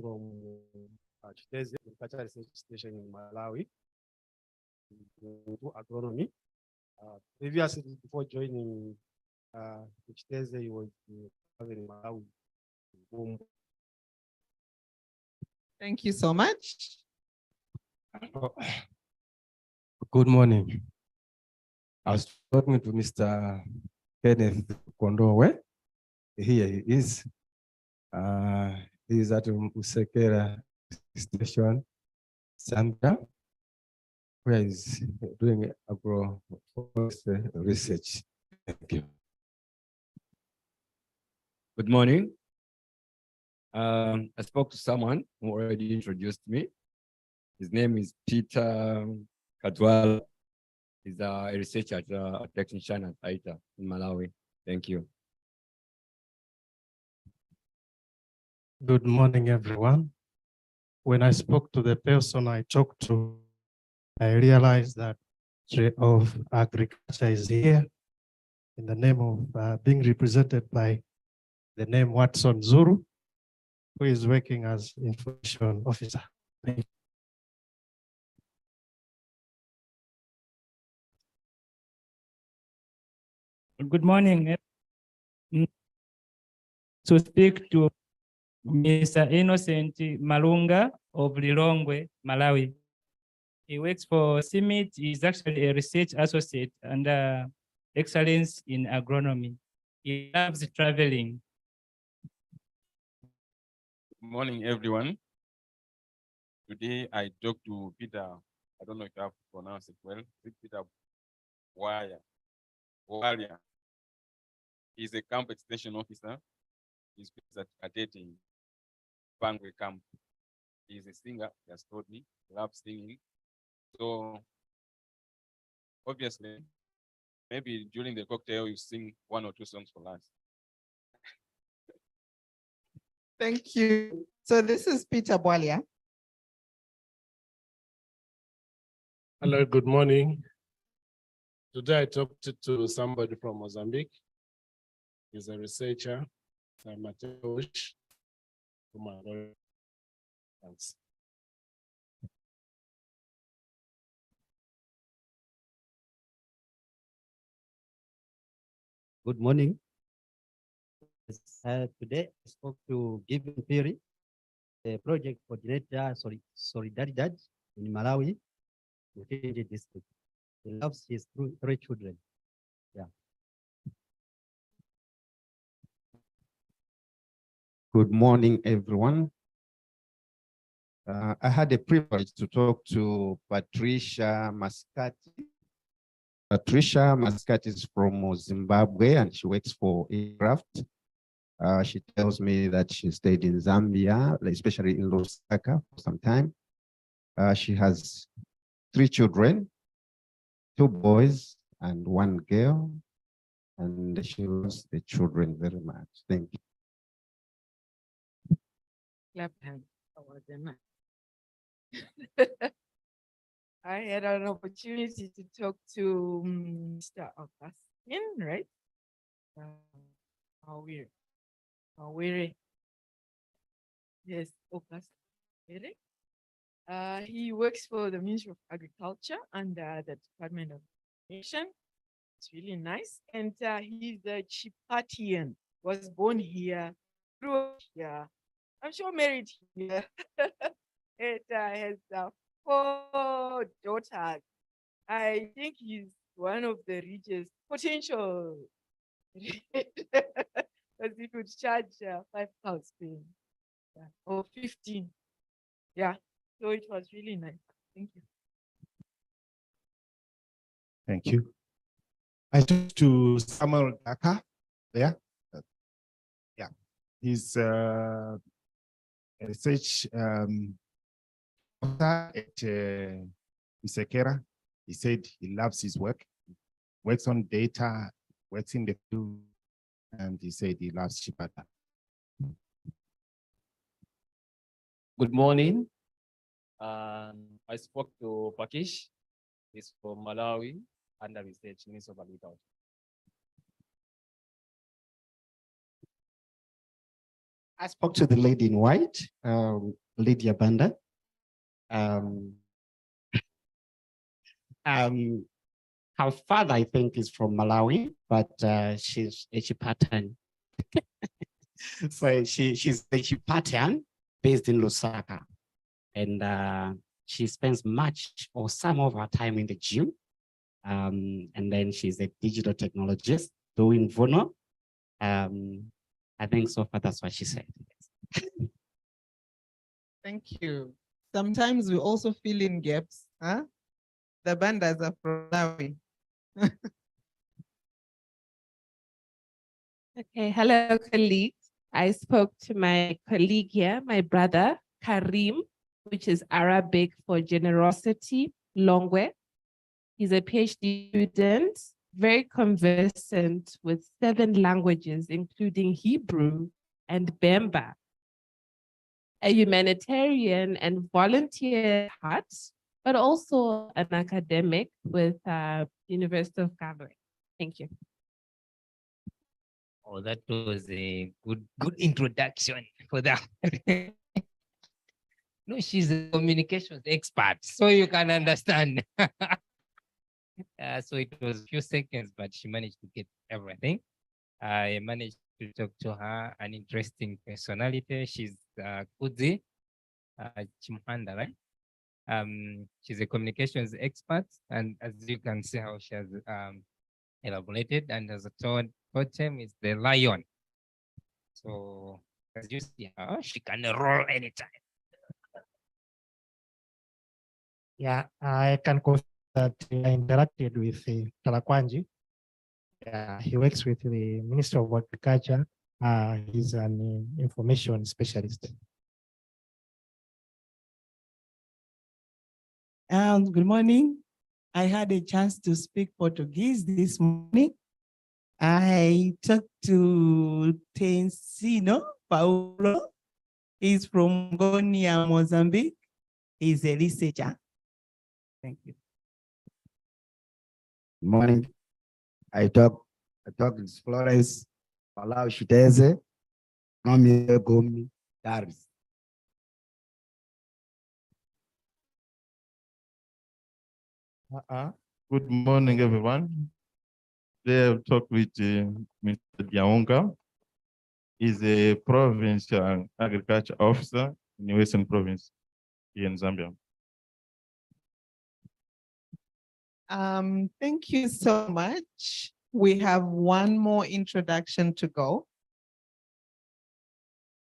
from Chiteze Agricultural Research Station in Malawi into agronomy. Previously, before joining Chiteze, he was in Malawi. Thank you so much. Good morning. I was talking to Mr. Kenneth Kondowe. Here he is. He is at Usekera Station, Zambia, where he's doing agro research. Thank you. Good morning. I spoke to someone who already introduced me. His name is Peter Kadwala. He's a researcher at a technician at AITA in Malawi. Thank you. Good morning, everyone. When I spoke to the person I talked to, I realized that Ministry of Agriculture is here in the name of being represented by the name Watson Zuru, who is working as information officer. Thank you. Good morning. To speak to Mr. Innocent Malunga of Lilongwe, Malawi. He works for CIMIT. He's actually a research associate and excellence in agronomy. He loves traveling. Good morning, everyone. Today I talked to Peter. I don't know if I have pronounced it well. Peter Walia. He's a camp extension officer. He's at Kadete in Bangwe camp. He's a singer, he has told me, he loves singing. So obviously, maybe during the cocktail you sing 1 or 2 songs for us. Thank you. So this is Peter Bwalia. Hello, good morning. Today I talked to somebody from Mozambique. He's a researcher, Mateus. Thanks. Good morning. Today I spoke to Given Piri, the project coordinator, Solidaridad in Malawi, Mufindi district. He loves his 3 children. Yeah. Good morning, everyone. I had the privilege to talk to Patricia Mascati. Patricia Mascati is from Zimbabwe and she works for Aircraft. She tells me that she stayed in Zambia, especially in Lusaka for some time. She has 3 children, 2 boys and 1 girl, and she loves the children very much. Thank you. Clap hands. I had an opportunity to talk to Mr. Augustine, right? Awere. Yes, Augustine. He works for the Ministry of Agriculture and the Department of Education. It's really nice. And he's a Chipatian, was born here, grew up here. I'm sure married here. It has 4 daughters. I think he's one of the richest potential. Because he could charge 5,000 or 15. Yeah, so it was really nice. Thank you. Thank you. I talked to Samuel Daka there. Yeah, he's a research author at Usekera. He said he loves his work, works on data, works in the field, and he said he loves Chipata. Good morning. I spoke to Pakish. He's from Malawi, under research, Ministry of Agriculture. I spoke to the lady in white, Lydia Banda. Her father, I think, is from Malawi, but she's a Chipatan. So she's a Chipatan based in Lusaka. And she spends much or some of her time in the gym. And then she's a digital technologist doing Vono. I think so far that's what she said. Thank you. Sometimes we also fill in gaps, huh? The bandas are from Malawi. Okay, hello, colleagues. I spoke to my colleague here, my brother, Karim, which is Arabic for generosity, Longwe. He's a PhD student, very conversant with 7 languages, including Hebrew and Bemba. A humanitarian and volunteer at heart, but also an academic with University of Calgary. Thank you. Oh, that was a good introduction for that. No, she's a communications expert, so you can understand. So it was a few seconds, but she managed to get everything. I managed to talk to her, an interesting personality. She's Kudzi Chimhanda, right? She's a communications expert, and as you can see how she has elaborated, and as a totem is the lion. So as you see her, she can roll anytime. Yeah, I can confirm that I interacted with Talakwanji. He works with the Ministry of Agriculture. He's an information specialist. Good morning. I had a chance to speak Portuguese this morning. I talked to Tensino Paulo. He's from Gonia, Mozambique. He's a researcher. Thank you. Good morning. I talk with Flores, Palau Shiteze, Nomi Gomi, Daris. Good morning, everyone. Today I'll talk with Mr. Diaonga. He's a provincial agriculture officer in the Western Province here in Zambia. Thank you so much. We have one more introduction to go.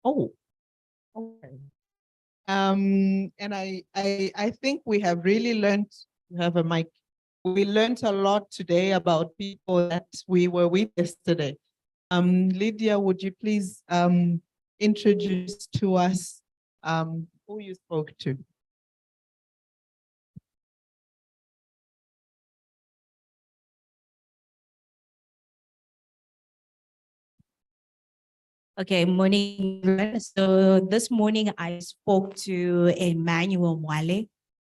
Oh, okay. And I think we have really learned, you have a mic. We learned a lot today about people that we were with yesterday. Lydia, would you please introduce to us who you spoke to? Okay, morning. everyone. So this morning I spoke to Emmanuel Mwale.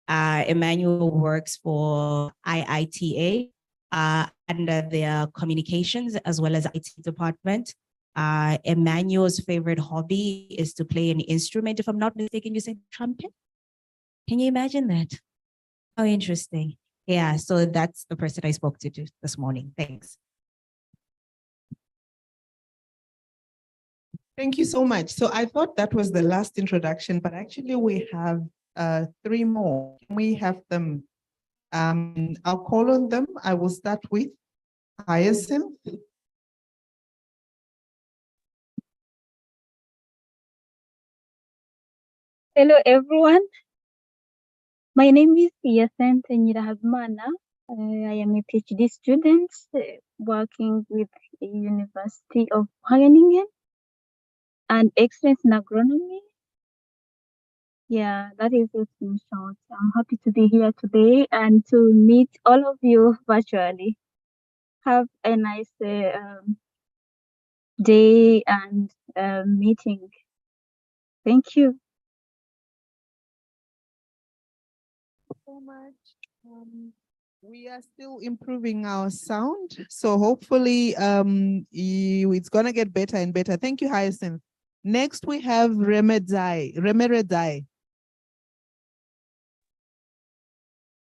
Emmanuel works for IITA under their communications as well as IT department. Emmanuel's favorite hobby is to play an instrument. If I'm not mistaken, you said trumpet? Can you imagine that? How interesting. Yeah, so that's the person I spoke to this morning. Thanks. Thank you so much. So I thought that was the last introduction, but actually we have 3 more. Can we have them? I'll call on them. I will start with Hyacinth. Hello, everyone. My name is Hyacinth Nyirahazmana. I am a PhD student working with the University of Wageningen and excellence in agronomy. Yeah, that is it in short. I'm happy to be here today and to meet all of you virtually. Have a nice day and meeting. Thank you. So much. We are still improving our sound, so hopefully it's gonna get better and better. Thank you, Hyacinth. Next, we have Remeredai.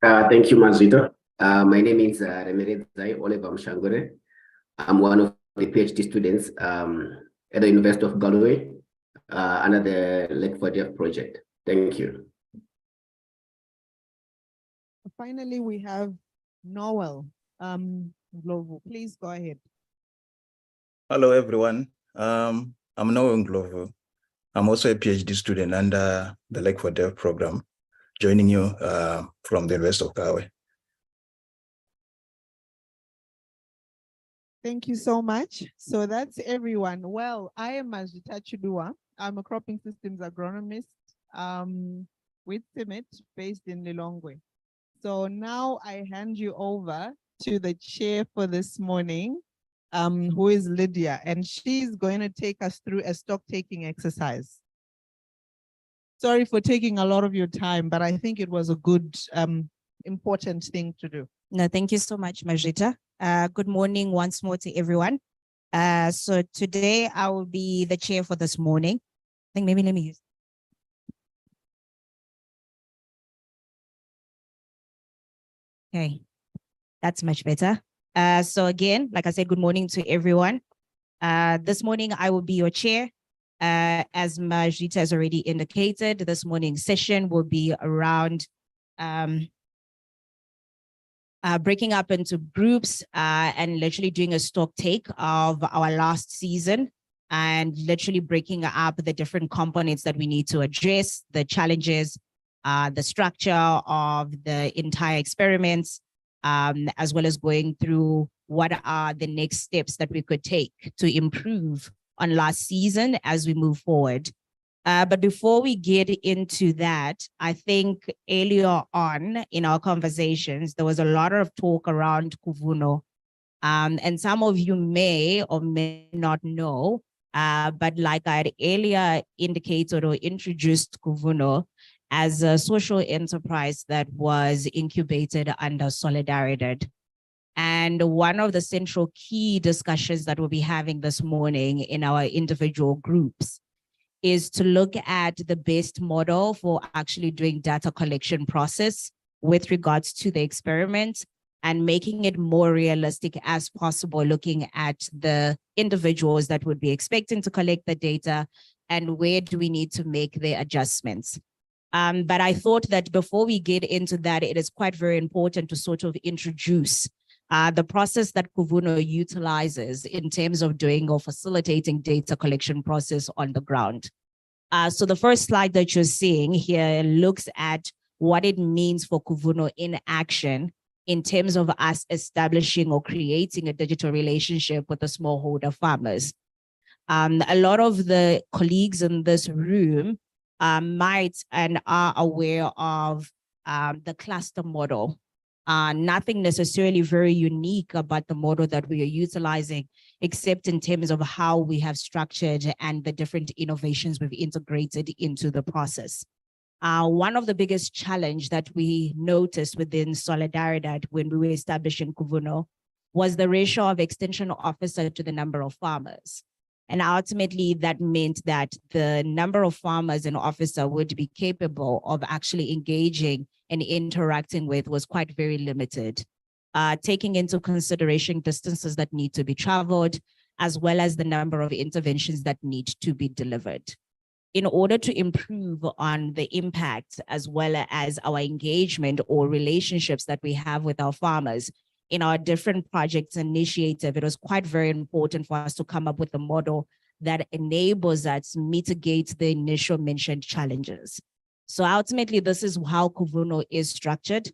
Thank you, Mazito. My name is Remeredzai Oliver Mshangore. I'm one of the PhD students at the University of Galway under the Lake4Deaf project. Thank you. Finally, we have Noel Glovo. Please go ahead. Hello, everyone. I'm Noel Glovo. I'm also a PhD student under the Lake4Deaf program, joining you from the University of Galway. Thank you so much. So that's everyone. Well, I am Majita Chudua. I'm a cropping systems agronomist with CIMMYT based in Lilongwe. So now I hand you over to the chair for this morning, who is Lydia, and she's going to take us through a stock taking exercise. Sorry for taking a lot of your time, but I think it was a good, important thing to do. No, thank you so much, Majita. Good morning once more to everyone. So today I will be the chair for this morning. I think maybe let me use. Okay, that's much better. So again, like I said, good morning to everyone. This morning I will be your chair. As Majita has already indicated, this morning's session will be around breaking up into groups and literally doing a stock take of our last season and literally breaking up the different components that we need to address, the challenges, the structure of the entire experiments, as well as going through what are the next steps that we could take to improve on last season as we move forward. But before we get into that, I think earlier on in our conversations, there was a lot of talk around Kuvuno. And some of you may or may not know, but like I had earlier indicated or introduced Kuvuno as a social enterprise that was incubated under Solidaridad. And one of the central key discussions that we'll be having this morning in our individual groups is to look at the best model for actually doing data collection process with regards to the experiment and making it more realistic as possible, looking at the individuals that would be expecting to collect the data and where do we need to make the adjustments. But I thought that before we get into that, it is quite very important to sort of introduce the process that Kuvuno utilizes in terms of doing or facilitating data collection process on the ground. So the first slide that you're seeing here looks at what it means for Kuvuno in action in terms of us establishing or creating a digital relationship with the smallholder farmers. A lot of the colleagues in this room might and are aware of the cluster model. Nothing necessarily very unique about the model that we are utilizing, except in terms of how we have structured and the different innovations we've integrated into the process. One of the biggest challenge that we noticed within Solidaridad when we were establishing Kuvuno was the ratio of extension officer to the number of farmers. And ultimately that meant that the number of farmers an officer would be capable of actually engaging and interacting with was quite very limited, taking into consideration distances that need to be traveled, as well as the number of interventions that need to be delivered. In order to improve on the impact, as well as our engagement or relationships that we have with our farmers in our different projects initiative, it was quite very important for us to come up with a model that enables us to mitigate the initial mentioned challenges. So ultimately, this is how Kuvuno is structured.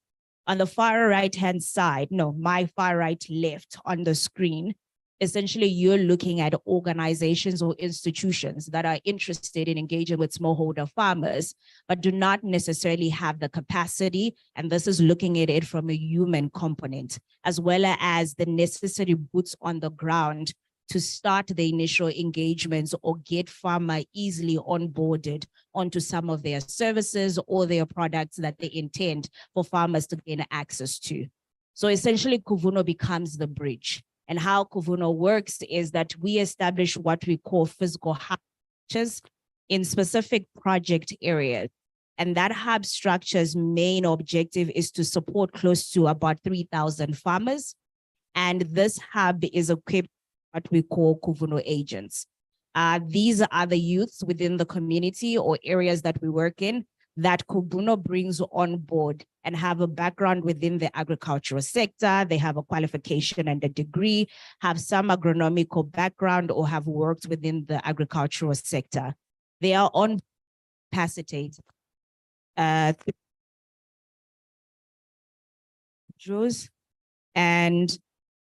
On the far right-hand side, no, my far right left on the screen, essentially you're looking at organizations or institutions that are interested in engaging with smallholder farmers, but do not necessarily have the capacity. And this is looking at it from a human component, as well as the necessary boots on the ground to start the initial engagements or get farmer easily onboarded onto some of their services or their products that they intend for farmers to gain access to. So essentially Kuvuno becomes the bridge. And how Kuvuno works is that we establish what we call physical hubs just in specific project areas. And that hub structure's main objective is to support close to about 3,000 farmers. And this hub is equipped with what we call Kuvuno agents. These are the youths within the community or areas that we work in that Kuvuno brings on board and have a background within the agricultural sector. They have a qualification and a degree, have some agronomical background, or have worked within the agricultural sector. They are on capacitated. And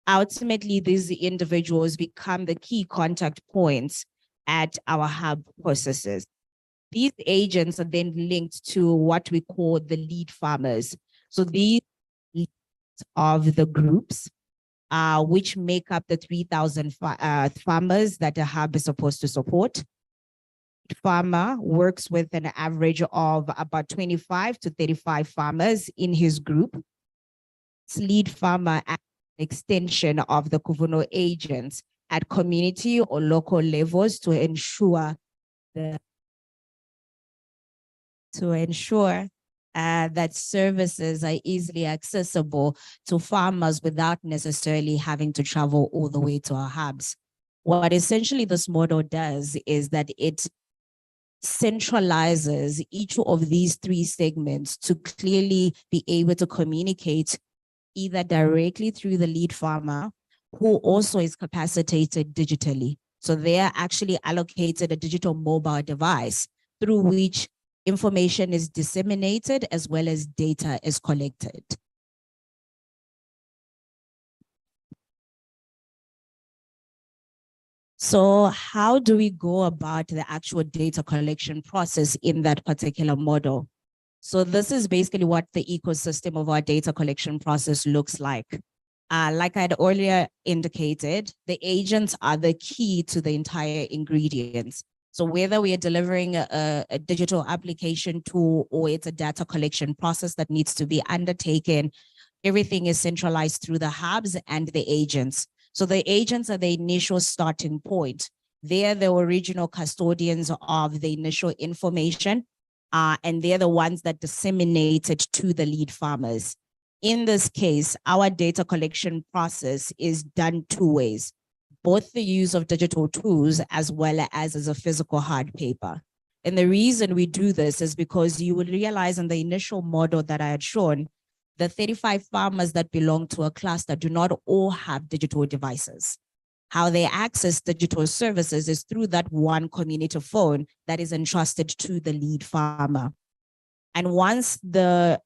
ultimately, these individuals become the key contact points at our hub processes. These agents are then linked to what we call the lead farmers. So these leads of the groups, which make up the 3,000 farmers that a hub is supposed to support. Farmer works with an average of about 25 to 35 farmers in his group. Lead farmer as an extension of the Kuvuno agents at community or local levels to ensure that services are easily accessible to farmers without necessarily having to travel all the way to our hubs. What essentially this model does is that it centralizes each of these three segments to clearly be able to communicate either directly through the lead farmer, who also is capacitated digitally. So they are actually allocated a digital mobile device through which information is disseminated as well as data is collected. So how do we go about the actual data collection process in that particular model? So this is basically what the ecosystem of our data collection process looks like. Like I had earlier indicated, the agents are the key to the entire ingredients. So whether we are delivering a digital application tool or it's a data collection process that needs to be undertaken, everything is centralized through the hubs and the agents. So the agents are the initial starting point. They are the original custodians of the initial information, and they're the ones that disseminate it to the lead farmers. In this case, our data collection process is done two ways, both the use of digital tools as well as a physical hard paper. And the reason we do this is because you will realize in the initial model that I had shown, the 35 farmers that belong to a cluster do not all have digital devices. How they access digital services is through that one community phone that is entrusted to the lead farmer. And once the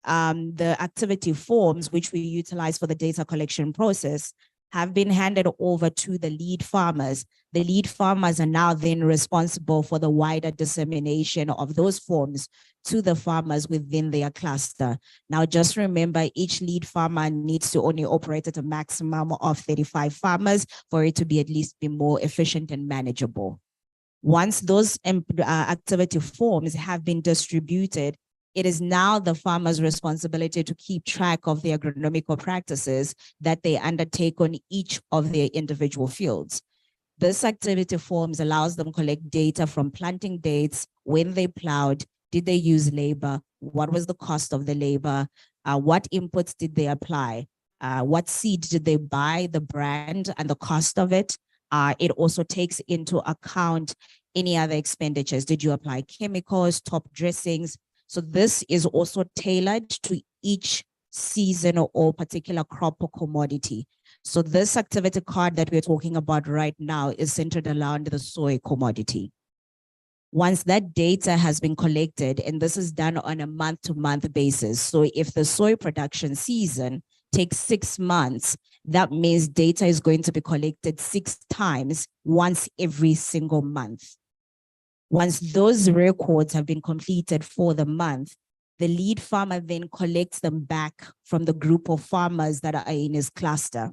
activity forms, which we utilize for the data collection process, have been handed over to the lead farmers are now then responsible for the wider dissemination of those forms to the farmers within their cluster. Now, just remember, each lead farmer needs to only operate at a maximum of 35 farmers for it to be at least be more efficient and manageable. Once those activity forms have been distributed, it is now the farmer's responsibility to keep track of the agronomical practices that they undertake on each of their individual fields. This activity forms allows them to collect data from planting dates, when they plowed, did they use labor, what was the cost of the labor, what inputs did they apply, what seed did they buy, the brand and the cost of it. It also takes into account any other expenditures. Did you apply chemicals, top dressings? So this is also tailored to each season or particular crop or commodity. So this activity card that we're talking about right now is centered around the soy commodity. Once that data has been collected, and this is done on a month-to-month basis. So if the soy production season takes 6 months, that means data is going to be collected 6 times, once every single month. Once those records have been completed for the month, the lead farmer then collects them back from the group of farmers that are in his cluster.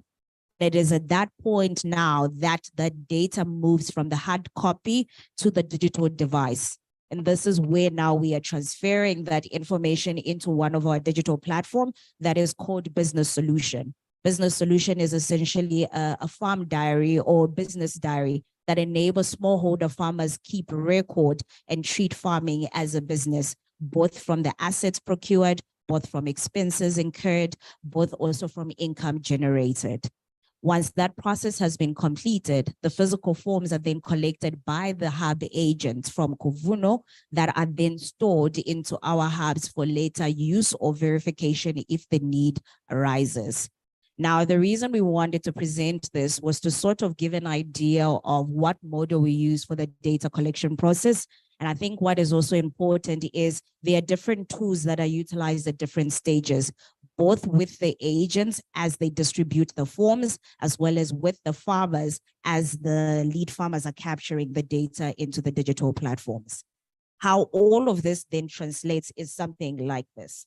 It is at that point now that the data moves from the hard copy to the digital device. And this is where now we are transferring that information into one of our digital platform that is called Business Solution. Business Solution is essentially a farm diary or business diary that enable smallholder farmers keep record and treat farming as a business, both from the assets procured, both from expenses incurred, both also from income generated. Once that process has been completed, the physical forms are then collected by the hub agents from Kuvuno that are then stored into our hubs for later use or verification if the need arises. Now, the reason we wanted to present this was to sort of give an idea of what model we use for the data collection process. And I think what is also important is there are different tools that are utilized at different stages, both with the agents as they distribute the forms, as well as with the farmers as the lead farmers are capturing the data into the digital platforms. How all of this then translates is something like this.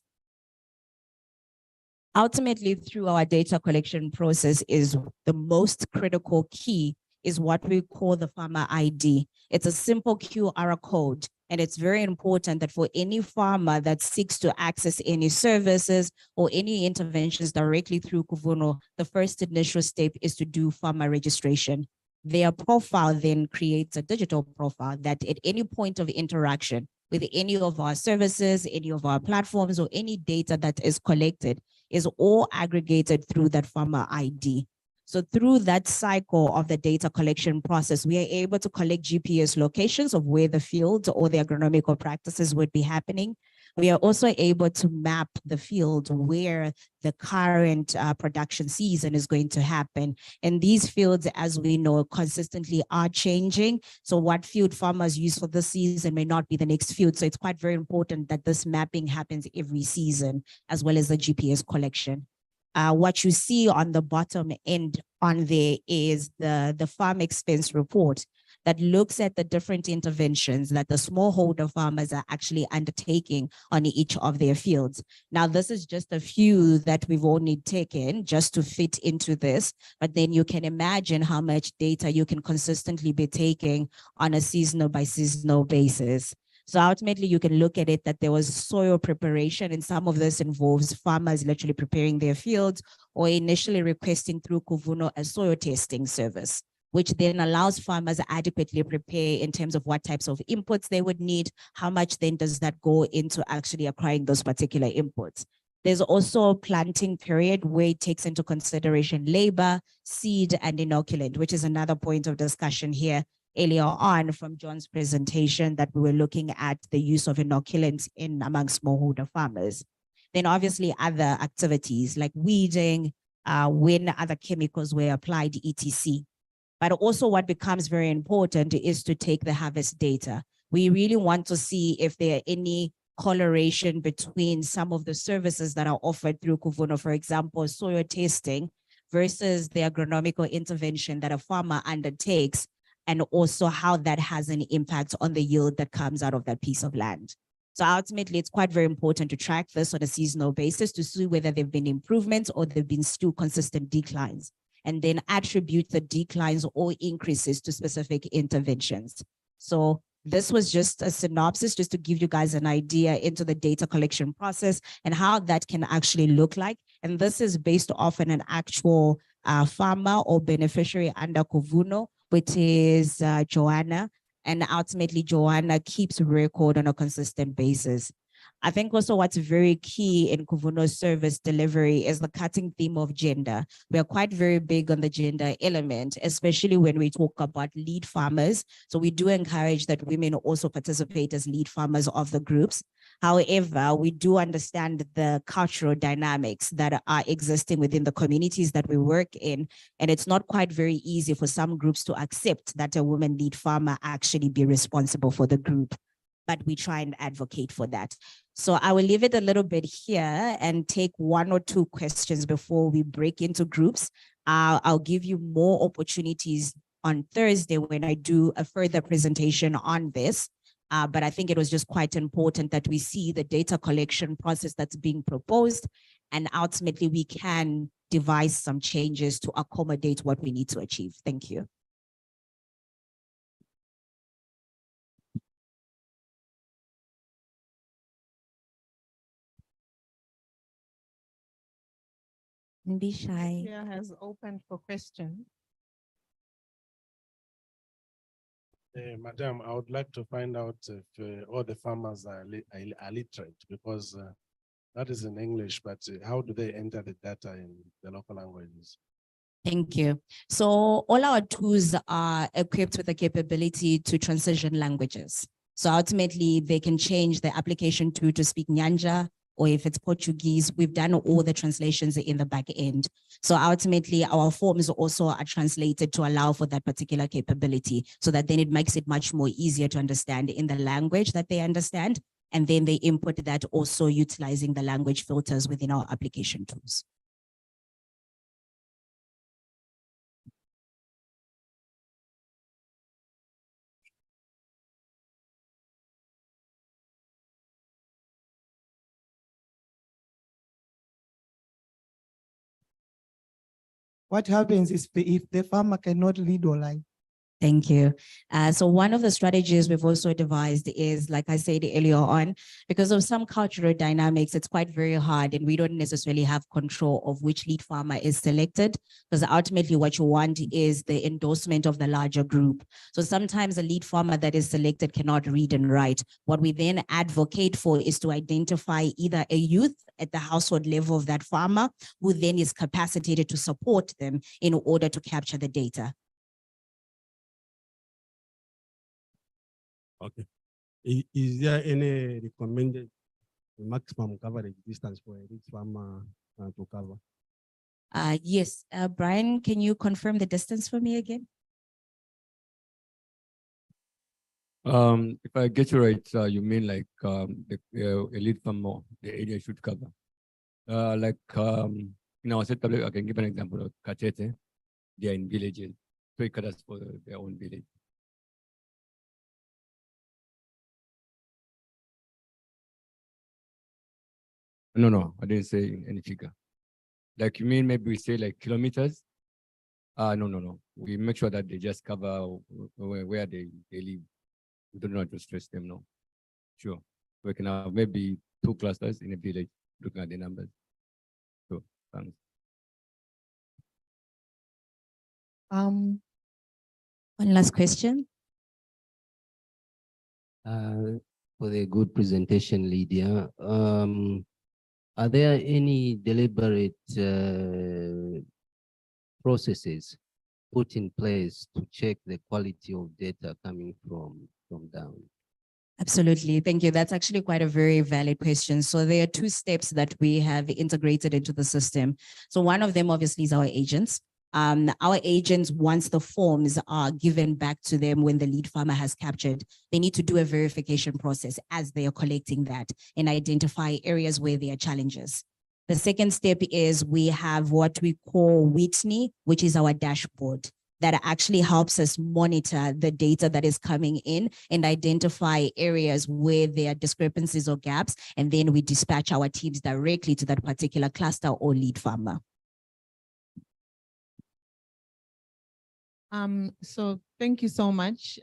Ultimately, through our data collection process is the most critical key is what we call the farmer ID. It's a simple QR code, and it's very important that for any farmer that seeks to access any services or any interventions directly through Kuvuno, the first initial step is to do farmer registration. Their profile then creates a digital profile that at any point of interaction with any of our services, any of our platforms, or any data that is collected is all aggregated through that farmer ID. So through that cycle of the data collection process, we are able to collect GPS locations of where the fields or the agronomical practices would be happening. We are also able to map the field where the current production season is going to happen. And these fields, as we know, consistently are changing. So what field farmers use for this season may not be the next field. So it's quite very important that this mapping happens every season, as well as the GPS collection. What you see on the bottom end on there is the farm expense report that looks at the different interventions that the smallholder farmers are actually undertaking on each of their fields. Now, this is just a few that we've only taken just to fit into this, but then you can imagine how much data you can consistently be taking on a seasonal by seasonal basis. So ultimately, you can look at it that there was soil preparation, and some of this involves farmers literally preparing their fields or initially requesting through Kuvuno a soil testing service, which then allows farmers to adequately prepare in terms of what types of inputs they would need, how much then does that go into actually acquiring those particular inputs. There's also a planting period where it takes into consideration labor, seed, and inoculant, which is another point of discussion here earlier on from John's presentation that we were looking at the use of inoculants in among smallholder farmers. Then obviously other activities like weeding, when other chemicals were applied, etc. But also what becomes very important is to take the harvest data. We really want to see if there are any correlation between some of the services that are offered through Kuvuno, for example, soil testing versus the agronomical intervention that a farmer undertakes, and also how that has an impact on the yield that comes out of that piece of land. So ultimately, it's quite very important to track this on a seasonal basis to see whether there have been improvements or there have been still consistent declines, and then attribute the declines or increases to specific interventions. So this was just a synopsis just to give you guys an idea into the data collection process and how that can actually look like. And this is based off an actual farmer or beneficiary under Kuvuno, which is Joanna. And ultimately, Joanna keeps record on a consistent basis. I think also what's very key in Kuvuno's service delivery is the cutting theme of gender. We are quite very big on the gender element, especially when we talk about lead farmers. So we do encourage that women also participate as lead farmers of the groups. However, we do understand the cultural dynamics that are existing within the communities that we work in. And it's not quite very easy for some groups to accept that a woman lead farmer actually be responsible for the group, but we try and advocate for that. So I will leave it a little bit here and take one or two questions before we break into groups. I'll give you more opportunities on Thursday when I do a further presentation on this. But I think it was just quite important that we see the data collection process that's being proposed, and ultimately we can devise some changes to accommodate what we need to achieve. Thank you. Be shy. Has opened for questions. Madam, I would like to find out if all the farmers are literate, because that is in English, but how do they enter the data in the local languages? Thank you. So all our tools are equipped with the capability to transition languages. So ultimately they can change the application to speak Nyanja, or if it's Portuguese, we've done all the translations in the back end. So ultimately our forms also are translated to allow for that particular capability, so that then it makes it much more easier to understand in the language that they understand. And then they input that also utilizing the language filters within our application tools. What happens if the farmer cannot read or write? Thank you. So one of the strategies we've also devised is, like I said earlier on, because of some cultural dynamics, it's quite very hard and we don't necessarily have control of which lead farmer is selected, because ultimately what you want is the endorsement of the larger group. So sometimes a lead farmer that is selected cannot read and write. What we then advocate for is to identify either a youth at the household level of that farmer, who then is capacitated to support them in order to capture the data. Okay. Is there any recommended maximum coverage distance for each farmer to cover? Yes, Brian, can you confirm the distance for me again? If I get you right, you mean like the elite farmer, the area should cover. In our setup, I can give an example of Katete. They are in villages, so it covers for their own village. No, I didn't say any figure. Like you mean maybe we say like kilometers? No. We make sure that they just cover where they live. We do not to stress them, no. Sure. We can have maybe 2 clusters in a village, looking at the numbers. So, thanks. One last question. For the good presentation, Lydia. Are there any deliberate processes put in place to check the quality of data coming from down? Absolutely. Thank you. That's actually quite a very valid question. So there are 2 steps that we have integrated into the system. So one of them obviously is our agents. Our agents, once the forms are given back to them when the lead farmer has captured, they need to do a verification process as they are collecting that and identify areas where there are challenges. The second step is we have what we call Whitney, which is our dashboard that actually helps us monitor the data that is coming in and identify areas where there are discrepancies or gaps. And then we dispatch our teams directly to that particular cluster or lead farmer. So thank you so much.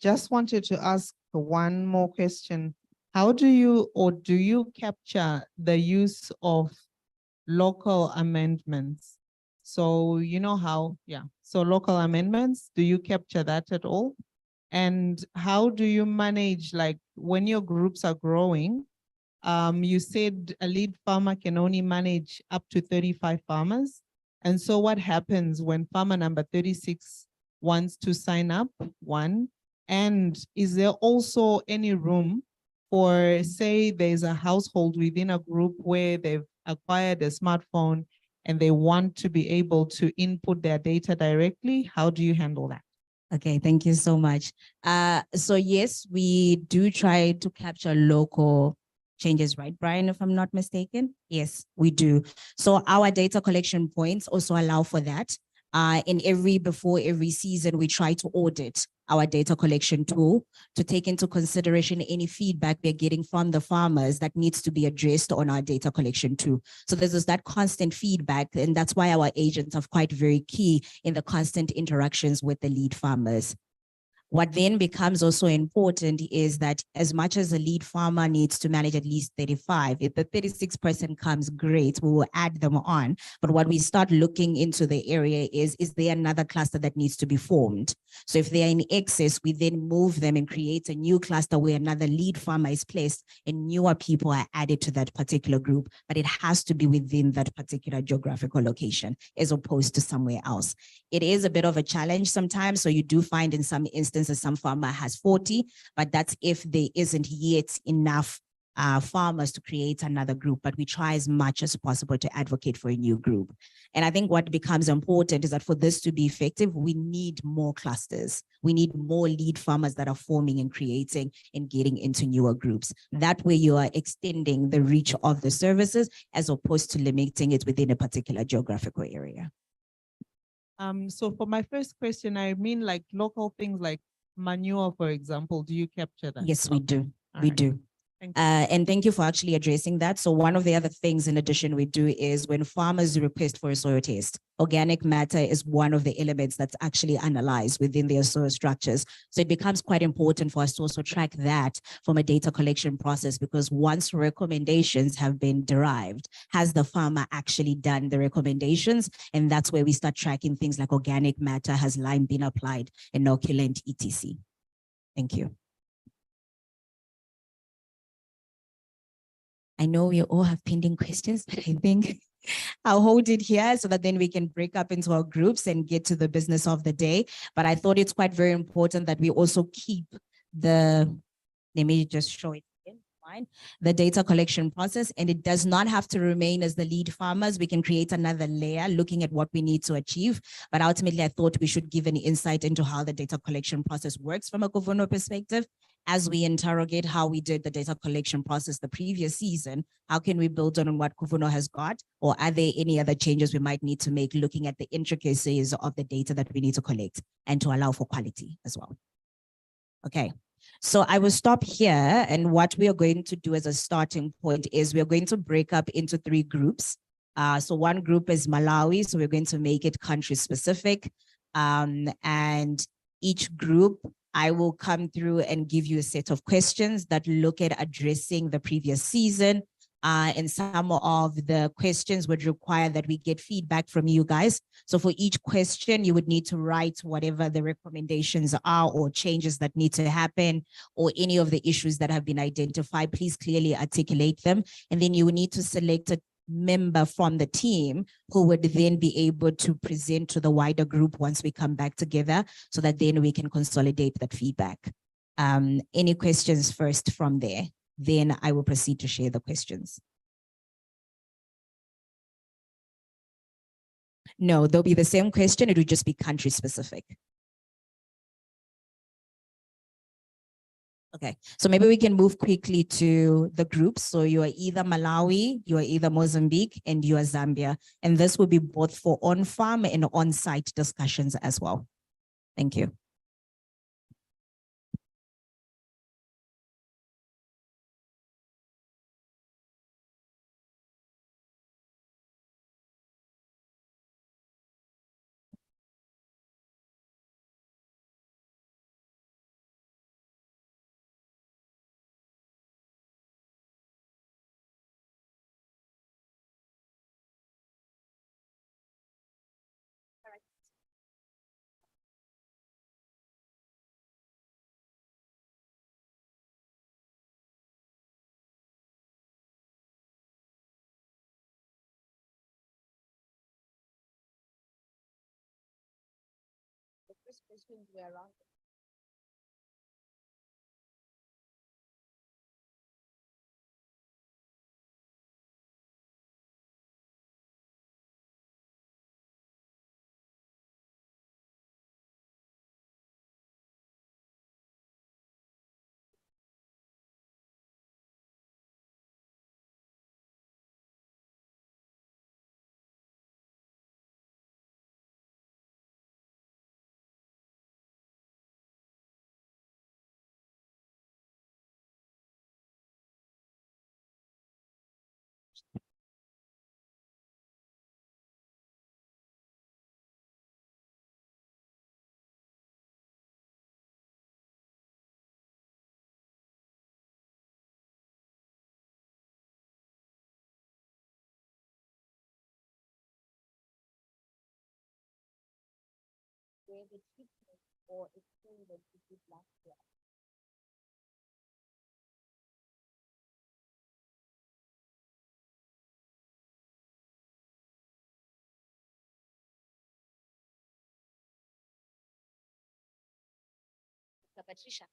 Just wanted to ask one more question. How do you capture the use of local amendments? So you know how, so local amendments, do you capture that at all? And how do you manage, like when your groups are growing, you said a lead farmer can only manage up to 35 farmers. And so what happens when farmer number 36 wants to sign up, one? And is there also any room for, say, there's a household within a group where they've acquired a smartphone and they want to be able to input their data directly? How do you handle that? Okay, thank you so much. So yes, we do try to capture local changes, right, Brian, if I'm not mistaken? Yes, we do. So our data collection points also allow for that. Before every season, we try to audit our data collection tool to take into consideration any feedback we're getting from the farmers that needs to be addressed on our data collection tool. So there's that constant feedback, and that's why our agents are quite very key in the constant interactions with the lead farmers. What then becomes also important is that as much as a lead farmer needs to manage at least 35, if the 36% comes, great, we will add them on. But what we start looking into the area is there another cluster that needs to be formed? So if they are in excess, we then move them and create a new cluster where another lead farmer is placed and newer people are added to that particular group, but it has to be within that particular geographical location as opposed to somewhere else. It is a bit of a challenge sometimes. So you do find in some instances, some farmer has 40, but that's if there isn't yet enough farmers to create another group, but we try as much as possible to advocate for a new group. And I think what becomes important is that for this to be effective, we need more clusters. We need more lead farmers that are forming and creating and getting into newer groups. That way you are extending the reach of the services as opposed to limiting it within a particular geographical area. So for my first question, I mean like local things like manure, for example, do you capture that? Yes, we do. All We right. do. Thank And thank you for actually addressing that. So one of the other things in addition we do is when farmers request for a soil test, organic matter is one of the elements that's actually analyzed within their soil structures. So it becomes quite important for us to also track that from a data collection process, because once recommendations have been derived, has the farmer actually done the recommendations? And that's where we start tracking things like organic matter, has lime been applied, inoculant, etc. Thank you. I know we all have pending questions, but I think I'll hold it here so that then we can break up into our groups and get to the business of the day. But I thought it's quite very important that we also keep the, let me just show it again, fine, the data collection process. And it does not have to remain as the lead farmers. We can create another layer looking at what we need to achieve. But ultimately, I thought we should give an insight into how the data collection process works from a Kuvuno perspective. As we interrogate how we did the data collection process the previous season, how can we build on what Kuvuno has got? Or are there any other changes we might need to make looking at the intricacies of the data that we need to collect and to allow for quality as well? Okay, so I will stop here. And what we are going to do as a starting point is we're going to break up into 3 groups. So one group is Malawi, so we're going to make it country specific. And each group, I will come through and give you a set of questions that look at addressing the previous season. And some of the questions would require that we get feedback from you guys. So for each question, you would need to write whatever the recommendations are or changes that need to happen or any of the issues that have been identified. Please clearly articulate them. And then you will need to select a member from the team who would then be able to present to the wider group once we come back together so that then we can consolidate that feedback. Any questions first from there? Then I will proceed to share the questions. No, they'll be the same question. It will just be country specific. Okay, so maybe we can move quickly to the groups. So you are either Malawi, you are either Mozambique, and you are Zambia. And this will be both for on-farm and on-site discussions as well. Thank you. The first questions were around where the treatment or experiment we did last year. Mr. Patricia.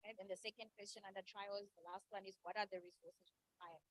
And then the second question under trials, the last one is what are the resources required?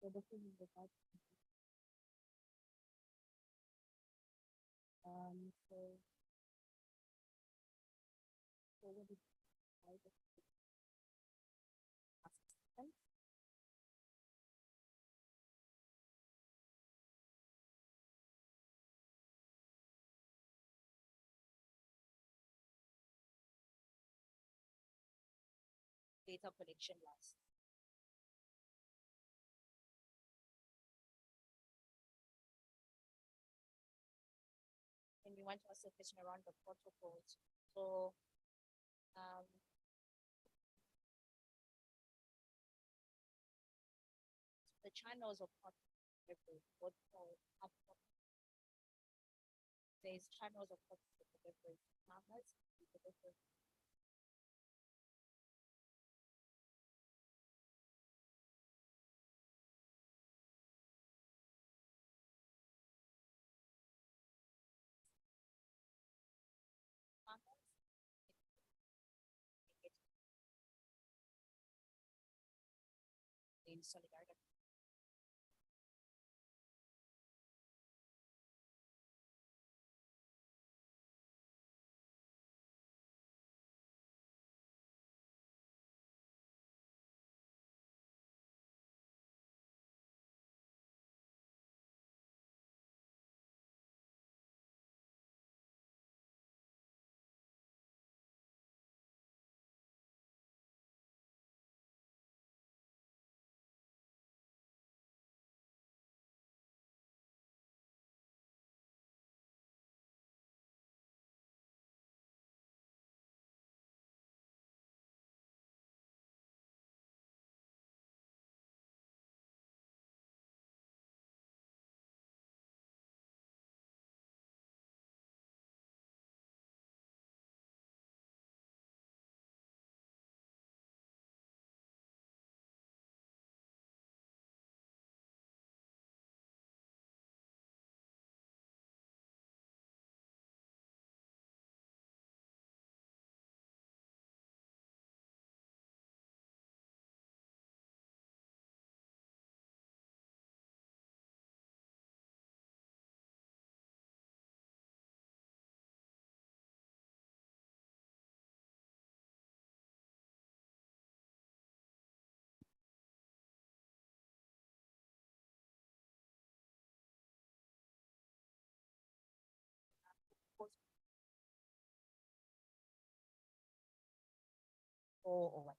So the thing is that so what is assistance? Data collection last. And we want to ask a question around the protocols. So, the channels of delivery, what there's channels of delivery, farmers, delivery. In solidarity. Or what?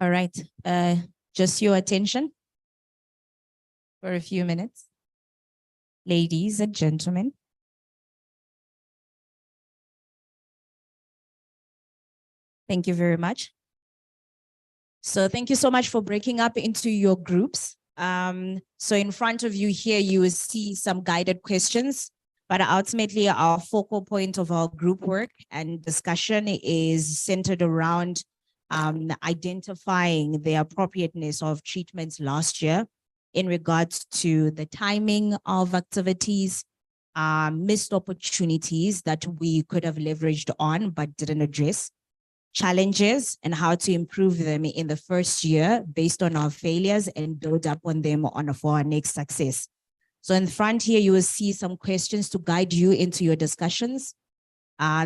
All right, just your attention for a few minutes. Ladies and gentlemen. Thank you very much. So thank you so much for breaking up into your groups. So in front of you here, you will see some guided questions, but ultimately our focal point of our group work and discussion is centered around identifying the appropriateness of treatments last year in regards to the timing of activities, missed opportunities that we could have leveraged on but didn't address, challenges and how to improve them in the first year based on our failures and build up on them for our next success. So in front here, you will see some questions to guide you into your discussions.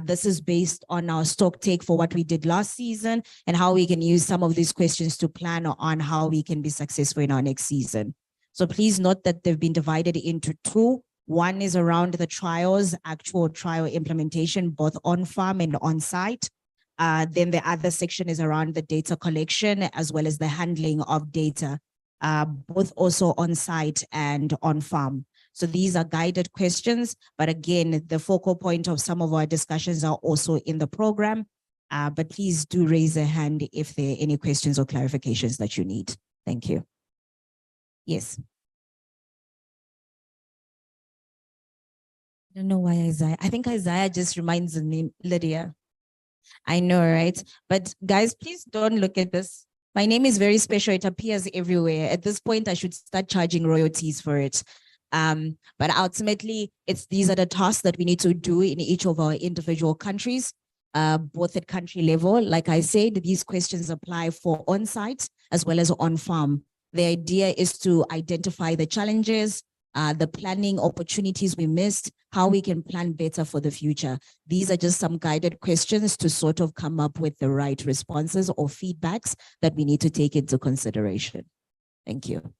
This is based on our stock take for what we did last season and how we can use some of these questions to plan on how we can be successful in our next season. So please note that they've been divided into two. One is around the trials, actual trial implementation, both on farm and on site. Then the other section is around the data collection as well as the handling of data, both also on site and on farm. So these are guided questions, but again, the focal point of some of our discussions are also in the program, but please do raise a hand if there are any questions or clarifications that you need. Thank you. Yes. I don't know why Isaiah. I think Isaiah just reminds the name Lydia. I know, right? But guys, please don't look at this. My name is very special. It appears everywhere. At this point, I should start charging royalties for it. But ultimately, these are the tasks that we need to do in each of our individual countries, both at country level. Like I said, these questions apply for on-site as well as on-farm. The idea is to identify the challenges, the planning opportunities we missed, how we can plan better for the future. These are just some guided questions to sort of come up with the right responses or feedbacks that we need to take into consideration. Thank you.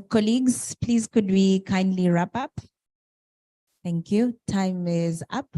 Colleagues, please could we kindly wrap up? Thank you. Time is up.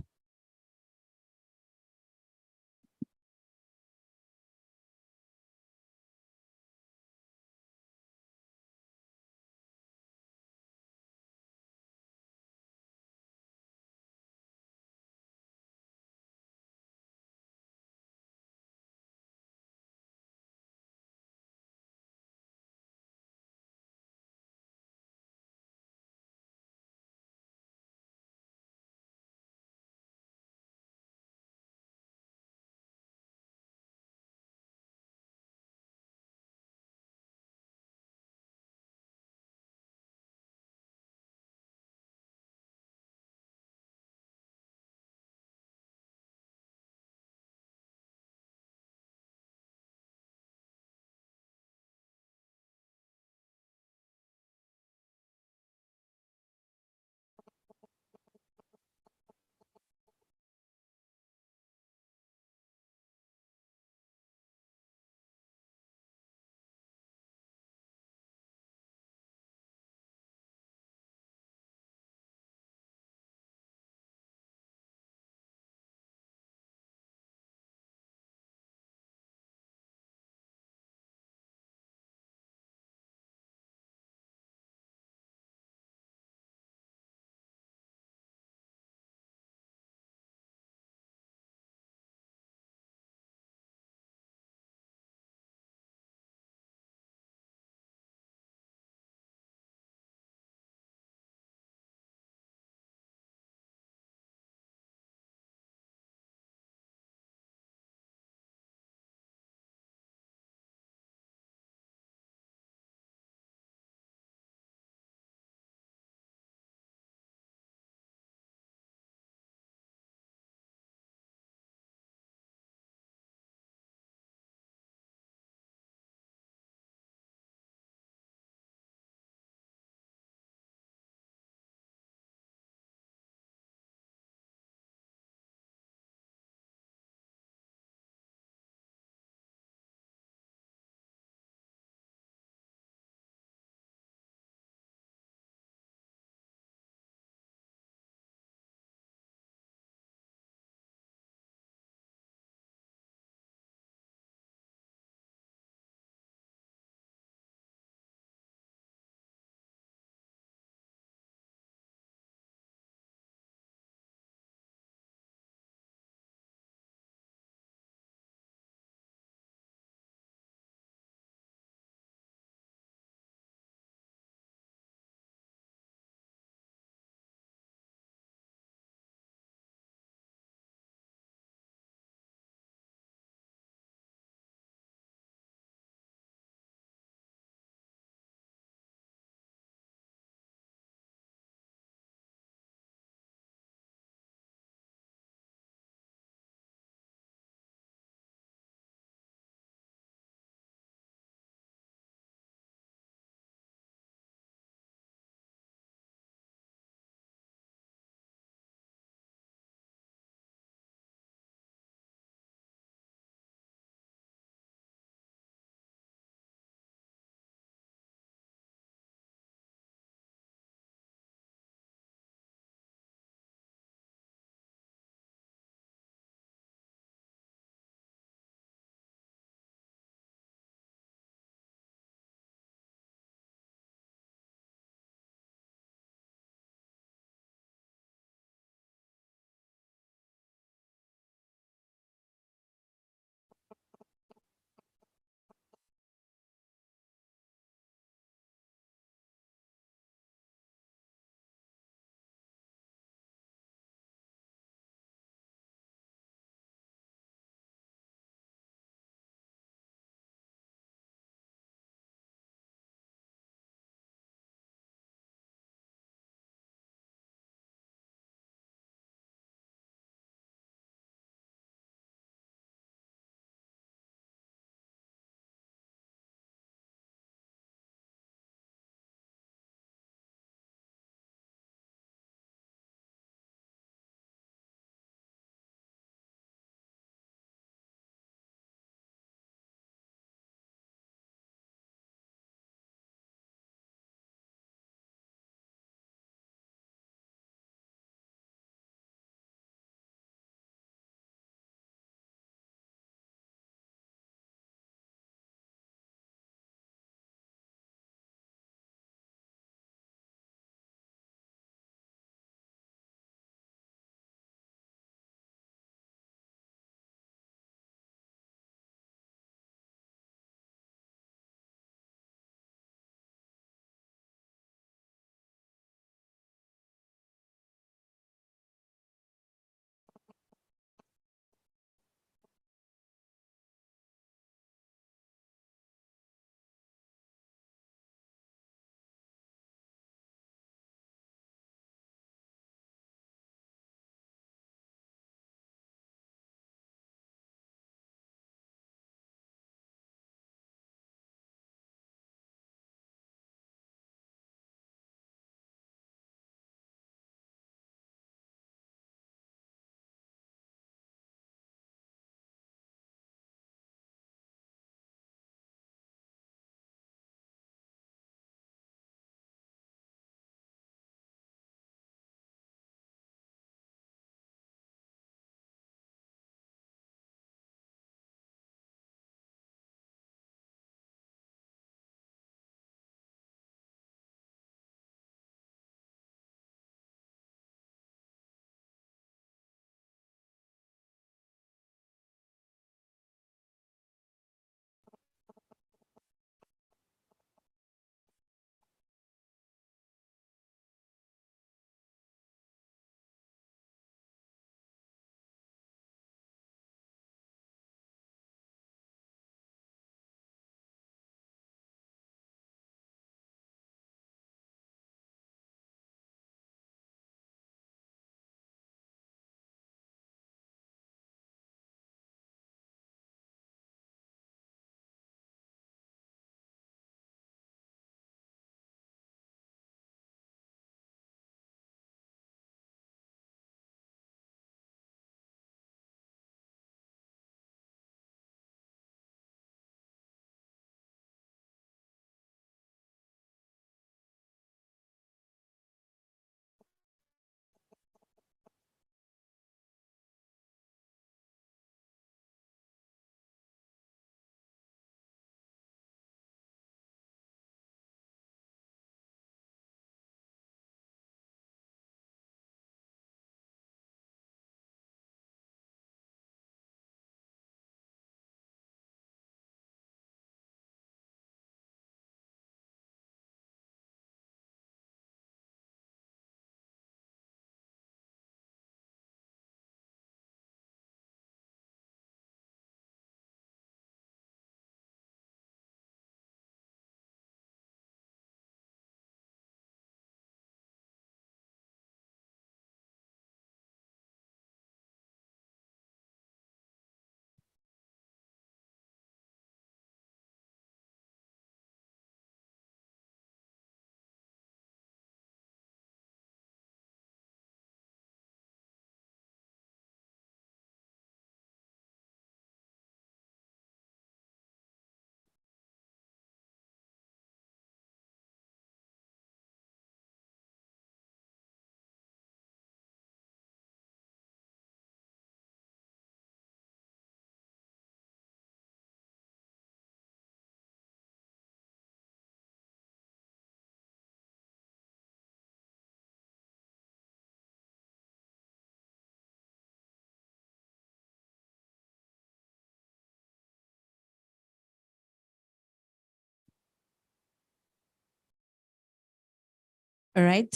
All right,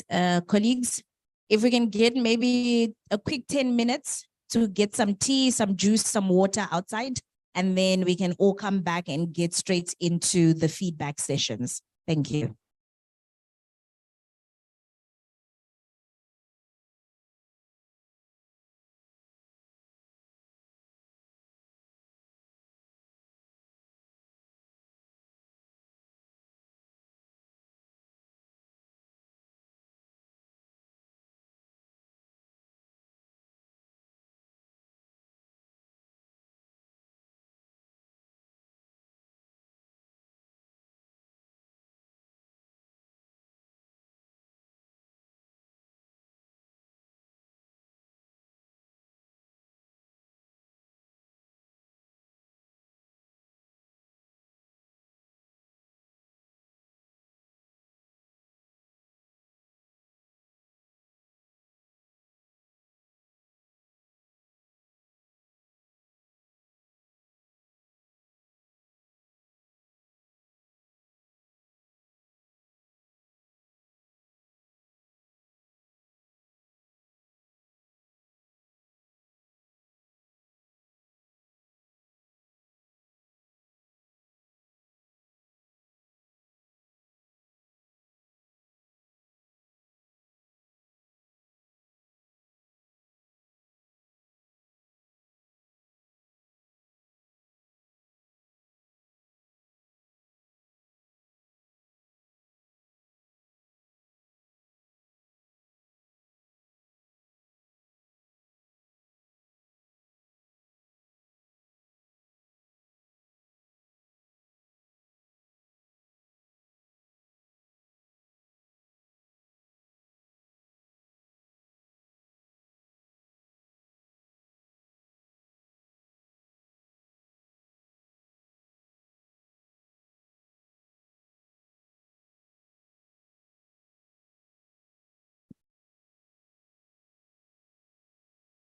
colleagues, if we can get maybe a quick 10 minutes to get some tea, some juice, some water outside, and then we can all come back and get straight into the feedback sessions. Thank you.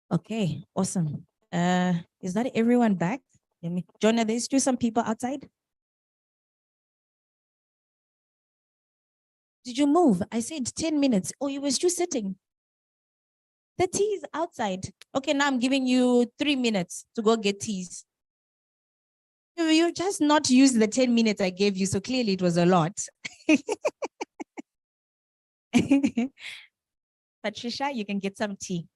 Okay, awesome. Is that everyone back? Jonah, there's still some people outside. Did you move? I said 10 minutes. Oh, you were still sitting. The tea is outside. Okay, now I'm giving you 3 minutes to go get teas. You just not used the 10 minutes I gave you, so clearly it was a lot. Patricia, you can get some tea.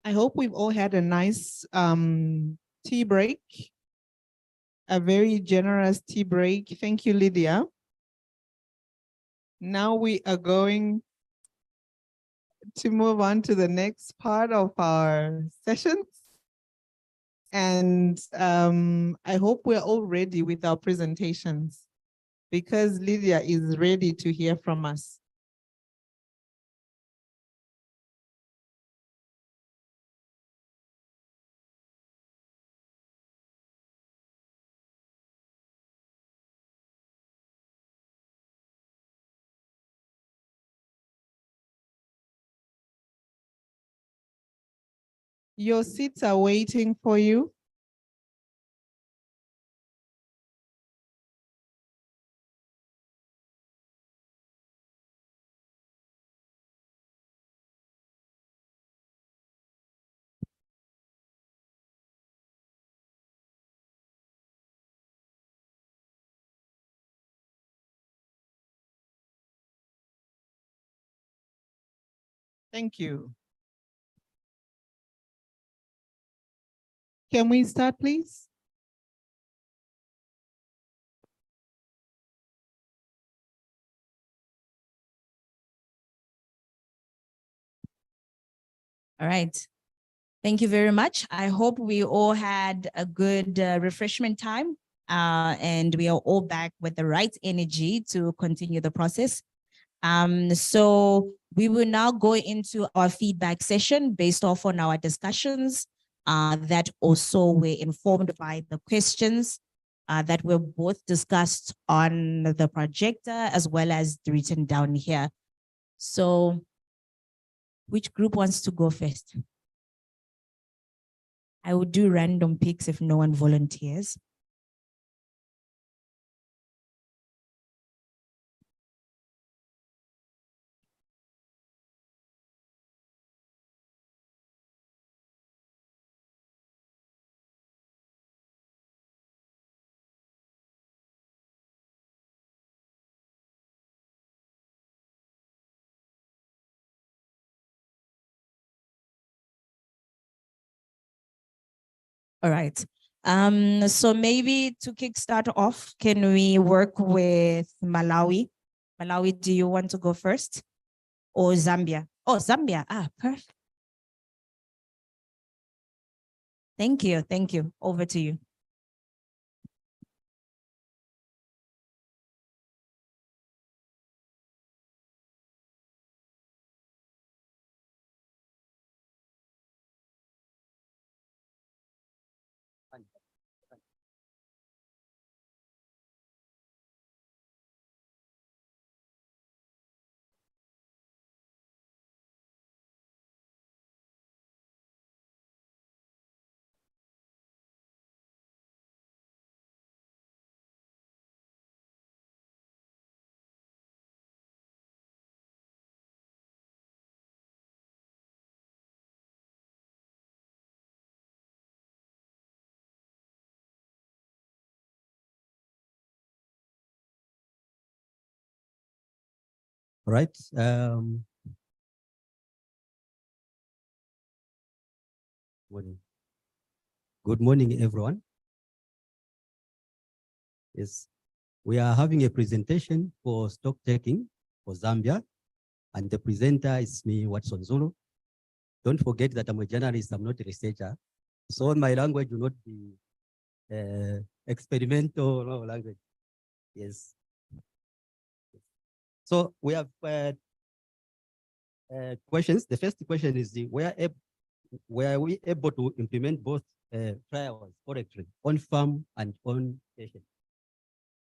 I hope we've all had a nice tea break, a very generous tea break. Thank you, Lydia. Now we are going to move on to the next part of our sessions. And I hope we're all ready with our presentations because Lydia is ready to hear from us. Your seats are waiting for you. Thank you. Can we start, please? All right. Thank you very much. I hope we all had a good refreshment time and we are all back with the right energy to continue the process. So we will now go into our feedback session based off on our discussions that also were informed by the questions that were both discussed on the projector as well as written down here. So which group wants to go first? I would do random picks if no one volunteers. All right. So maybe to kickstart off, can we work with Malawi? Malawi, do you want to go first? Or Zambia? Oh, Zambia. Ah, perfect. Thank you. Thank you. Over to you. All right. Good morning, everyone. Yes, we are having a presentation for stock taking for Zambia, and the presenter is me, Watson Zulu. Don't forget that I'm a journalist, I'm not a researcher. So my language will not be experimental language. Yes. So we have questions. The first question is, were we able to implement both trials correctly, on farm and on station?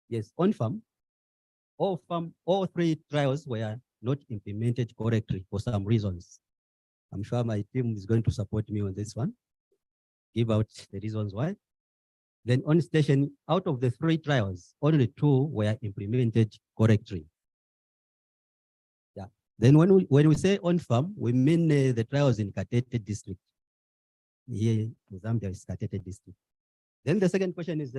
Yes, on farm, all three trials were not implemented correctly for some reasons. I'm sure my team is going to support me on this one. Give out the reasons why. Then on station, out of the three trials, only two were implemented correctly. Yeah. Then when we say on farm, we mean the trials in Katete district. Here, Zambia is Katete district. Then the second question is,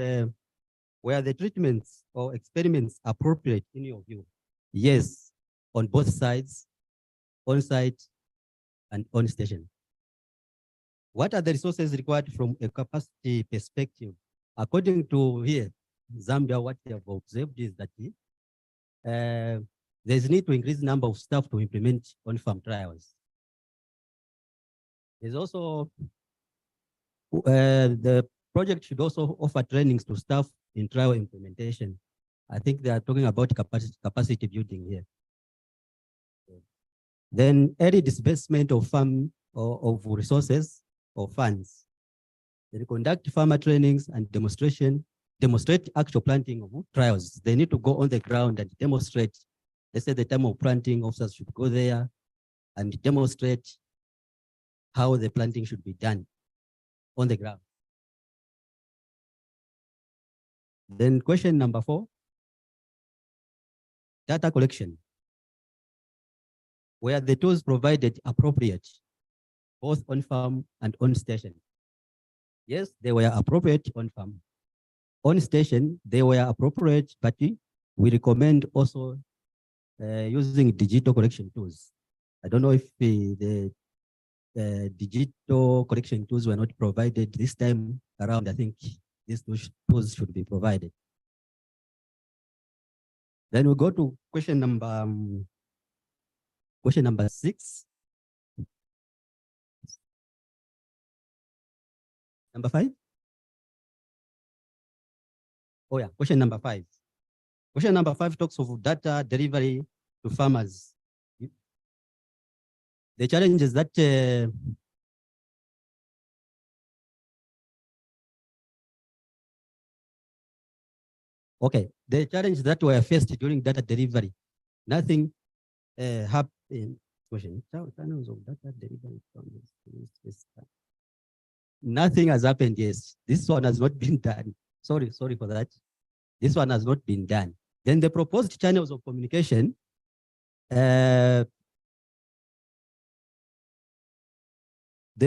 were the treatments or experiments appropriate in your view? Yes, on both sides, on site and on station. What are the resources required from a capacity perspective? According to here, Zambia, what they have observed is that there's need to increase the number of staff to implement on-farm trials. There's also, the project should also offer trainings to staff in trial implementation. I think they are talking about capacity building here. Then early disbursement of farm or of resources or funds. They conduct farmer trainings and demonstrate actual planting of trials. They need to go on the ground and demonstrate. Let's say the time of planting, officers should go there and demonstrate how the planting should be done on the ground. Then question number 4, data collection. Were the tools provided appropriate, both on farm and on station? Yes, they were appropriate on farm. On station, they were appropriate, but we recommend also using digital collection tools. I don't know if the digital collection tools were not provided this time around. I think these tools should be provided. Then we go to question number 6. Number 5? Oh yeah, question number 5. Question number 5 talks of data delivery to farmers. The challenge is that okay, the challenge that were faced during data delivery, nothing happened. Channels of data delivery from this. Nothing has happened. Yes, this one has not been done. Sorry for that. This one has not been done. Then the proposed channels of communication. The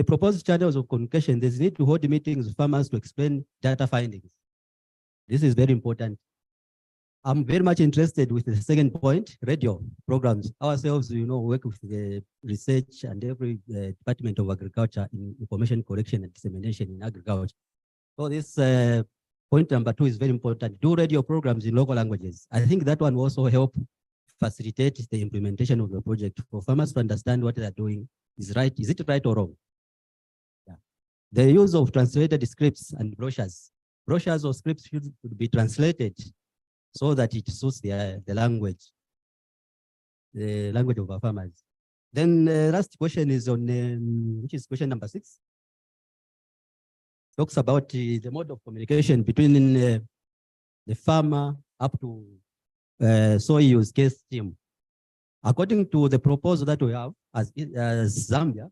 proposed channels of communication, there's need to hold meetings with farmers to explain data findings. This is very important. I'm very much interested with the second point, radio programs. Ourselves, work with the research and every Department of Agriculture in information collection and dissemination in agriculture. So this point number 2 is very important. Do radio programs in local languages. I think that one will also help facilitate the implementation of the project for farmers to understand what they're doing is right. Is it right or wrong? Yeah. The use of translated scripts and brochures. Brochures or scripts should be translated so that it suits the language of our farmers. Then last question is on, which is question number 6. Talks about the mode of communication between the farmer up to soil use case team. According to the proposal that we have as Zambia,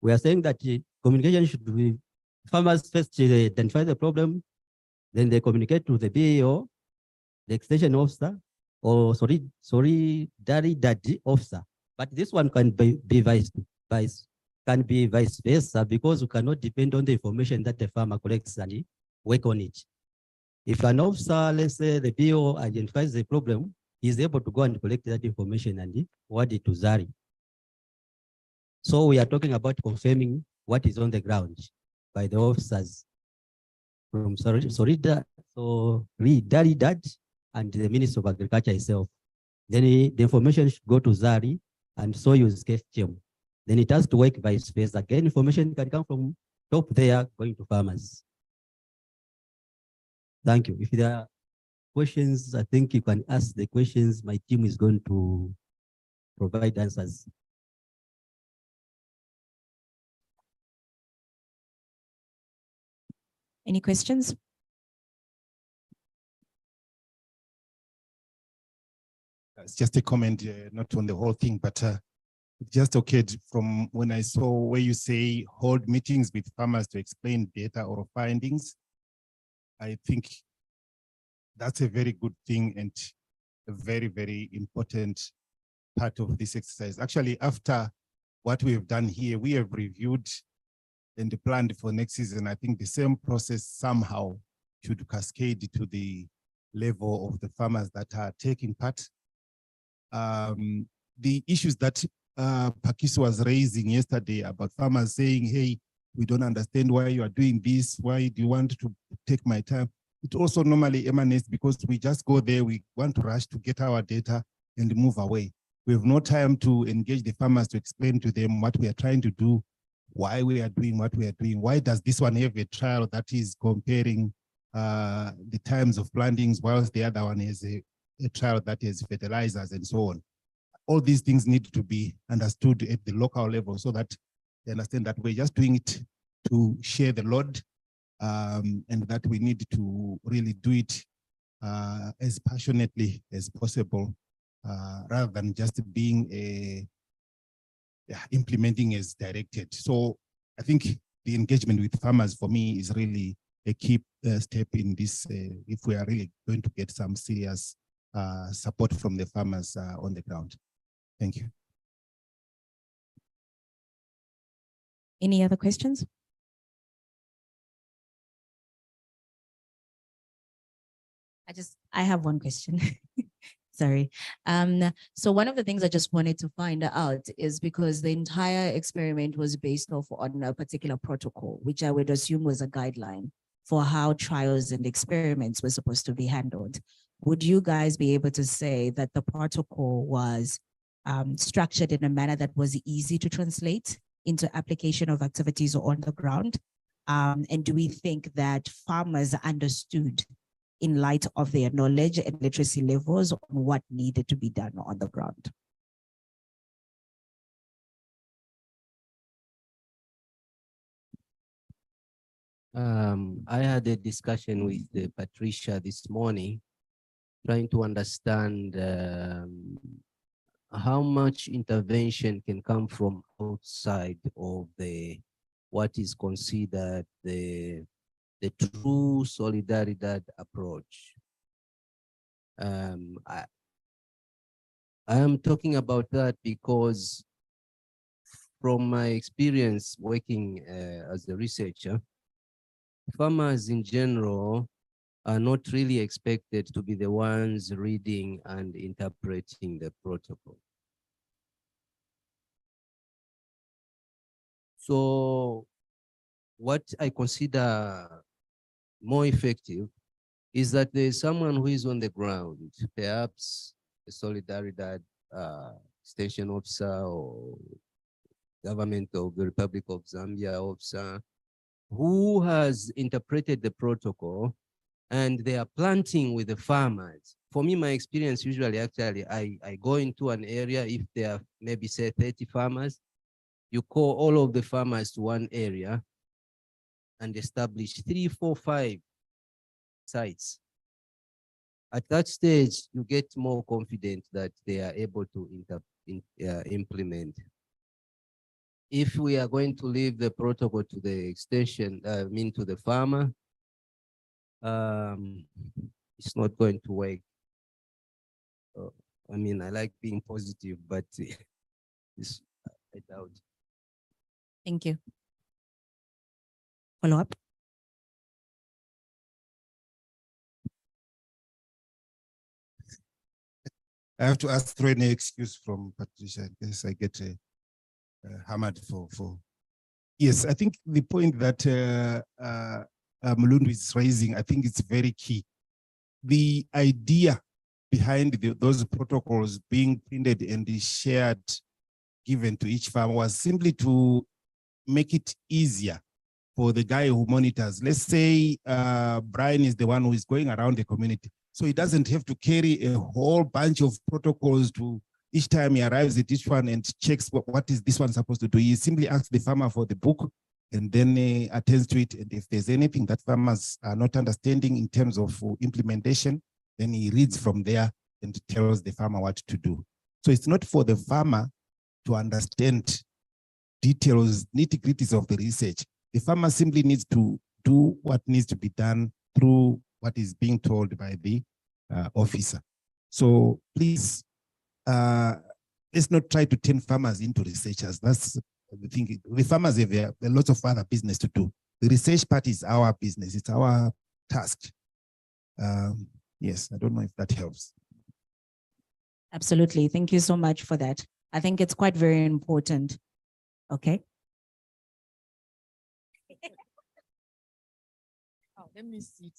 we are saying that communication should be, farmers first identify the problem, then they communicate to the BAO, the extension officer, or solidarity officer. But this one can be vice versa, because we cannot depend on the information that the farmer collects and work on it. If an officer, let's say the BO, identifies the problem, he is able to go and collect that information and forward it to ZARI. So we are talking about confirming what is on the ground by the officers from Solidaridad and the Ministry of Agriculture itself. Then the information should go to ZARI and so use case team. Then it has to work vice versa. Again, information can come from top there going to farmers. Thank you. If there are questions, I think you can ask the questions. My team is going to provide answers. Any questions? It's just a comment, not on the whole thing, but just occurred from when I saw where you say hold meetings with farmers to explain data or findings. I think that's a very good thing and a very, very important part of this exercise. Actually, after what we have done here, we have reviewed and planned for next season. I think the same process somehow should cascade to the level of the farmers that are taking part. The issues that Pakiso was raising yesterday about farmers saying, hey, We don't understand why you are doing this. Why do you want to take my time? It also normally emanates because we just go there. We want to rush to get our data and move away. We have no time to engage the farmers to explain to them what we are trying to do, why we are doing what we are doing. Why does this one have a trial that is comparing the times of plantings, whilst the other one has a trial that has fertilizers and so on. All these things need to be understood at the local level so that they understand that we're just doing it to share the load, and that we need to really do it as passionately as possible, rather than just being implementing as directed. So I think the engagement with farmers for me is really a key step in this, if we are really going to get some serious support from the farmers on the ground. Thank you. Any other questions? I have one question. Sorry. So one of the things I just wanted to find out is because the entire experiment was based off on a particular protocol, which I would assume was a guideline for how trials and experiments were supposed to be handled. Would you guys be able to say that the protocol was structured in a manner that was easy to translate into application of activities on the ground? And do we think that farmers understood in light of their knowledge and literacy levels on what needed to be done on the ground? I had a discussion with Patricia this morning, trying to understand how much intervention can come from outside of what is considered the true Solidaridad approach. I am talking about that because from my experience working as a researcher, farmers in general are not really expected to be the ones reading and interpreting the protocol. So what I consider more effective is that there's someone who is on the ground, perhaps a Solidaridad extension officer or government of the Republic of Zambia officer, who has interpreted the protocol and they are planting with the farmers. For me, my experience usually actually, I go into an area, if there are maybe say 30 farmers, you call all of the farmers to one area and establish 3, 4, 5 sites. At that stage, you get more confident that they are able to implement. If we are going to leave the protocol to the extension, to the farmer, it's not going to work. I like being positive, but I doubt. Thank you. Follow up. I have to ask for any excuse from Patricia in case I get hammered for. Yes, I think the point that Mulundu is raising, I think it's very key. The idea behind those protocols being printed and shared, given to each farm, was simply to make it easier for the guy who monitors. Let's say Brian is the one who is going around the community. So he doesn't have to carry a whole bunch of protocols to each time he arrives at each one and checks what is this one supposed to do. He simply asks the farmer for the book and then attends to it. And if there's anything that farmers are not understanding in terms of implementation, then he reads from there and tells the farmer what to do. So it's not for the farmer to understand details, nitty-gritties of the research. The farmer simply needs to do what needs to be done through what is being told by the officer. So please, let's not try to turn farmers into researchers. That's the thing. The farmers have a lot of other business to do. The research part is our business. It's our task. Yes, I don't know if that helps. Absolutely. Thank you so much for that. I think it's quite very important. Okay. let me sit.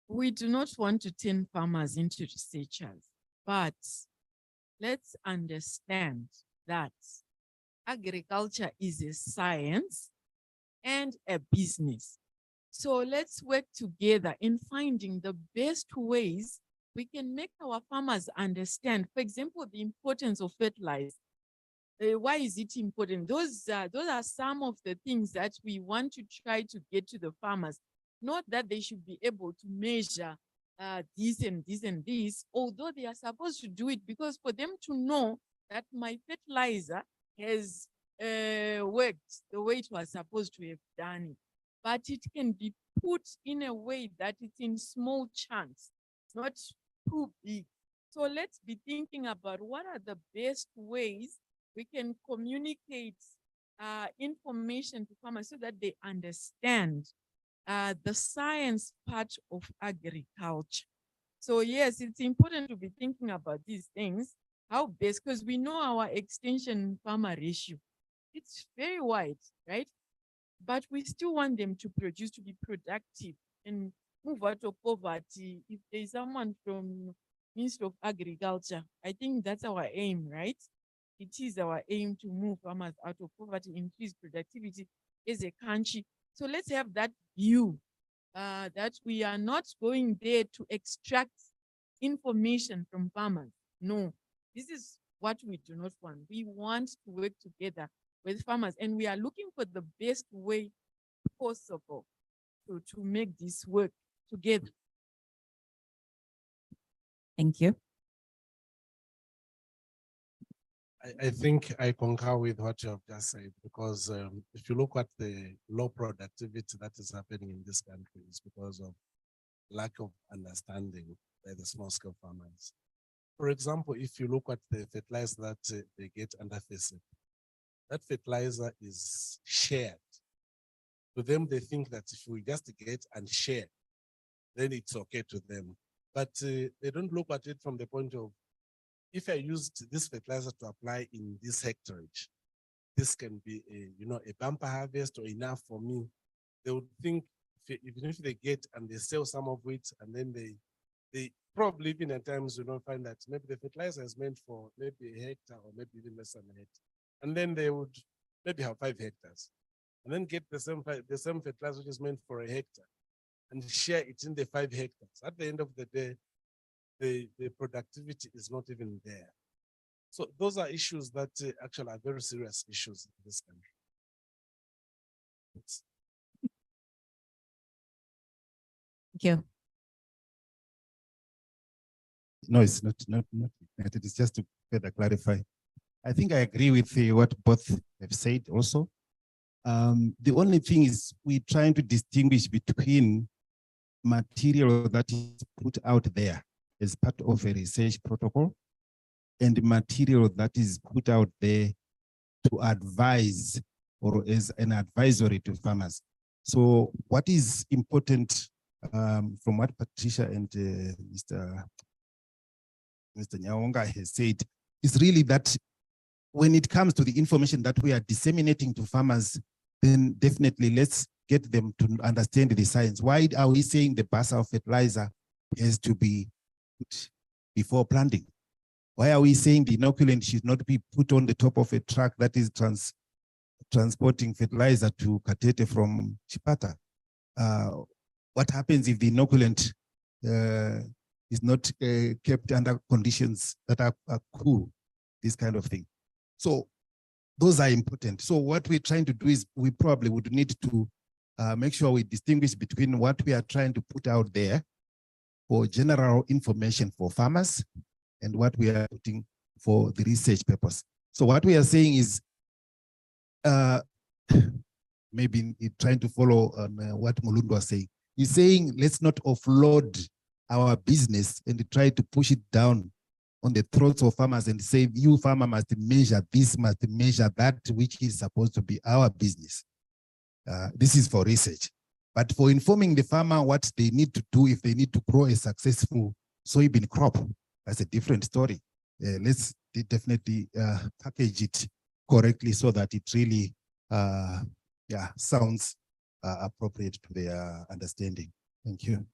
We do not want to turn farmers into researchers, but let's understand that agriculture is a science and a business. So let's work together in finding the best ways we can make our farmers understand, for example, the importance of fertilizer. Why is it important? Those are some of the things that we want to try to get to the farmers. Not that they should be able to measure this and this and this, although they are supposed to do it, because for them to know that my fertilizer has worked the way it was supposed to have done it. But it can be put in a way that it's in small chunks, not too big. So let's be thinking about what are the best ways we can communicate information to farmers so that they understand the science part of agriculture. So yes, it's important to be thinking about these things, how best, because we know our extension farmer ratio. It's very wide, right? But we still want them to produce, to be productive and move out of poverty. If there's someone from Ministry of Agriculture, I think that's our aim, right? It is our aim to move farmers out of poverty, increase productivity as a country. So let's have that view that we are not going there to extract information from farmers. No, this is what we do not want. We want to work together with farmers, and we are looking for the best way possible to make this work together. Thank you. I think I concur with what you have just said, because if you look at the low productivity that is happening in this country, it's because of lack of understanding by the small scale farmers. For example, if you look at the fertilizer that they get under FASEP, that fertilizer is shared. To them, they think that if we just get and share, then it's okay to them. But they don't look at it from the point of, if I used this fertilizer to apply in this hectarage, this can be a bumper harvest or enough for me. They would think, even if they get and they sell some of it, and then they probably even at times find that maybe the fertilizer is meant for maybe a hectare or maybe even less than a hectare. And then they would maybe have 5 hectares and then get the same fertilizer which is meant for a hectare and share it in the 5 hectares. At the end of the day, the productivity is not even there. So those are issues that actually are very serious issues in this country. Thank you. No, it's not. It's just to further clarify. I think I agree with what both have said also. The only thing is we're trying to distinguish between material that is put out there as part of a research protocol and material that is put out there to advise or as an advisory to farmers. So what is important from what Patricia and Mr. Nyaonga has said is really that when it comes to the information that we are disseminating to farmers, then definitely let's get them to understand the science. Why are we saying the basal fertilizer has to be put before planting? Why are we saying the inoculant should not be put on the top of a truck that is transporting fertilizer to Katete from Chipata? What happens if the inoculant is not kept under conditions that are cool, this kind of thing? So those are important. So what we're trying to do is we probably would need to make sure we distinguish between what we are trying to put out there for general information for farmers and what we are putting for the research purpose. So what we are saying is maybe trying to follow on what Mulundu was saying. He's saying let's not offload our business and try to push it down on the throats of farmers and say, you farmer must measure this, must measure that, which is supposed to be our business. This is for research. But for informing the farmer what they need to do if they need to grow a successful soybean crop, that's a different story. Let's definitely package it correctly so that it really sounds appropriate to their understanding. Thank you.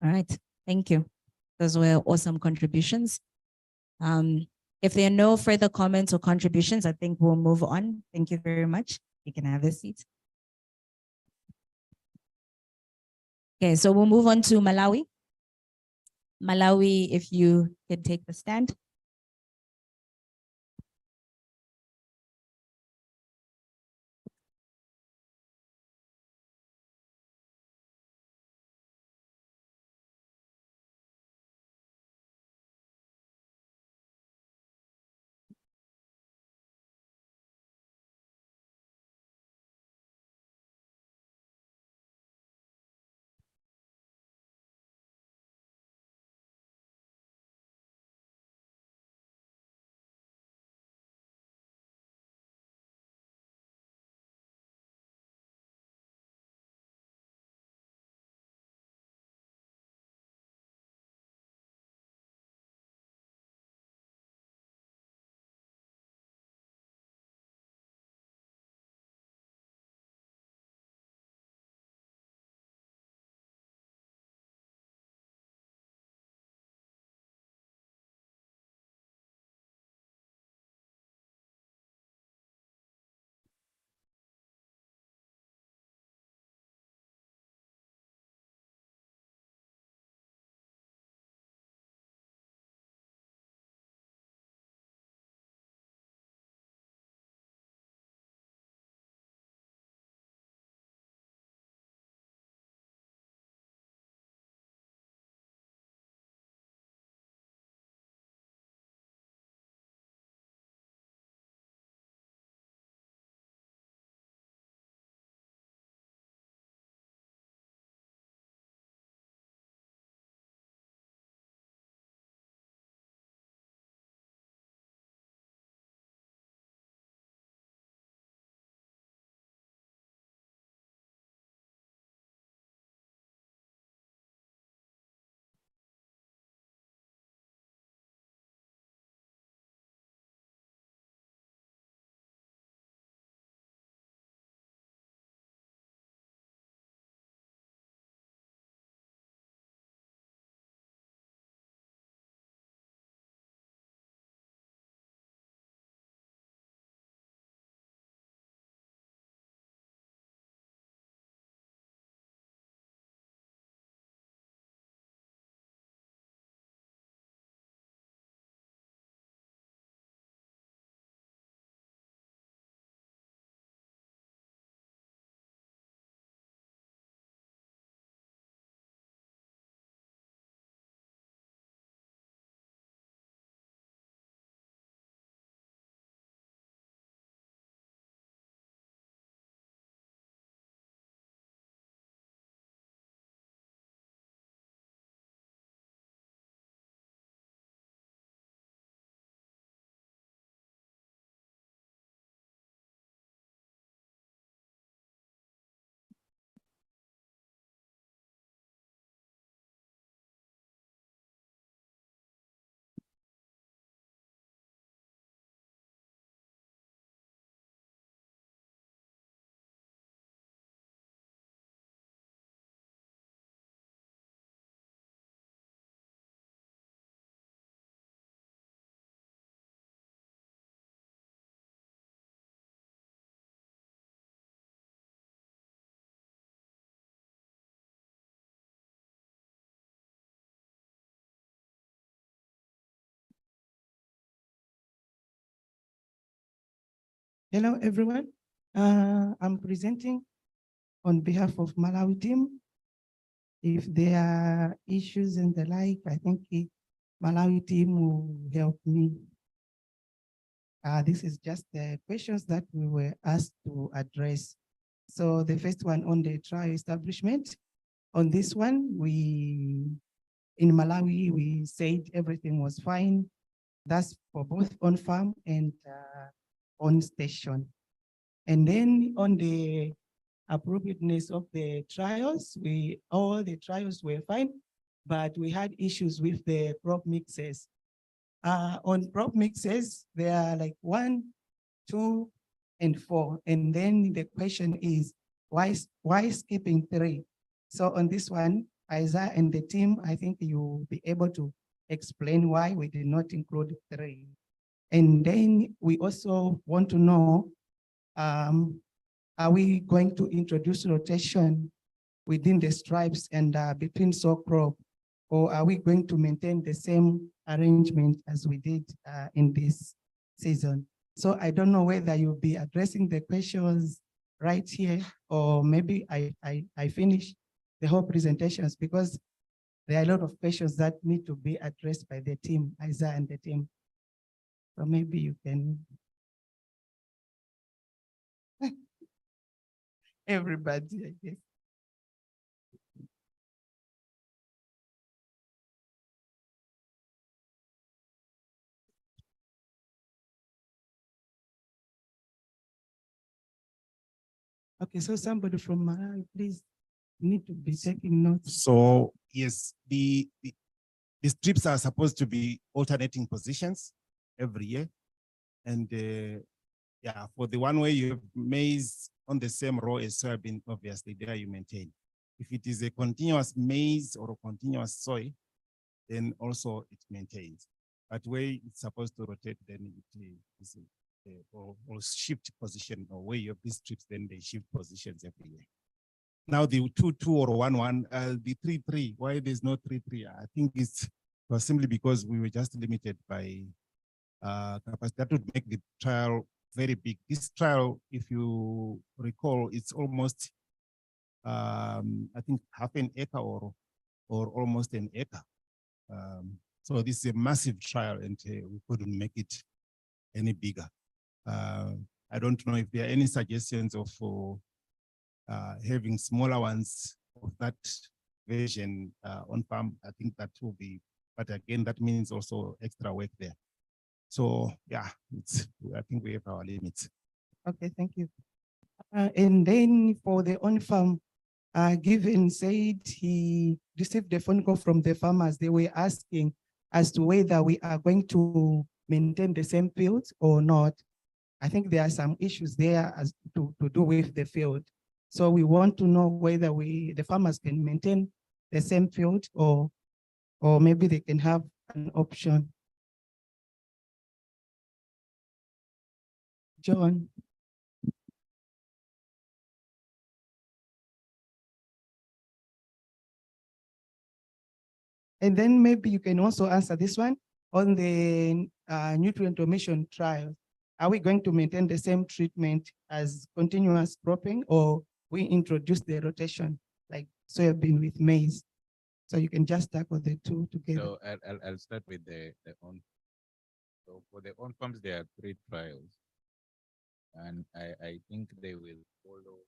All right, thank you. Those were awesome contributions. If there are no further comments or contributions, I think we'll move on. Thank you very much. You can have a seat. Okay, so we'll move on to Malawi. Malawi, if you can take the stand. Hello, everyone. I'm presenting on behalf of Malawi team. If there are issues and the like, I think the Malawi team will help me. This is just the questions that we were asked to address. So the first one on the trial establishment. On this one, in Malawi, we said everything was fine. That's for both on farm and on station. And then on the appropriateness of the trials, all the trials were fine, but we had issues with the crop mixes. On crop mixes, there are like 1, 2, and 4. And then the question is, why skipping 3? So on this one, Isaiah and the team, I think you'll be able to explain why we did not include 3. And then we also want to know, are we going to introduce rotation within the stripes and between sow crop, or are we going to maintain the same arrangement as we did in this season? So I don't know whether you'll be addressing the questions right here, or maybe I finish the whole presentations, because there are a lot of questions that need to be addressed by the team, Isaiah and the team. So maybe you can. Everybody, I guess. Okay, so somebody from Malawi, please, you need to be taking notes. So yes, the strips are supposed to be alternating positions every year. And yeah, for the one where you have maize on the same row as soybean, obviously there you maintain. If it is a continuous maize or a continuous soy, then also it maintains. But where it's supposed to rotate, then it is or shift position, or where you have these strips, then they shift positions every year. Now the 2-2 or 1-1, the 3-3, why there's no 3-3? I think it was simply because we were just limited by capacity. That would make the trial very big. This trial, if you recall, it's almost, I think, half an acre or almost an acre. So this is a massive trial, and we couldn't make it any bigger. I don't know if there are any suggestions of having smaller ones of that version on farm. I think that will be, but again, that means also extra work there. So yeah, I think we have our limits. Okay, thank you. And then for the on-farm, Given said he received a phone call from the farmers. They were asking as to whether we are going to maintain the same fields or not. I think there are some issues there as to do with the field. So we want to know whether the farmers can maintain the same field, or maybe they can have an option. John. And then maybe you can also answer this one on the nutrient omission trial. Are we going to maintain the same treatment as continuous cropping, or we introduce the rotation like soybean with maize? So you can just tackle the two together. So I'll start with the on. So for the on farms, there are 3 trials, and I think they will follow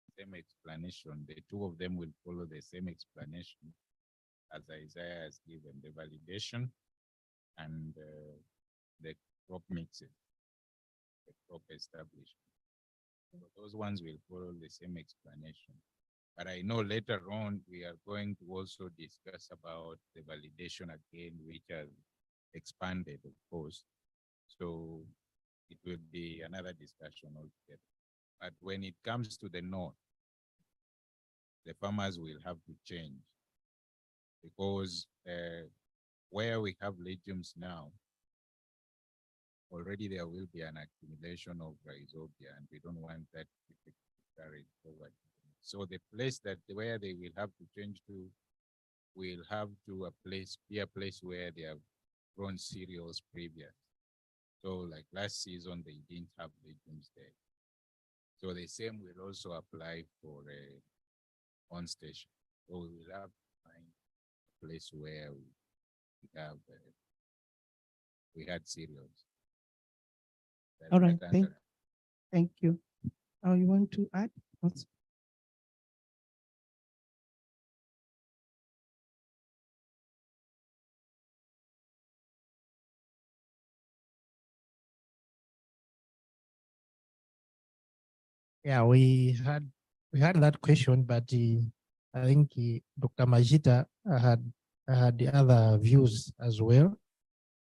the same explanation. The 2 of them will follow the same explanation as Isaiah has given, the validation and the crop mixing, the crop establishment. So those ones will follow the same explanation. But I know later on we are going to also discuss about the validation again, which has expanded, of course. So it will be another discussion altogether. But when it comes to the north, the farmers will have to change, because where we have legumes now, already there will be an accumulation of rhizobia, and we don't want that to be carried forward. So the place where they will have to change to will have to be a place where they have grown cereals previous. So like last season, they didn't have legumes there. So the same will also apply for on station. So we will have to find a place where we have we had cereals. All right, That thank, answer. thank you. Oh, you want to add also? Yeah, we had that question, but I think Dr. Majita had the other views as well.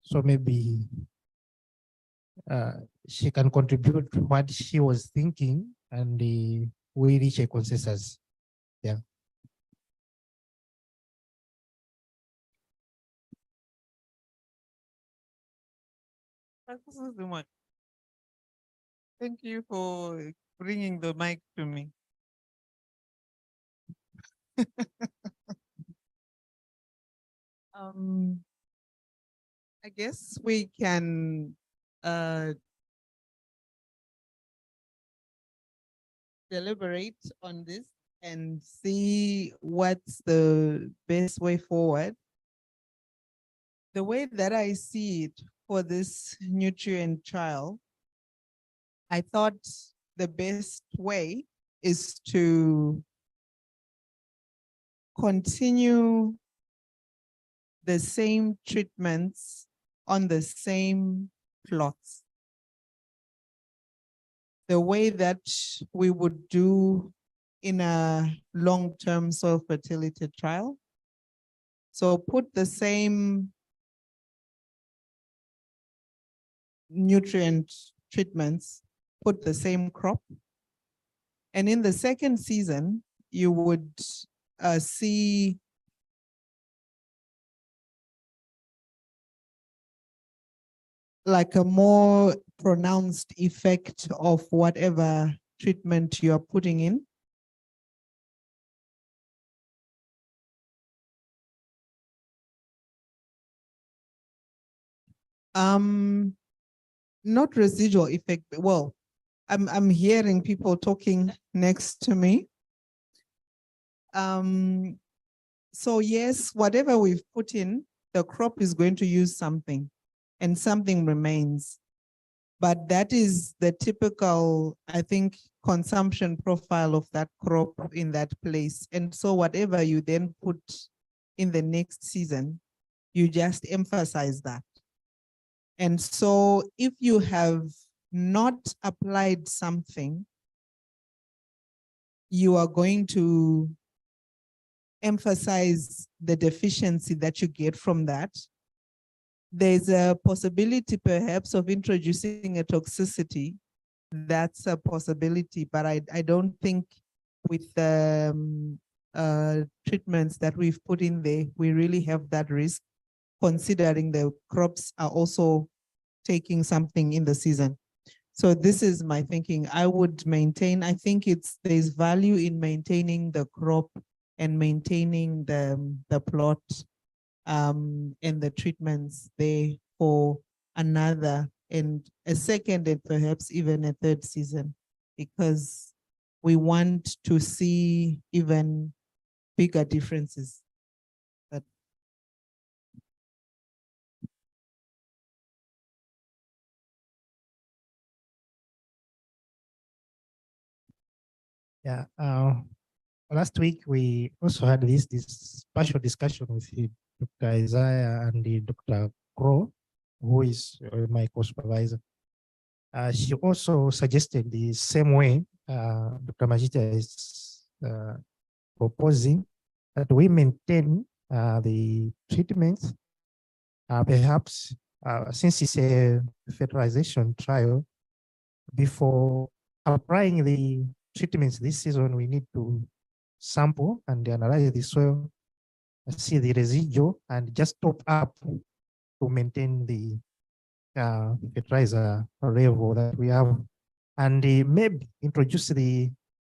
So maybe she can contribute what she was thinking, and we reach a consensus. Yeah. Thank you so much. Thank you for bringing the mic to me. I guess we can deliberate on this and see what's the best way forward. The way that I see it for this nutrient trial, I thought the best way is to continue the same treatments on the same plots. The way that we would do in a long-term soil fertility trial. So put the same nutrient treatments, put the same crop. And in the second season, you would see like a more pronounced effect of whatever treatment you are putting in. Not residual effect. Well, I'm hearing people talking next to me. So yes, whatever we've put in, the crop is going to use something and something remains. But that is the typical, I think, consumption profile of that crop in that place. And so whatever you then put in the next season, you just emphasize that. And so if you have not applied something, you are going to emphasize the deficiency that you get from that. There's a possibility perhaps of introducing a toxicity. That's a possibility, but I don't think with the treatments that we've put in there, we really have that risk, considering the crops are also taking something in the season. So this is my thinking. I would maintain, I think there's value in maintaining the crop and maintaining the plot and the treatments there for another and a second and perhaps even a third season, because we want to see even bigger differences. But Yeah. Last week we also had this special discussion with Dr. Isaiah and Dr. Crow, who is my co-supervisor. She also suggested the same way Dr. Majita is proposing, that we maintain the treatments, perhaps since it's a fertilization trial, before applying the treatments this season, we need to sample and analyze the soil, see the residual, and just top up to maintain the fertilizer level that we have, and maybe introduce the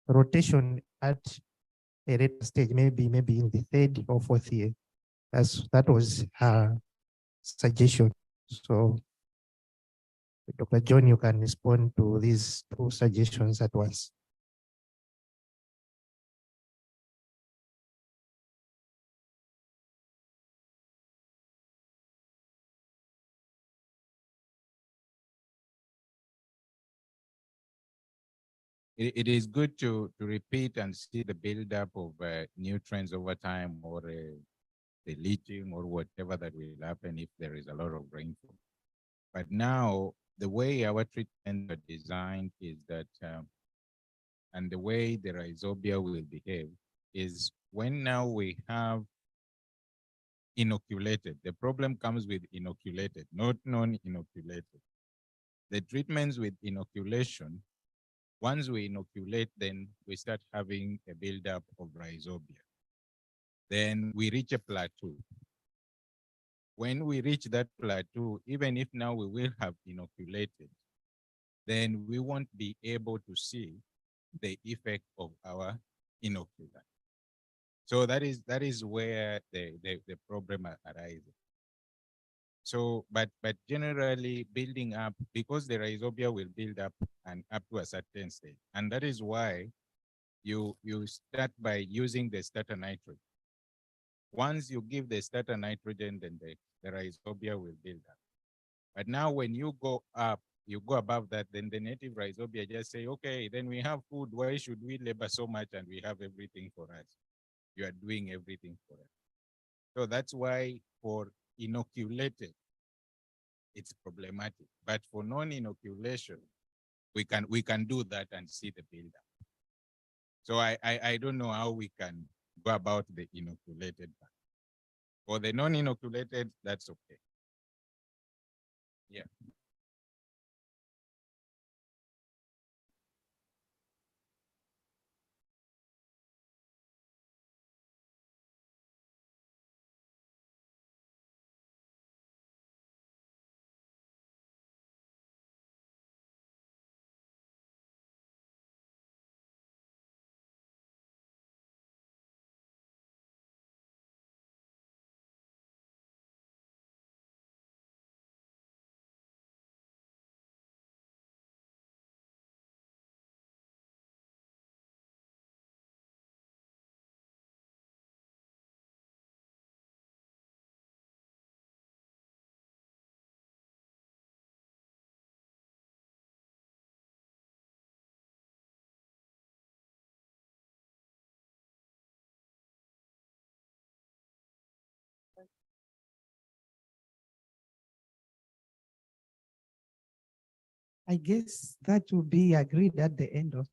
rotation at a later stage, maybe in the third or fourth year. That was her suggestion. So Dr. John, you can respond to these two suggestions at once. It is good to repeat and see the buildup of nutrients over time, or the leaching or whatever that will happen if there is a lot of rainfall. But now the way our treatments are designed is that, and the way the rhizobia will behave is when now we have inoculated. The problem comes with inoculated, not non-inoculated. The treatments with inoculation, once we inoculate, then we start having a buildup of rhizobia. Then we reach a plateau. When we reach that plateau, even if now we will have inoculated, then we won't be able to see the effect of our inoculant. So that is where the problem arises. So, but generally building up, because the rhizobia will build up and up to a certain stage. And that is why you start by using the starter nitrogen. Once you give the starter nitrogen, then the rhizobia will build up. But now when you go up, you go above that, then the native rhizobia just say, okay, then we have food. Why should we labor so much and we have everything for us? You are doing everything for us. So that's why for inoculated, it's problematic. But for non-inoculation, we can do that and see the buildup. So I don't know how we can go about the inoculated part. For the non-inoculated, that's okay. Yeah. I guess that will be agreed at the end of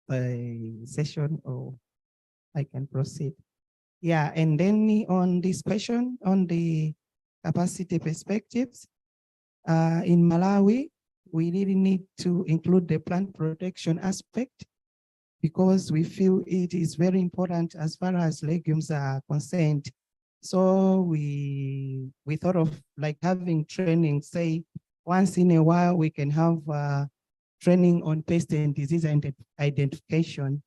the session, or I can proceed. Yeah, and then on this question, on the capacity perspectives, in Malawi, we really need to include the plant protection aspect because we feel it is very important as far as legumes are concerned. So we thought of like having training, say once in a while we can have training on pest and disease identification.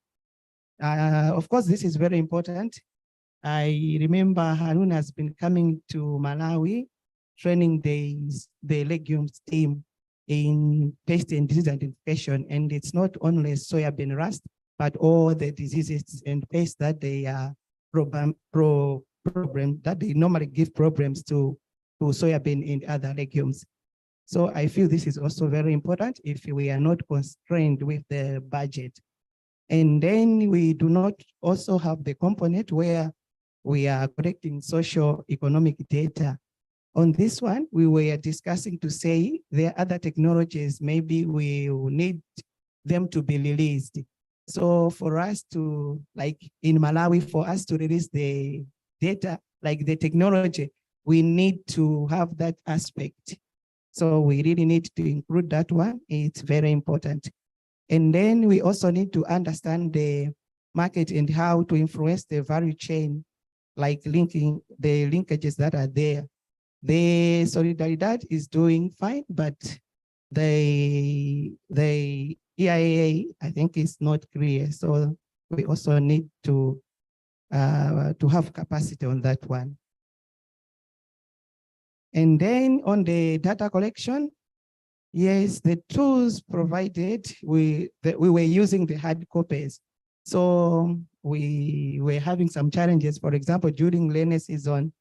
Of course, this is very important. I remember Harun has been coming to Malawi, training the legumes team in pest and disease identification. And it's not only soybean rust, but all the diseases and pests that they are that they normally give problems to soybean and other legumes. So I feel this is also very important if we are not constrained with the budget. And then we do not also have the component where we are collecting social economic data. On this one, we were discussing to say there are other technologies, maybe we will need them to be released. So for us to, like in Malawi, for us to release the data, like the technology, we need to have that aspect. So we really need to include that one. It's very important. And then we also need to understand the market and how to influence the value chain, like linking the linkages that are there. The Solidaridad is doing fine, but the EIA, I think, is not clear. So we also need to have capacity on that one. And then on the data collection, Yes, the tools provided, we were using the hard copies. So we were having some challenges. For example, during rainy season,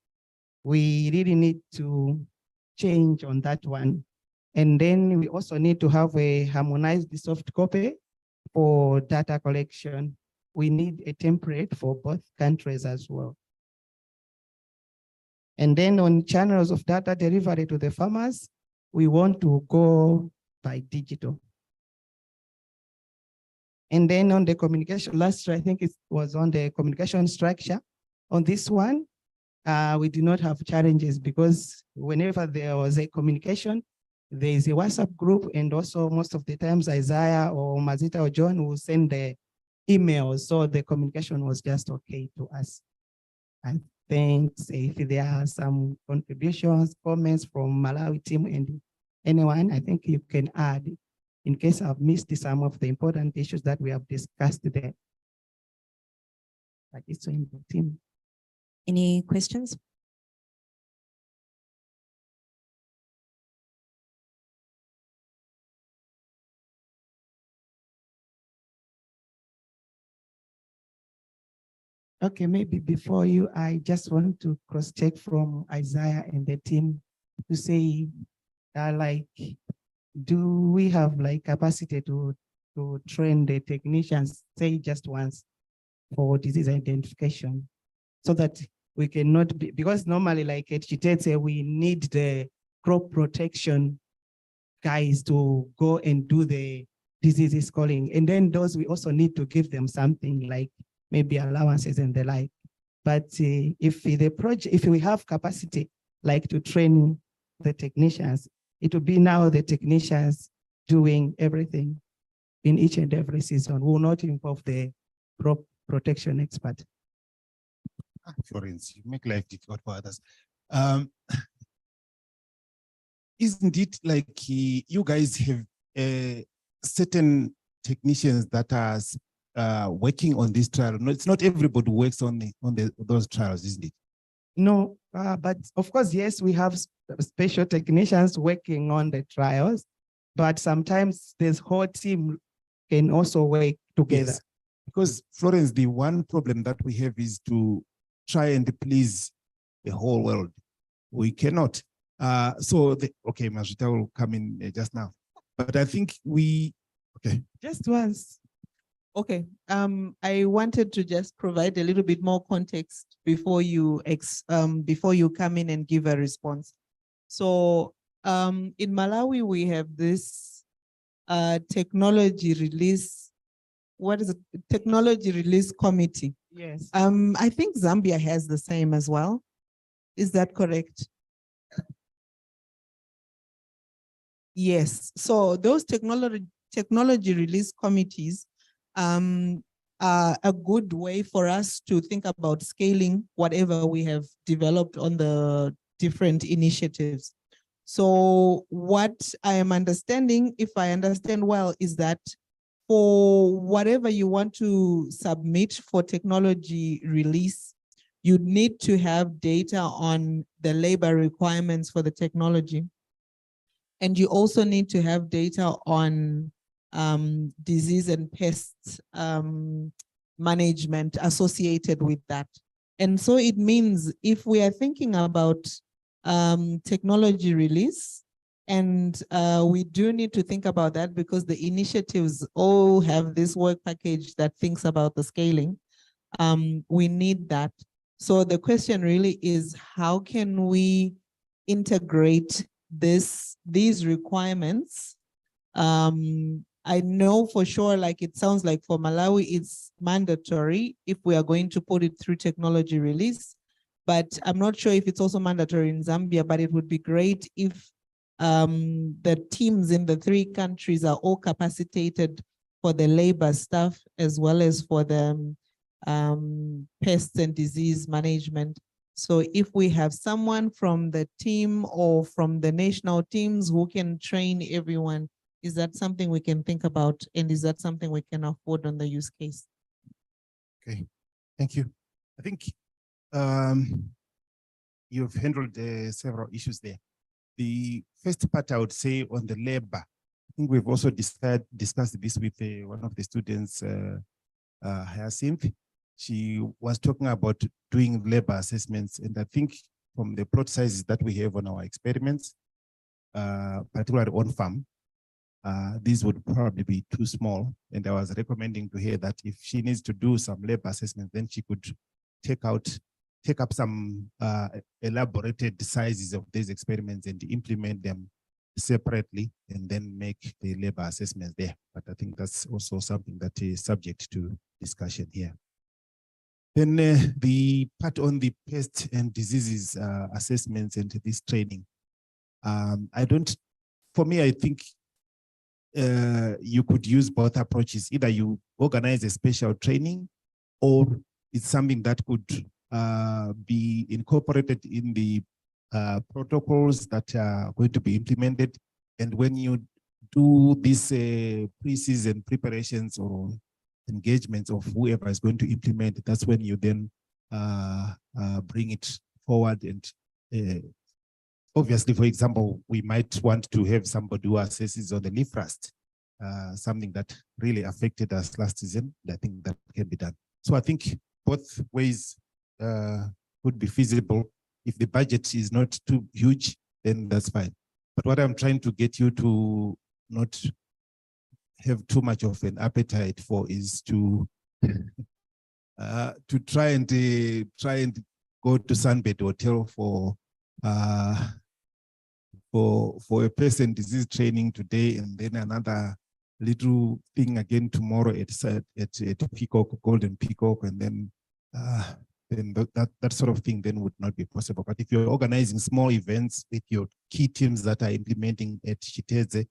we really need to change on that one. And then we also need to have a harmonized soft copy for data collection. We need a template for both countries as well. And then on channels of data delivery to the farmers, we want to go by digital. And then on the communication, last I think it was on the communication structure. On this one, we do not have challenges because whenever there was a communication, there is a WhatsApp group, and also most of the times Isaiah or Mazita or John will send the emails. So the communication was just okay to us. I think if there are some contributions, comments from Malawi team and anyone, I think you can add in case I've missed some of the important issues that we have discussed there. But it's in the team. Any questions? Okay, maybe before you, I just want to cross-check from Isaiah and the team to say, like, do we have like capacity to train the technicians, say just once, for disease identification, so that we cannot be, because normally like at Chitete, we need the crop protection guys to go and do the diseases calling. And then those, we also need to give them something like maybe allowances and the like. But if the project, if we have capacity, like to train the technicians, it will be now the technicians doing everything in each and every season. We will not involve the crop protection expert. Florence, you make life difficult for others. Isn't it like you guys have certain technicians that are working on this trial? No, it's not everybody who works on those trials, isn't it? No, but of course, yes, we have special technicians working on the trials, but sometimes this whole team can also work together. Yes. Because Florence, the one problem that we have is to try and please the whole world. We cannot. Okay, Mazita will come in just now. But I think okay. Just once. Okay, I wanted to just provide a little bit more context before you come in and give a response. So in Malawi, we have this technology release, what is it? Technology release committee. Yes. I think Zambia has the same as well. Is that correct? Yes. So those technology release committees are a good way for us to think about scaling whatever we have developed on the different initiatives. So what I am understanding, if I understand well, is that for whatever you want to submit for technology release, you need to have data on the labor requirements for the technology. And you also need to have data on disease and pests management associated with that. And so it means if we are thinking about technology release, and we do need to think about that because the initiatives all have this work package that thinks about the scaling. We need that. So the question really is, how can we integrate these requirements? I know for sure, like it sounds like for Malawi, it's mandatory if we are going to put it through technology release, but I'm not sure if it's also mandatory in Zambia, but it would be great if the teams in the 3 countries are all capacitated for the labor stuff as well as for the pests and disease management. So if we have someone from the team or from the national teams who can train everyone, is that something we can think about? And is that something we can afford on the use case? Okay, thank you. I think you've handled several issues there. the first part I would say on the labor, I think we've also discussed this with one of the students, Hyacinth. She was talking about doing labor assessments, and I think from the plot sizes that we have on our experiments, particularly on farm, these would probably be too small. And I was recommending to her that if she needs to do some labor assessment, then she could take up some elaborated sizes of these experiments and implement them separately and then make the labor assessments there. But I think that's also something that is subject to discussion here. Then the part on the pest and diseases assessments and this training. For me, I think you could use both approaches. Either you organize a special training or it's something that could be incorporated in the protocols that are going to be implemented. And when you do these pre-season preparations or engagements of whoever is going to implement, that's when you then bring it forward. And obviously, for example, we might want to have somebody who assesses on the leaf rust, something that really affected us last season. I think that can be done. So I think both ways would be feasible. If the budget is not too huge, then that's fine. But what I'm trying to get you to not have too much of an appetite for is to try and go to Sunbed Hotel for a pest and disease training today, and then another little thing again tomorrow at Peacock, Golden Peacock, and then that sort of thing then would not be possible. But if you're organizing small events with your key teams that are implementing at Chiteze,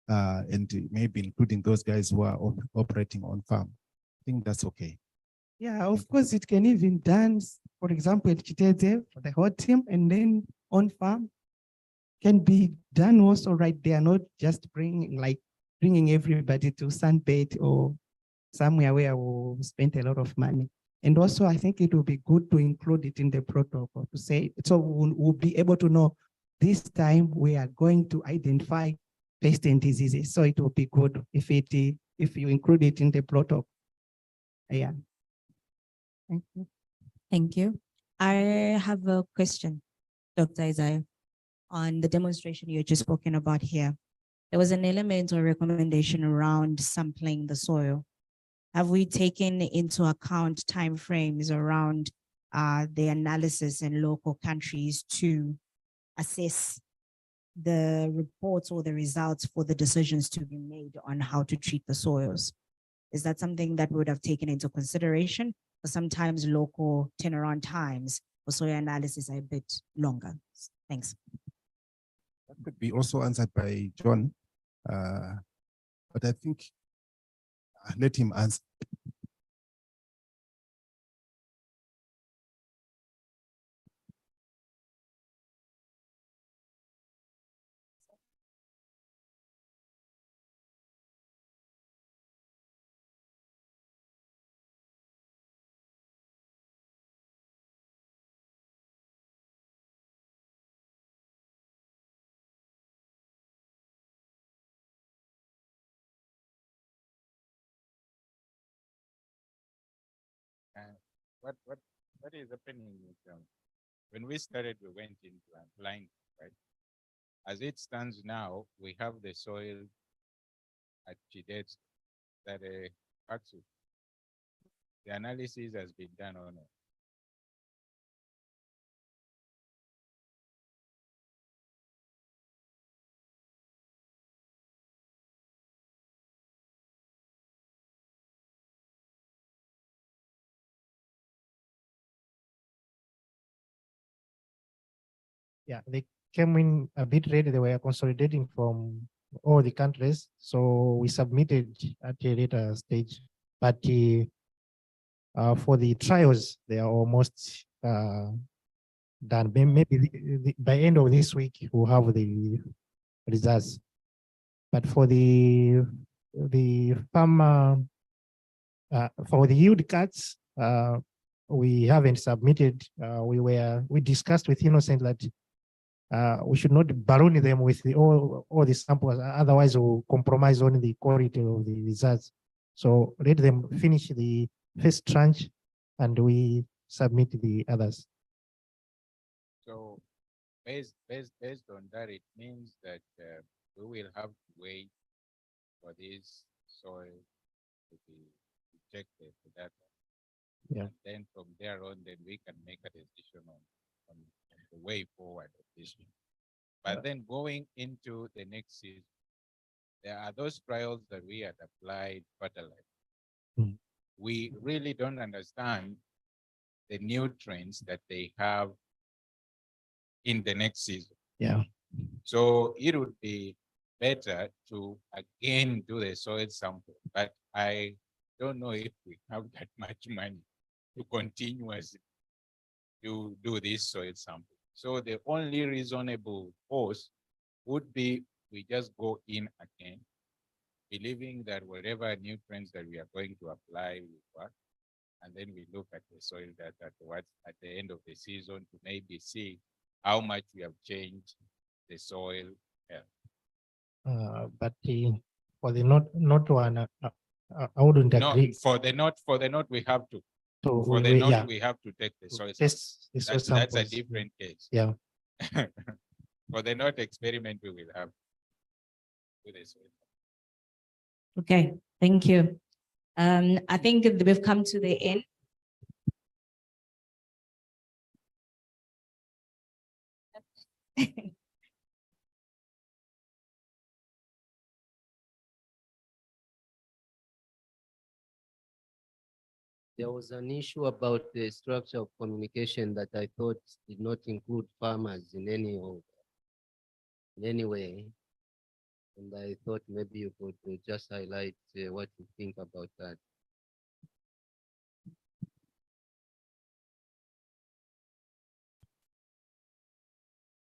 and maybe including those guys who are operating on farm, I think that's okay. Yeah, of course, it can even done, for example, at Chiteze for the whole team, and then on farm can be done also right there, not just bringing everybody to Sunbed or somewhere where we'll spend a lot of money. And also, I think it will be good to include it in the protocol to say, so we'll be able to know this time we are going to identify pest and diseases. So it will be good if you include it in the protocol. Yeah. Thank you. Thank you. I have a question, Dr. Isaiah, on the demonstration you just spoken about here. There was an element or recommendation around sampling the soil. Have we taken into account timeframes around the analysis in local countries to assess the reports or the results for the decisions to be made on how to treat the soils? Is that something that we would have taken into consideration? Or sometimes local turnaround times for soil analysis are a bit longer. Thanks. That could be also answered by John, but I think let him answer. What is happening is when we started, we went into a blind, right? As it stands now, we have the soil at Chiteze that actually the analysis has been done on it. Yeah, they came in a bit ready. They were consolidating from all the countries. So we submitted at a later stage. But for the trials, they are almost done. Maybe by end of this week, we'll have the results. But for the farmer, for the yield cuts, we haven't submitted. We discussed with Innocent that we should not balloon them with all the samples, otherwise we'll compromise on the quality of the results. So let them finish the first tranche and we submit the others. So based on that, it means that we will have to wait for this soil to be rejected, the data. Yeah. And then from there on, then we can make a decision on the way forward of this. But then going into the next season, there are those trials that we had applied fertilizer. We really don't understand the nutrients that they have in the next season. Yeah. So it would be better to again do the soil sample, but I don't know if we have that much money to continuously do this soil sample. So the only reasonable course would be we just go in again, believing that whatever nutrients that we are going to apply will work, and then we look at the soil data towards at the end of the season to maybe see how much we have changed the soil health. But for the not one, I wouldn't No, agree. for the note we have to. So For the note we have to take the soil test the sample. soil That's a samples. different case. Yeah. For the note experiment, we will have to do the soil. Okay, thank you. I think we've come to the end. There was an issue about the structure of communication that I thought did not include farmers in any way. And I thought maybe you could just highlight what you think about that.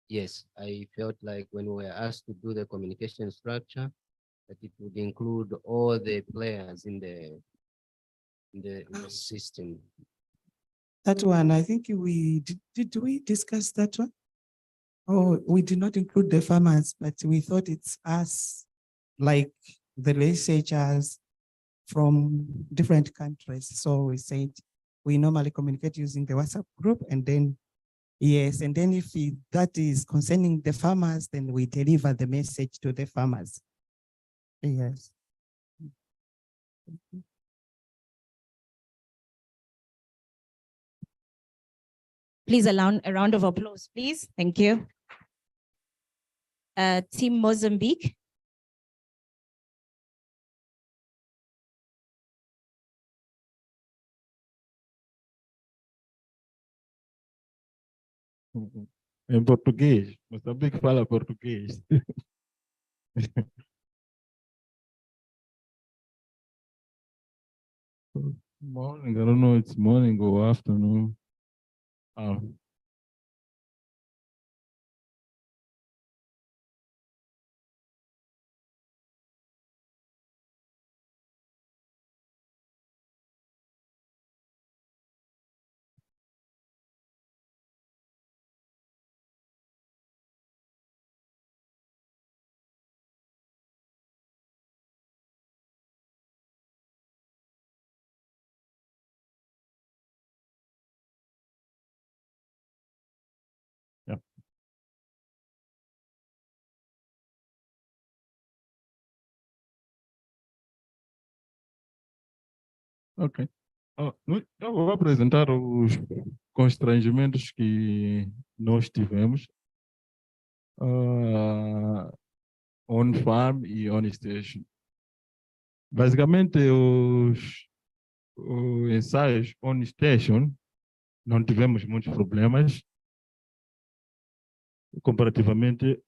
Yes, I felt like when we were asked to do the communication structure, that it would include all the players in the system. That one, I think did we discuss that one? Oh, we did not include the farmers, but we thought it's us, like the researchers from different countries. So we said we normally communicate using the WhatsApp group, and then yes, and then if that is concerning the farmers, then we deliver the message to the farmers. Yes. Please allow a round of applause, please. Thank you. Team Mozambique. Em português, Moçambique fala português. Morning, I don't know, it's morning or afternoon. Yeah. Ok. Eu vou apresentar os constrangimentos que nós tivemos on farm e on station. Basicamente, os ensaios on station não tivemos muitos problemas comparativamente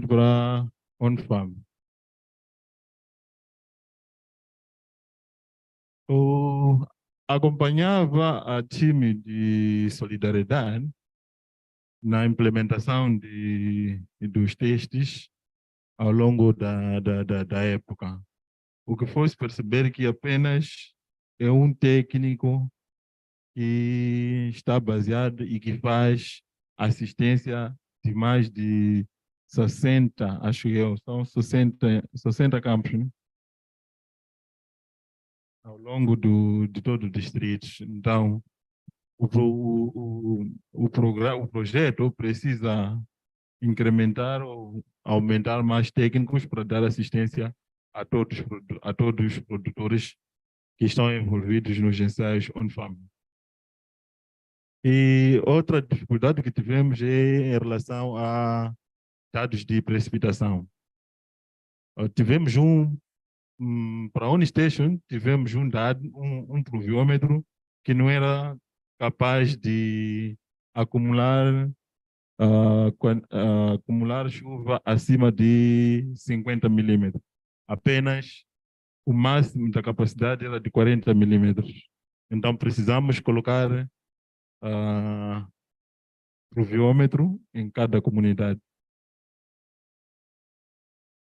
para on farm. Acompanhava a time de solidariedade na implementação dos testes ao longo da época. O que foi perceber que apenas é um técnico que está baseado e que faz assistência de mais de 60, acho eu, são 60 campos, né? Ao longo de todo o distrito. Então, o projeto precisa incrementar ou aumentar mais técnicos para dar assistência a todos os produtores que estão envolvidos nos ensaios on-farm. E outra dificuldade que tivemos é em relação a dados de precipitação. Tivemos para a ONStation, tivemos um dado, um pluviômetro que não era capaz de acumular acumular chuva acima de 50 milímetros. Apenas o máximo da capacidade era de 40 milímetros. Então precisamos colocar pluviômetro em cada comunidade.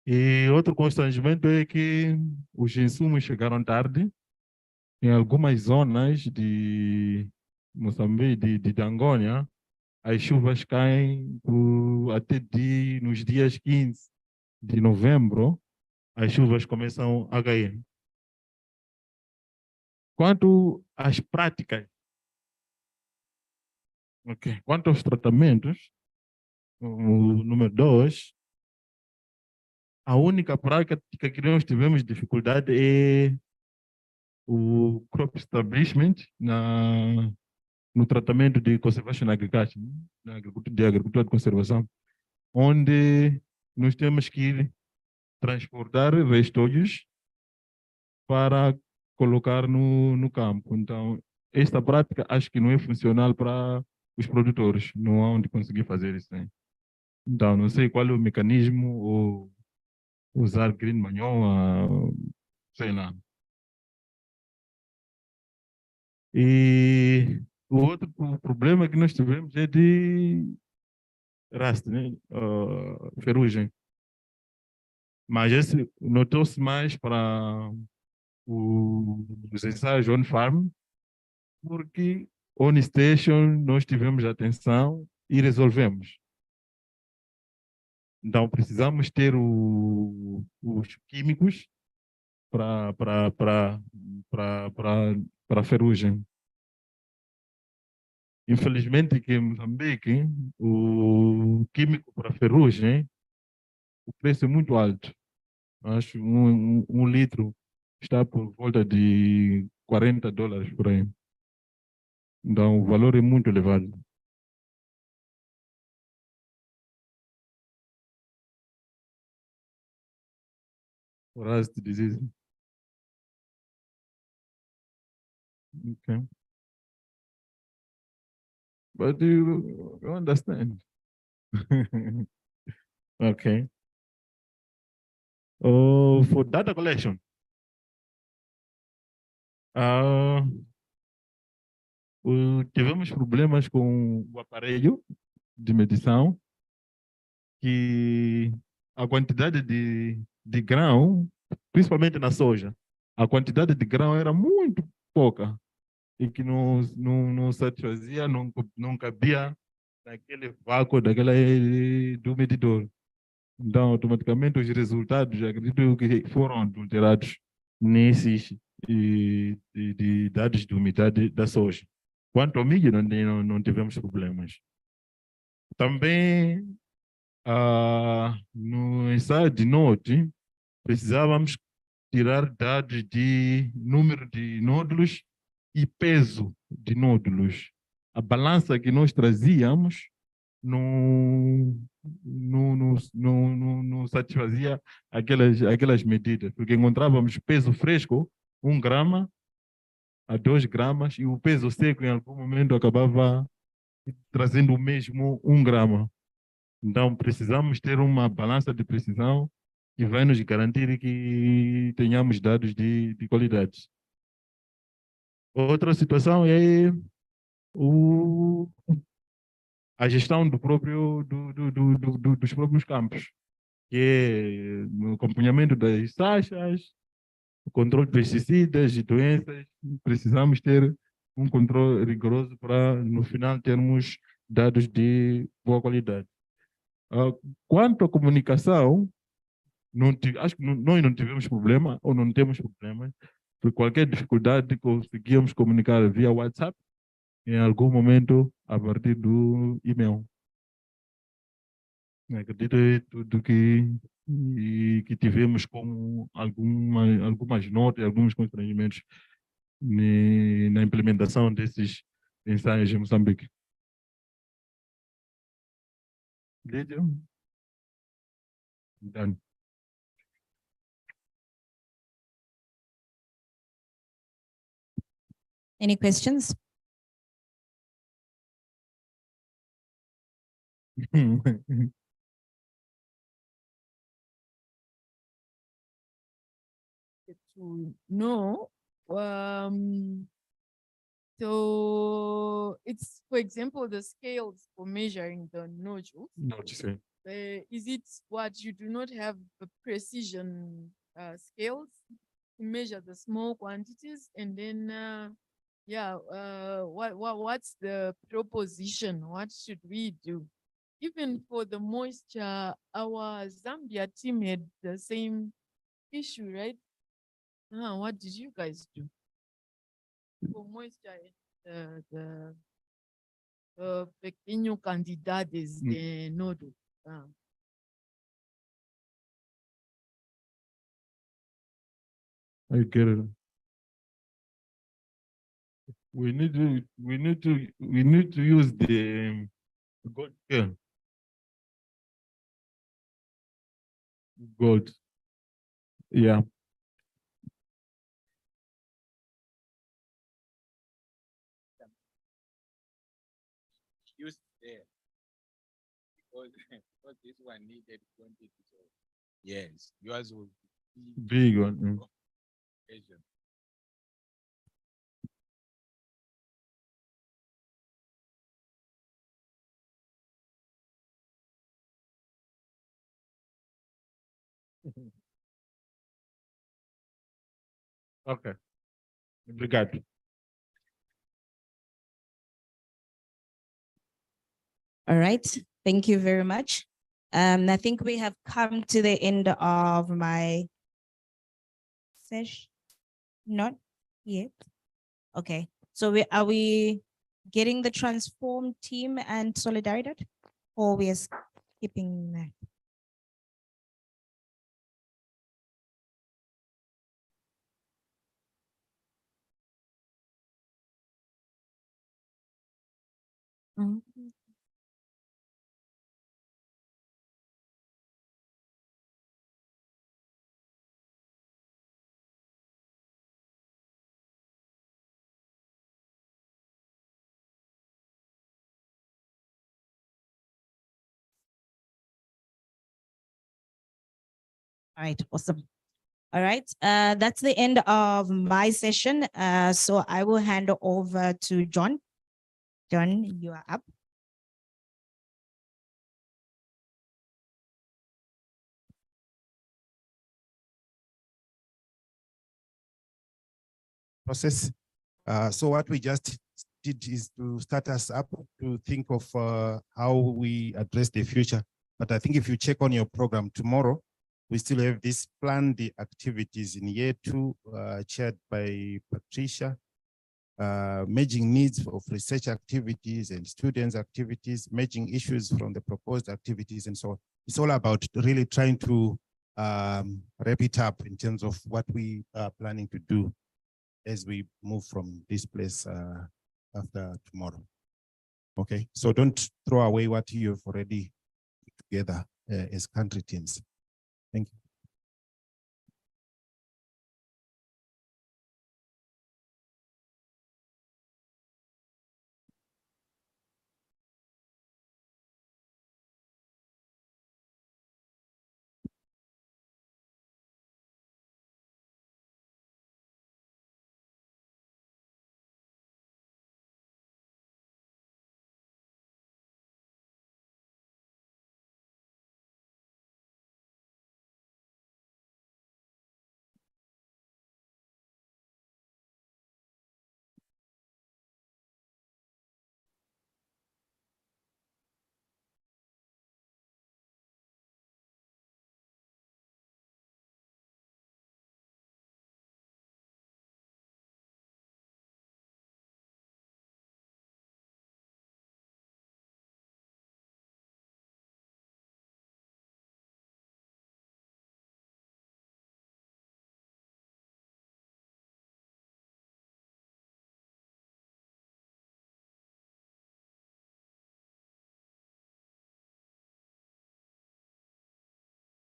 E outro constrangimento é que os insumos chegaram tarde. Em algumas zonas de Moçambique, de Angônia, as chuvas caem até nos dias 15 de novembro, as chuvas começam a cair. Quanto às práticas, quanto aos tratamentos, o número 2, a única prática que nós tivemos dificuldade é o crop establishment no tratamento de conservation agriculture, de agricultura de conservação, onde nós temos que transportar restos para colocar no campo. Então, esta prática acho que não é funcional para os produtores, não há onde conseguir fazer isso. Né? Então, não sei qual é o mecanismo, ou usar green manure, sei lá. E o outro problema que nós tivemos é de rust, né? Ferrugem. Mas esse notou-se mais para os ensaios on-farm, porque on-station nós tivemos atenção e resolvemos. Então precisamos ter os químicos para ferrugem. Infelizmente que em Moçambique o químico para ferrugem, o preço é muito alto. Acho um litro está por volta de $40 por aí. Então o valor é muito elevado. Rust disease. Okay. But you understand. Okay. For data collection, tivemos problemas com o aparelho de medição, que a quantidade de grão, principalmente na soja, a quantidade de grão era muito pouca e que não satisfazia, não cabia naquele vácuo do medidor. Então, automaticamente, os resultados, acredito que foram adulterados nesses de dados de umidade da soja. Quanto ao milho, não tivemos problemas. Também, no ensaio de Node, precisávamos tirar dados de número de nódulos e peso de nódulos. A balança que nós trazíamos não satisfazia aquelas medidas, porque encontrávamos peso fresco, 1 grama a 2 gramas, e o peso seco em algum momento acabava trazendo o mesmo 1 grama. Então precisamos ter uma balança de precisão que vai nos garantir que tenhamos dados de qualidade. Outra situação é a gestão dos próprios campos, que é no acompanhamento das taxas, o controle de pesticidas e doenças. Precisamos ter um controle rigoroso para, no final, termos dados de boa qualidade. Quanto à comunicação, acho que nós não tivemos problema ou não temos problema. Por qualquer dificuldade, conseguíamos comunicar via WhatsApp, em algum momento, a partir do e-mail. Acredito que tudo que tivemos como algumas notas, alguns constrangimentos na implementação desses ensaios em Moçambique. Lídia? Done. Any questions? To know, so it's, for example, the scales for measuring the nodules. Not to say. Is it what you do not have the precision scales to measure the small quantities, and then what's the proposition? What should we do? Even for the moisture, our Zambia team had the same issue, right? What did you guys do for moisture? The pequeño cantidades de nodo. I get it. We need to use the gold scale. Gold. Yeah. Used there. Because this one needed quantity. So yes, yours will be Big one. Asian. Okay. Obrigado. All right, thank you very much. I think we have come to the end of my session. Not yet. Okay, so are we getting the transform team and Solidaridad, or we are skipping that? All right, awesome. All right, that's the end of my session. So I will hand over to John. John, you are up. Process. So what we just did is to start us up to think of how we address the future. But I think if you check on your program tomorrow, we still have this planned activities in year 2, chaired by Patricia, merging needs of research activities and students' activities, merging issues from the proposed activities, and so on. It's all about really trying to wrap it up in terms of what we are planning to do as we move from this place after tomorrow. Okay, so don't throw away what you've already put together as country teams. Thank you.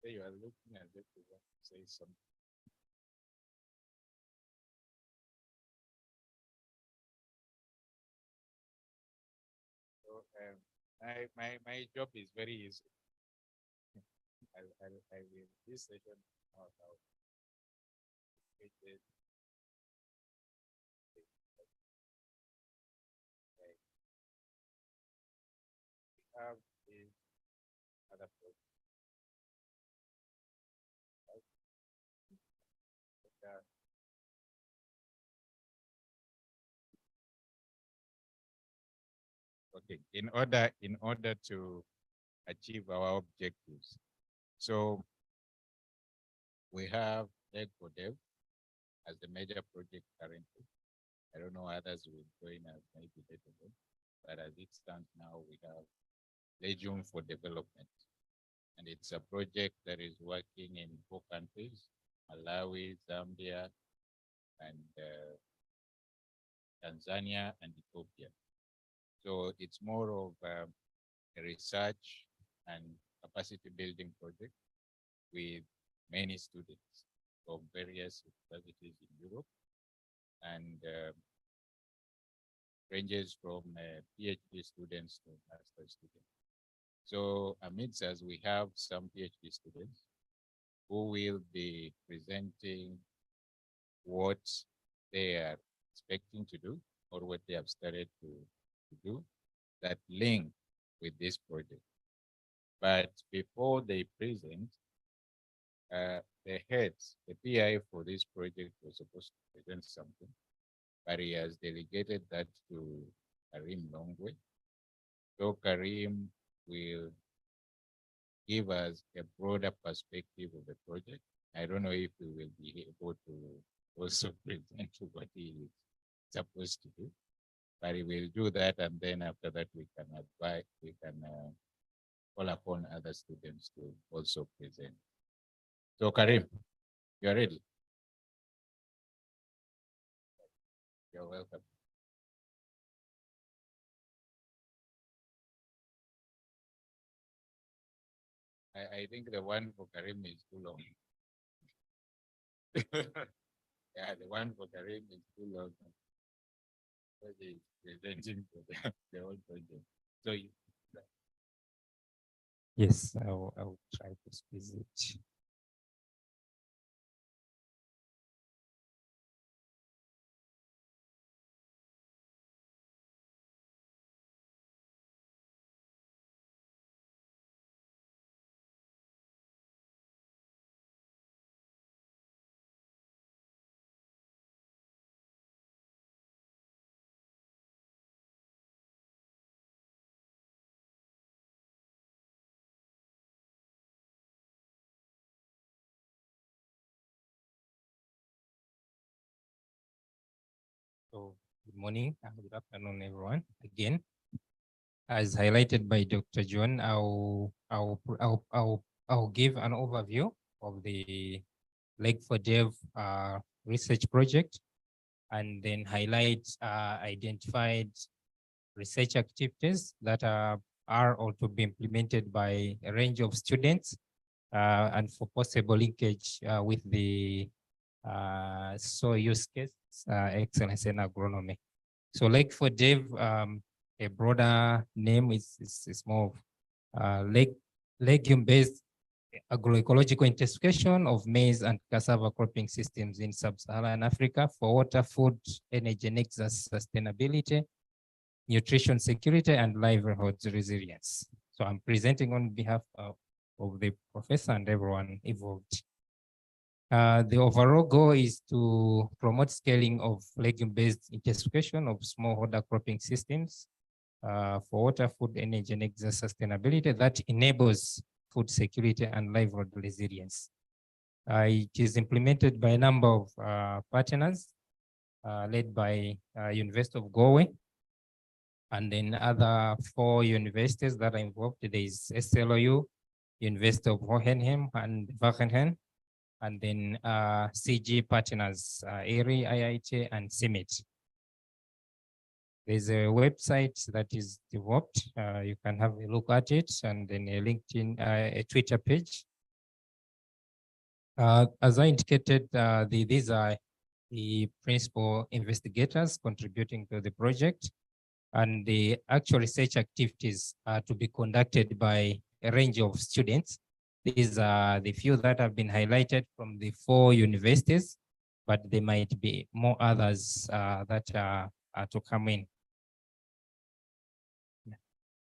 say you are looking as if you want to say something. So my job is very easy. I will this session out. Have is other project. Okay, in order to achieve our objectives. So we have Egg for Dev as the major project currently. I don't know others will join us maybe later on, but as it stands now, we have Legion for Development. And it's a project that is working in 4 countries, Malawi, Zambia, and Tanzania and Ethiopia. So it's more of a research and capacity building project with many students from various universities in Europe and ranges from PhD students to master students. So amidst us, we have some PhD students who will be presenting what they are expecting to do or what they have started to do that link with this project. But before they present, the heads, the PI for this project was supposed to present something, but he has delegated that to Karim Longwe. So Karim will give us a broader perspective of the project. I don't know if we will be able to also present what he is supposed to do, but he will do that, and then after that we can advise, we can call upon other students to also present. So Karim, you are ready? You're welcome. I think the one for Karim is too long. Yeah, the one for Karim is too long. Because he's presenting for the whole project. So you, Yes, I will try to squeeze it. So good morning, good afternoon, everyone. Again, as highlighted by Dr. John, I'll give an overview of the Lake for Dev research project, and then highlight identified research activities that are or to be implemented by a range of students, and for possible linkage with the soil use case, excellence in agronomy. So Lake for Dev, a broader name is more of legume-based agroecological intensification of maize and cassava cropping systems in sub-Saharan Africa for water, food, energy nexus sustainability, nutrition security, and livelihoods resilience. So I'm presenting on behalf of the professor and everyone involved. The overall goal is to promote scaling of legume-based intensification of smallholder cropping systems for water, food, energy, and nexus sustainability that enables food security and livelihood resilience. It is implemented by a number of partners led by University of Galway, and then other 4 universities that are involved. There is SLOU, University of Hohenheim and Wageningen, and then CG partners, ERI, IIT, and CIMIT. There's a website that is developed. You can have a look at it, and then a LinkedIn, a Twitter page. As I indicated, these are the principal investigators contributing to the project, and the actual research activities are to be conducted by a range of students. These are the few that have been highlighted from the 4 universities, but there might be more others that are to come in.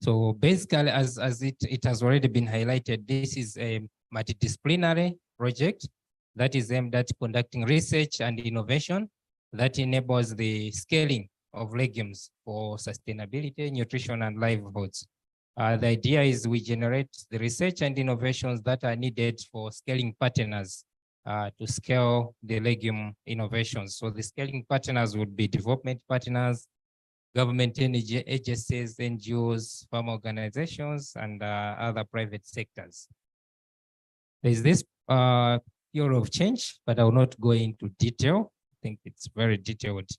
So basically, as it has already been highlighted, this is a multidisciplinary project that is aimed at conducting research and innovation that enables the scaling of legumes for sustainability, nutrition, and livelihoods. The idea is we generate the research and innovations that are needed for scaling partners to scale the legume innovations. So the scaling partners would be development partners, government energy agencies, NGOs, farm organizations, and other private sectors. There's this year of change, but I will not go into detail. I think it's very detailed,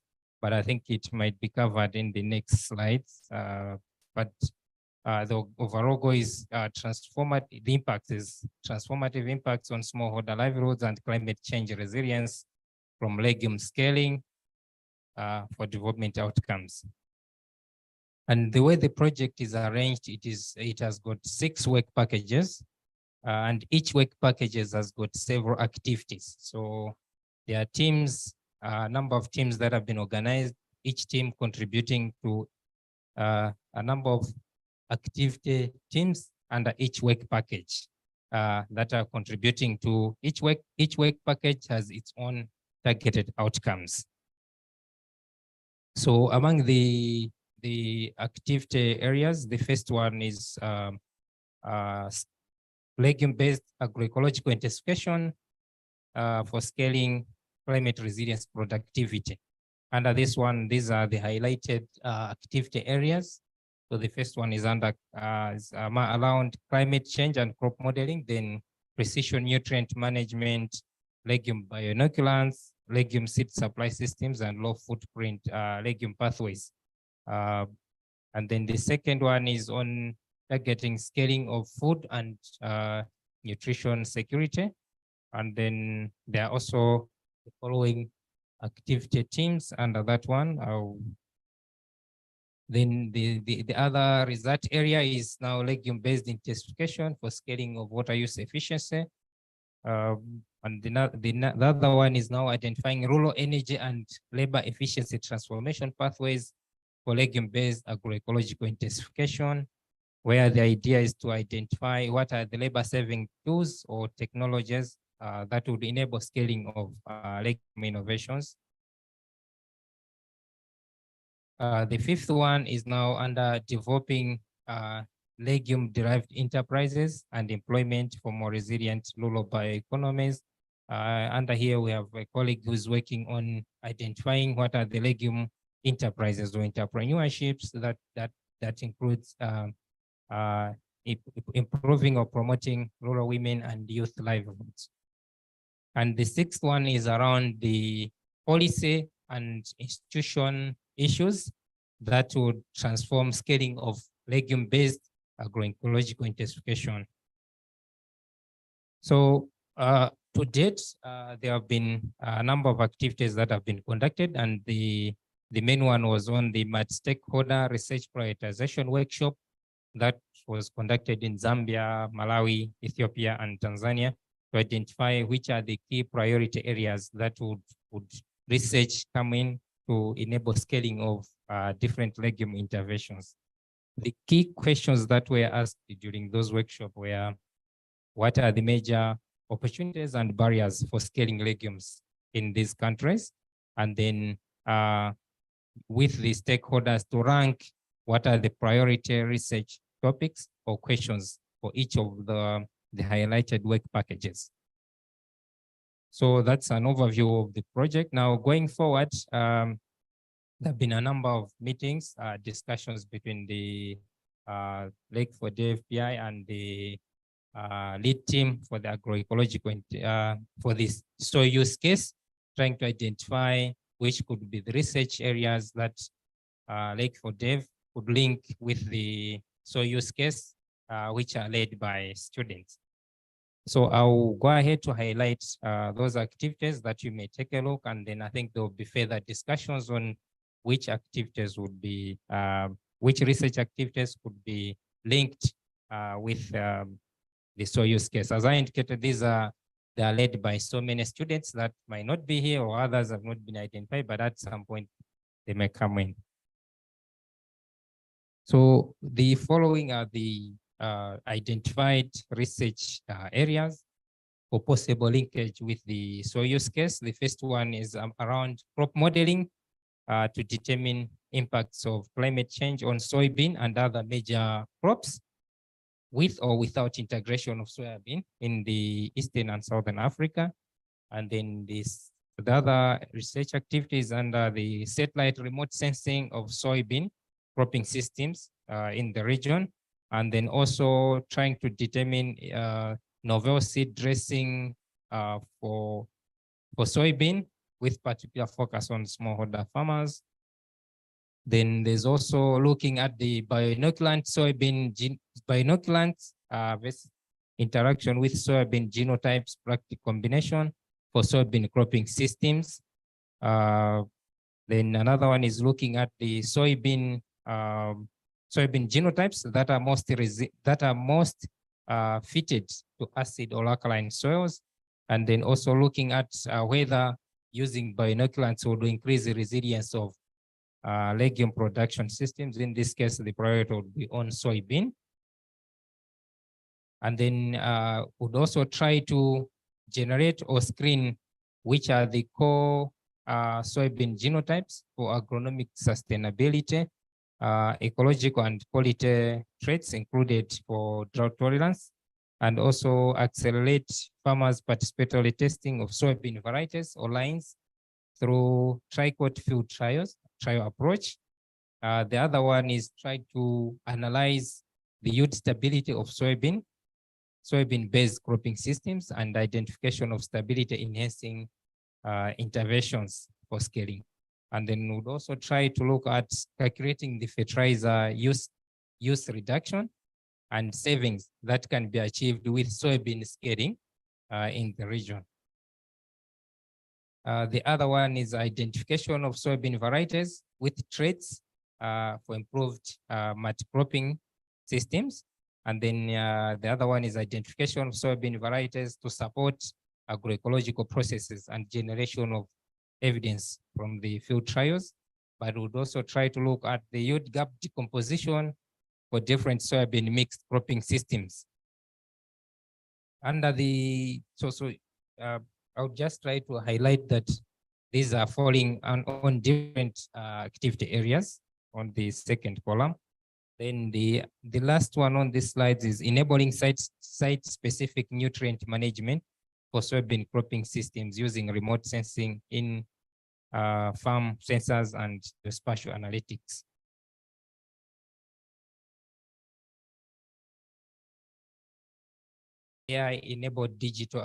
but I think it might be covered in the next slides. But the overall goal is transformative. The impact is transformative impacts on smallholder livelihoods and climate change resilience from legume scaling for development outcomes. And the way the project is arranged, it has got 6 work packages, and each work packages has got several activities. So there are teams, a number of teams that have been organized, each team contributing to a number of activity teams under each work package that are contributing to each work package has its own targeted outcomes. So among the activity areas, the first one is legume-based agroecological intensification for scaling climate resilience productivity. Under this one, these are the highlighted activity areas. So the first one is under around climate change and crop modeling, then precision nutrient management, legume bioinoculants, legume seed supply systems, and low footprint legume pathways. And then the second one is on targeting scaling of food and nutrition security. And then there are also the following activity teams under that one. Then the other result area is now legume-based intensification for scaling of water use efficiency. And the other one is now identifying rural energy and labor efficiency transformation pathways for legume-based agroecological intensification, where the idea is to identify what are the labor-saving tools or technologies that would enable scaling of legume innovations. The fifth one is now under developing legume-derived enterprises and employment for more resilient rural bioeconomies. Under here, we have a colleague who's working on identifying what are the legume enterprises or entrepreneurships that includes improving or promoting rural women and youth livelihoods. And the sixth one is around the policy and institution issues that would transform scaling of legume-based agroecological intensification. So to date, there have been a number of activities that have been conducted, and the main one was on the multi-stakeholder research prioritization workshop that was conducted in Zambia, Malawi, Ethiopia, and Tanzania to identify which are the key priority areas that would research come in to enable scaling of different legume interventions. The key questions that were asked during those workshops were, what are the major opportunities and barriers for scaling legumes in these countries? And then with the stakeholders to rank what are the priority research topics or questions for each of the highlighted work packages. So that's an overview of the project. Now going forward, there have been a number of meetings, discussions between the Lake for Dev PI and the lead team for the agroecological for this soil use case, trying to identify which could be the research areas that Lake for Dev could link with the soil use case, which are led by students. So I'll go ahead to highlight those activities that you may take a look, and then I think there will be further discussions on which activities would be, which research activities could be linked with the soil use case. As I indicated, they are led by so many students that might not be here, or others have not been identified, but at some point they may come in. So the following are the identified research areas for possible linkage with the soil use case. The first one is around crop modeling to determine impacts of climate change on soybean and other major crops, with or without integration of soybean in the Eastern and Southern Africa. And then the other research activities under the satellite remote sensing of soybean cropping systems in the region, and then also trying to determine novel seed dressing for soybean with particular focus on smallholder farmers. Then there's also looking at the bioinoculant soybean bioinoculant interaction with soybean genotypes practical combination for soybean cropping systems. Then another one is looking at the soybean genotypes that are most fitted to acid or alkaline soils, and then also looking at whether using bioinoculants would increase the resilience of legume production systems. In this case, the priority would be on soybean. And then would also try to generate or screen which are the core soybean genotypes for agronomic sustainability, ecological and quality traits included for drought tolerance, and also accelerate farmers' participatory testing of soybean varieties or lines through tricot field trial approach. The other one is try to analyze the yield stability of soybean-based cropping systems and identification of stability enhancing interventions for scaling. And then we'd also try to look at calculating the fertilizer use reduction and savings that can be achieved with soybean scaling in the region. The other one is identification of soybean varieties with traits for improved multi-cropping systems. And then the other one is identification of soybean varieties to support agroecological processes and generation of evidence from the field trials. But we would also try to look at the yield gap decomposition for different soybean mixed cropping systems. Under the, I would just try to highlight that these are falling on different activity areas on the second column. Then the last one on this slide is enabling site-specific nutrient management for soybean cropping systems using remote sensing in farm sensors and spatial analytics. AI-enabled digital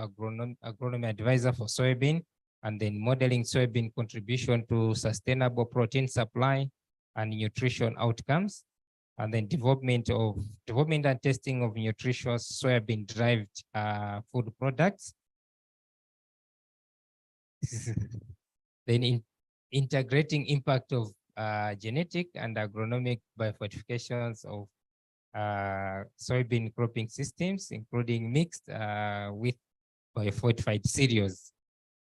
agronomy advisor for soybean, and then modeling soybean contribution to sustainable protein supply and nutrition outcomes, and then development and testing of nutritious soybean-derived food products. Then integrating impact of genetic and agronomic biofortifications of soybean cropping systems, including mixed with biofortified cereals.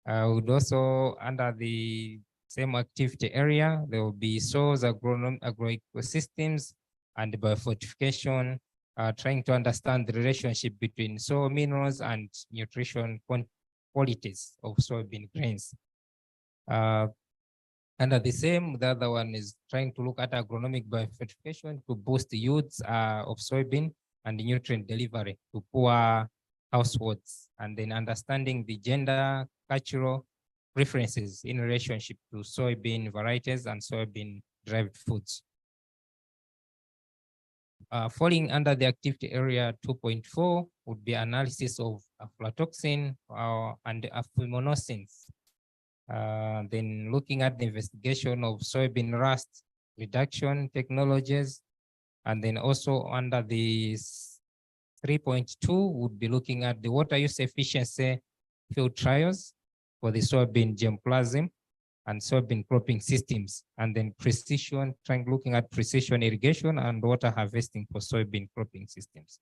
Would also, under the same activity area, there will be soils, agroecosystems, and biofortification, trying to understand the relationship between soil minerals and nutrition qualities of soybean grains. Under the same, the other one is trying to look at agronomic biofortification to boost the yields of soybean and the nutrient delivery to poor households, and then understanding the gender, cultural preferences in relationship to soybean varieties and soybean-derived foods. Falling under the activity area 2.4 would be analysis of aflatoxin and aflatoxins. Then looking at the investigation of soybean rust reduction technologies, and then also under the 3.2 would be looking at the water use efficiency field trials for the soybean germplasm and soybean cropping systems, and then looking at precision irrigation and water harvesting for soybean cropping systems.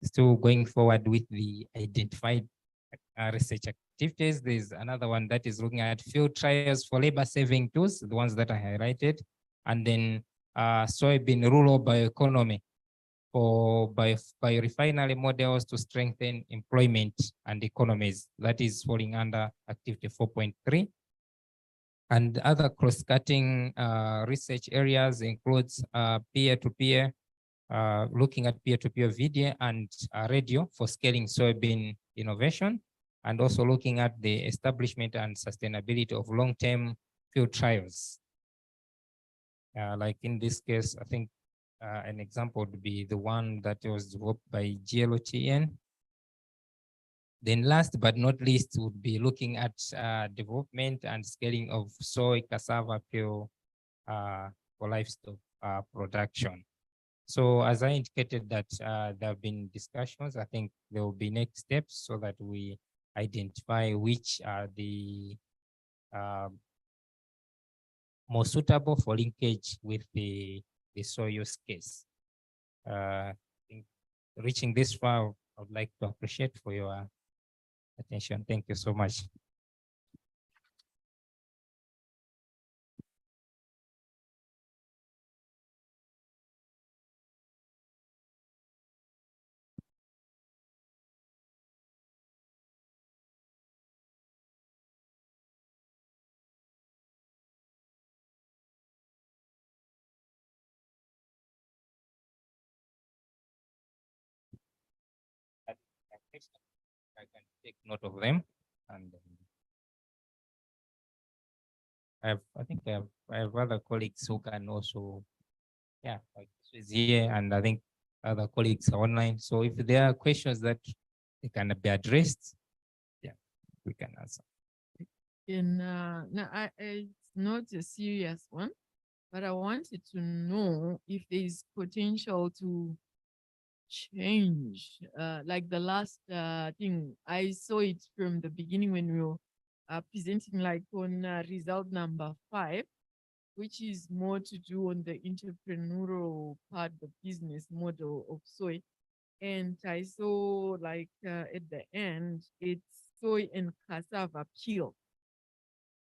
Still going forward with the identified research activities, there's another one that is looking at field trials for labor saving tools, the ones that I highlighted, and then soybean rural bioeconomy for biorefinery models to strengthen employment and economies. That is falling under activity 4.3. And other cross-cutting research areas includes peer-to-peer, looking at peer-to-peer video and radio for scaling soybean innovation, and also looking at the establishment and sustainability of long-term field trials. Like in this case, I think an example would be the one that was developed by GLOTN. Then last but not least would be looking at development and scaling of soy cassava peel for livestock production. So as I indicated that there have been discussions, I think there will be next steps so that we identify which are the more suitable for linkage with the soil use case. I think reaching this far, I would like to appreciate for your attention. Thank you so much. I can take note of them, and I think I have other colleagues who can also, yeah, like is here, and I think other colleagues are online. So if there are questions that they can be addressed, yeah, we can answer. And no, it's not a serious one, but I wanted to know if there is potential to change. Like the last thing, I saw it from the beginning when we were presenting, like on result number 5, which is more to do on the entrepreneurial part, the business model of soy. And I saw like at the end, it's soy and cassava peel.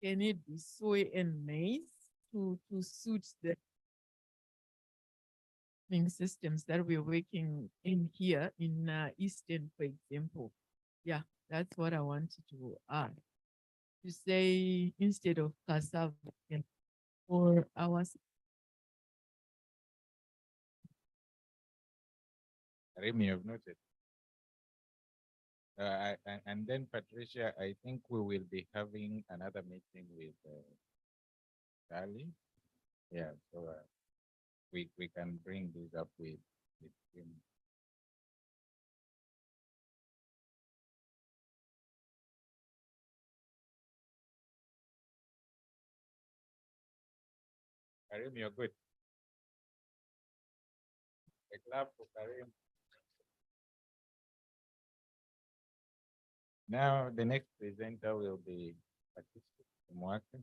Can it be soy and maize to suit the systems that we're working in here in Eastern, for example? Yeah, that's what I wanted to add. To say instead of cassava or ours. Remy, you've noted. And then Patricia, I think we will be having another meeting with Charlie. Yeah, so we can bring this up with him. Karim, you're good. A clap for Karim. Now the next presenter will be Patricia Mwaka.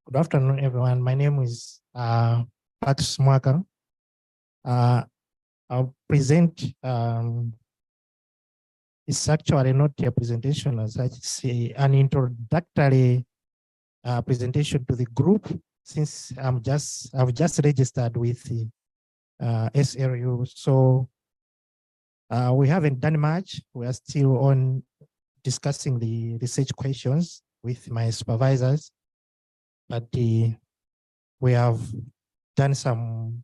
Good afternoon, everyone. My name is Patrice Mwaka. I'll present, it's actually not a presentation as such, it's an introductory presentation to the group, since I've just registered with the SRU. So we haven't done much. We are still on discussing the research questions with my supervisors, but we have done some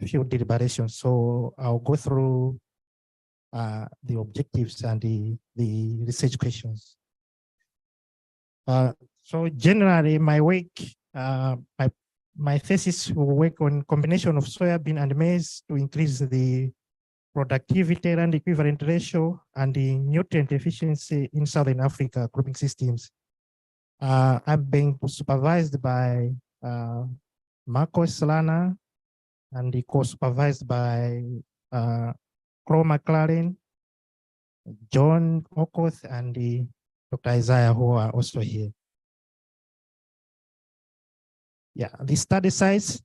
few deliberations. So I'll go through the objectives and the research questions. So generally, my work, my thesis will work on combination of soybean and maize to increase the productivity and equivalent ratio and the nutrient efficiency in Southern Africa cropping systems. I'm being supervised by Marcos Lana and co-supervised by Crow McLaren, John Okoth, and Dr. Isaiah, who are also here. Yeah, the study sites,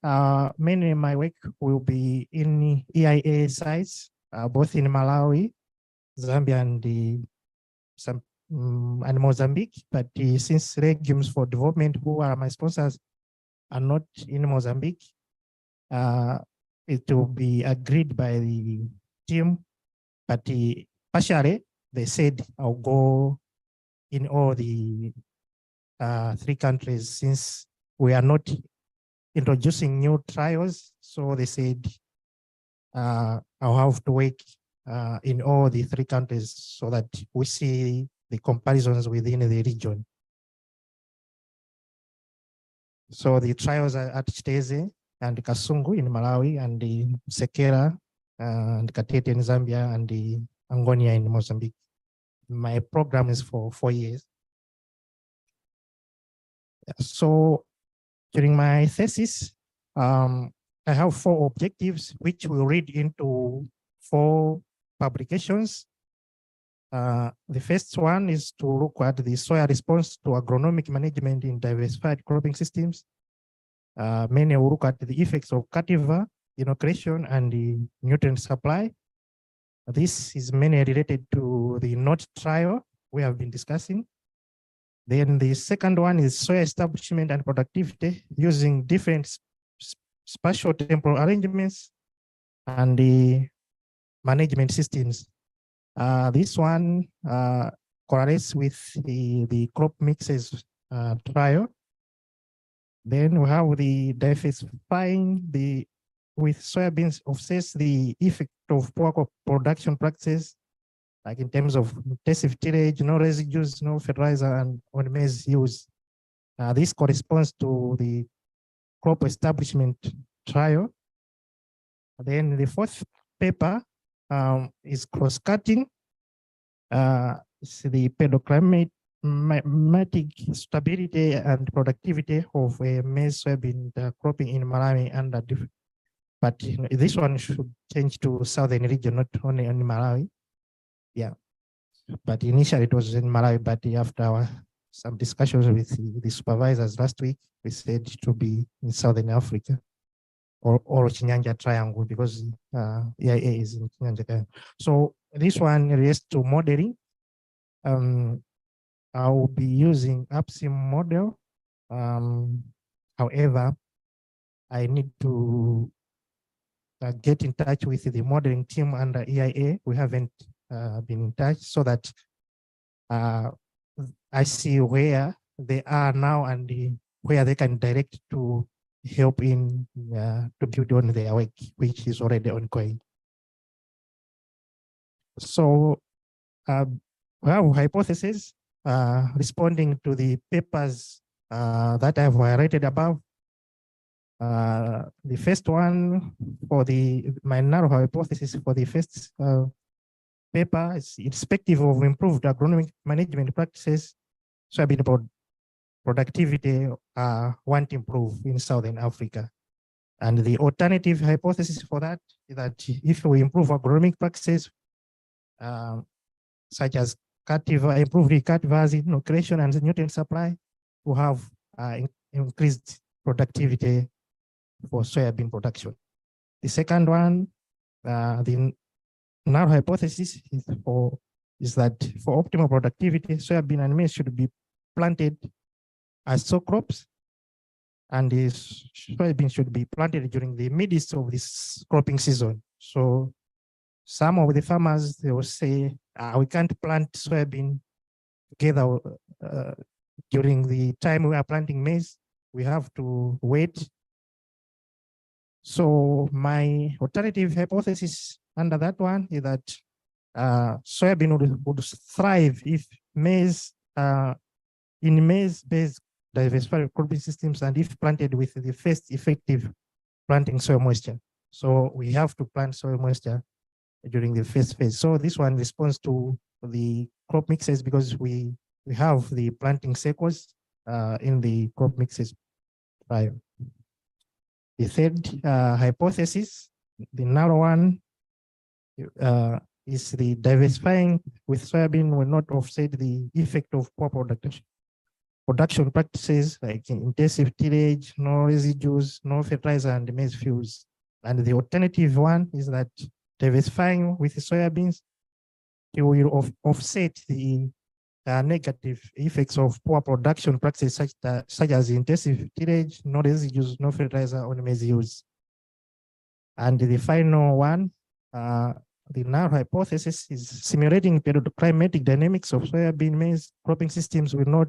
mainly my work will be in EIA sites, both in Malawi, Zambia, and Mozambique. But since Legumes for Development, who are my sponsors, are not in Mozambique, it will be agreed by the team. But partially, they said I'll go in all the 3 countries, since we are not introducing new trials. So they said I'll have to work in all the 3 countries so that we see the comparisons within the region. So the trials are at Chiteze and Kasungu in Malawi, and the Sekera and Katete in Zambia, and the Angonia in Mozambique. My program is for 4 years. So during my thesis, I have 4 objectives, which will read into 4 publications. The first one is to look at the soil response to agronomic management in diversified cropping systems. Many will look at the effects of cultivar inoculation and the nutrient supply. This is mainly related to the NOT trial we have been discussing. Then the second one is soil establishment and productivity using different spatial temporal arrangements and the management systems. This one correlates with the crop mixes trial. Then we have the diversifying with soybeans offsets the effect of poor production practices, like in terms of intensive tillage, no residues, no fertilizer, and on maize use. This corresponds to the crop establishment trial. Then the 4th paper is cross-cutting. It's the pedoclimatic stability and productivity of a maize soybean cropping in Malawi under different. But this one should change to southern region, not only in Malawi. Yeah, but initially it was in Malawi, but after some discussions with the supervisors last week, we said to be in Southern Africa or Chinyanja Triangle, because EIA is in Chinyanja Triangle. So this one relates to modeling. I will be using APSIM model. However, I need to get in touch with the modeling team under EIA. We haven't been in touch, so that I see where they are now and where they can direct to help in to build on their work, which is already ongoing. So we have hypotheses responding to the papers that I've highlighted above. The first one for my narrow hypothesis for the first paper is irrespective of improved agronomic management practices, soybean productivity won't improve in Southern Africa. And the alternative hypothesis for that is that if we improve agronomic practices, such as improved cultivars, inoculation, and nutrient supply, we have increased productivity for soybean production. The second one, the null hypothesis is that for optimal productivity, soybean and maize should be planted as stock crops, and the soybean should be planted during the midst of this cropping season. So some of the farmers, they will say, we can't plant soybean together during the time we are planting maize. We have to wait. So my alternative hypothesis under that one is that soybean would thrive if maize, in maize-based diversified cropping systems, and if planted with the first effective planting soil moisture. So we have to plant soil moisture during the first phase. So this one responds to the crop mixes because we have the planting cycles in the crop mixes prior. The third hypothesis, the narrow one, is the diversifying with soybean will not offset the effect of poor production practices like intensive tillage, no residues, no fertilizer, and maize fuels. And the alternative one is that diversifying with soybeans, it will offset the negative effects of poor production practices such as intensive tillage, no residues, no fertilizer on maize use. And the final one, the null hypothesis is simulating climatic dynamics of soybean maize cropping systems will not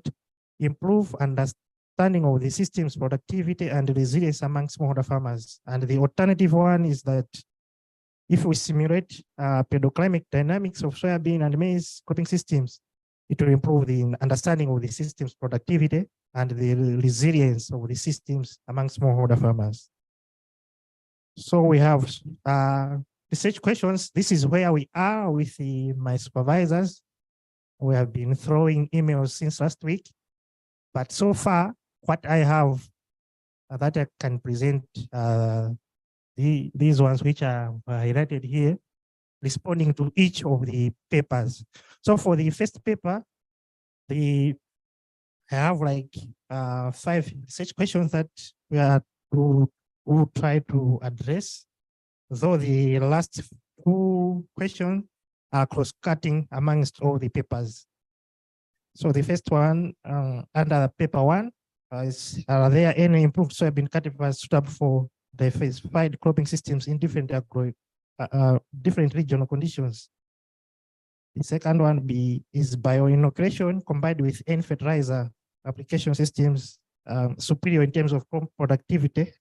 improve understanding of the system's productivity and resilience among smallholder farmers. And the alternative one is that if we simulate pedoclimate dynamics of soybean and maize cropping systems, it will improve the understanding of the system's productivity and the resilience of the systems among smallholder farmers. So we have research questions. This is where we are with my supervisors. We have been throwing emails since last week, but so far, what I have that I can present, these ones which are highlighted here, responding to each of the papers. So for the first paper, I have like 5 research questions that we are to try to address, though the last 2 questions are cross-cutting amongst all the papers. So the first one, under paper 1, is, are there any improved soybean cultivars suitable for diversified cropping systems in different different regional conditions? The second one is bioinoculation combined with N fertilizer application systems superior in terms of crop productivity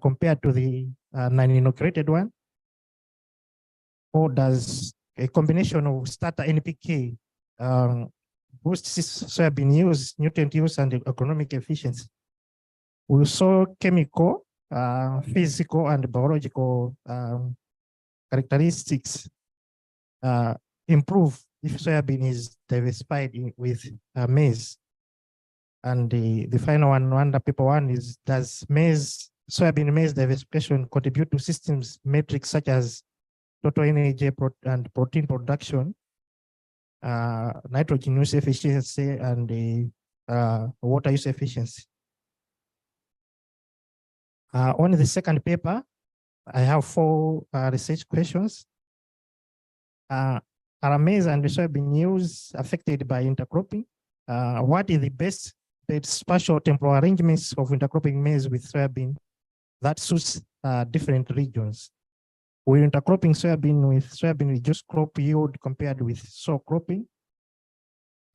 compared to the non-inoculated one? Or does a combination of starter NPK boost soybean use, nutrient use, and economic efficiency? We saw chemical, physical, and biological characteristics improve if soybean is diversified with maize. And the final one under paper 1 is, does soybean maize diversification contribute to systems metrics such as total energy and protein production, nitrogen use efficiency, and water use efficiency? On the second paper, I have 4 research questions. Are maize and soybean use affected by intercropping? What is the best spatial temporal arrangements of intercropping maize with soybean that suits different regions? Will intercropping soybean reduce crop yield compared with sow cropping?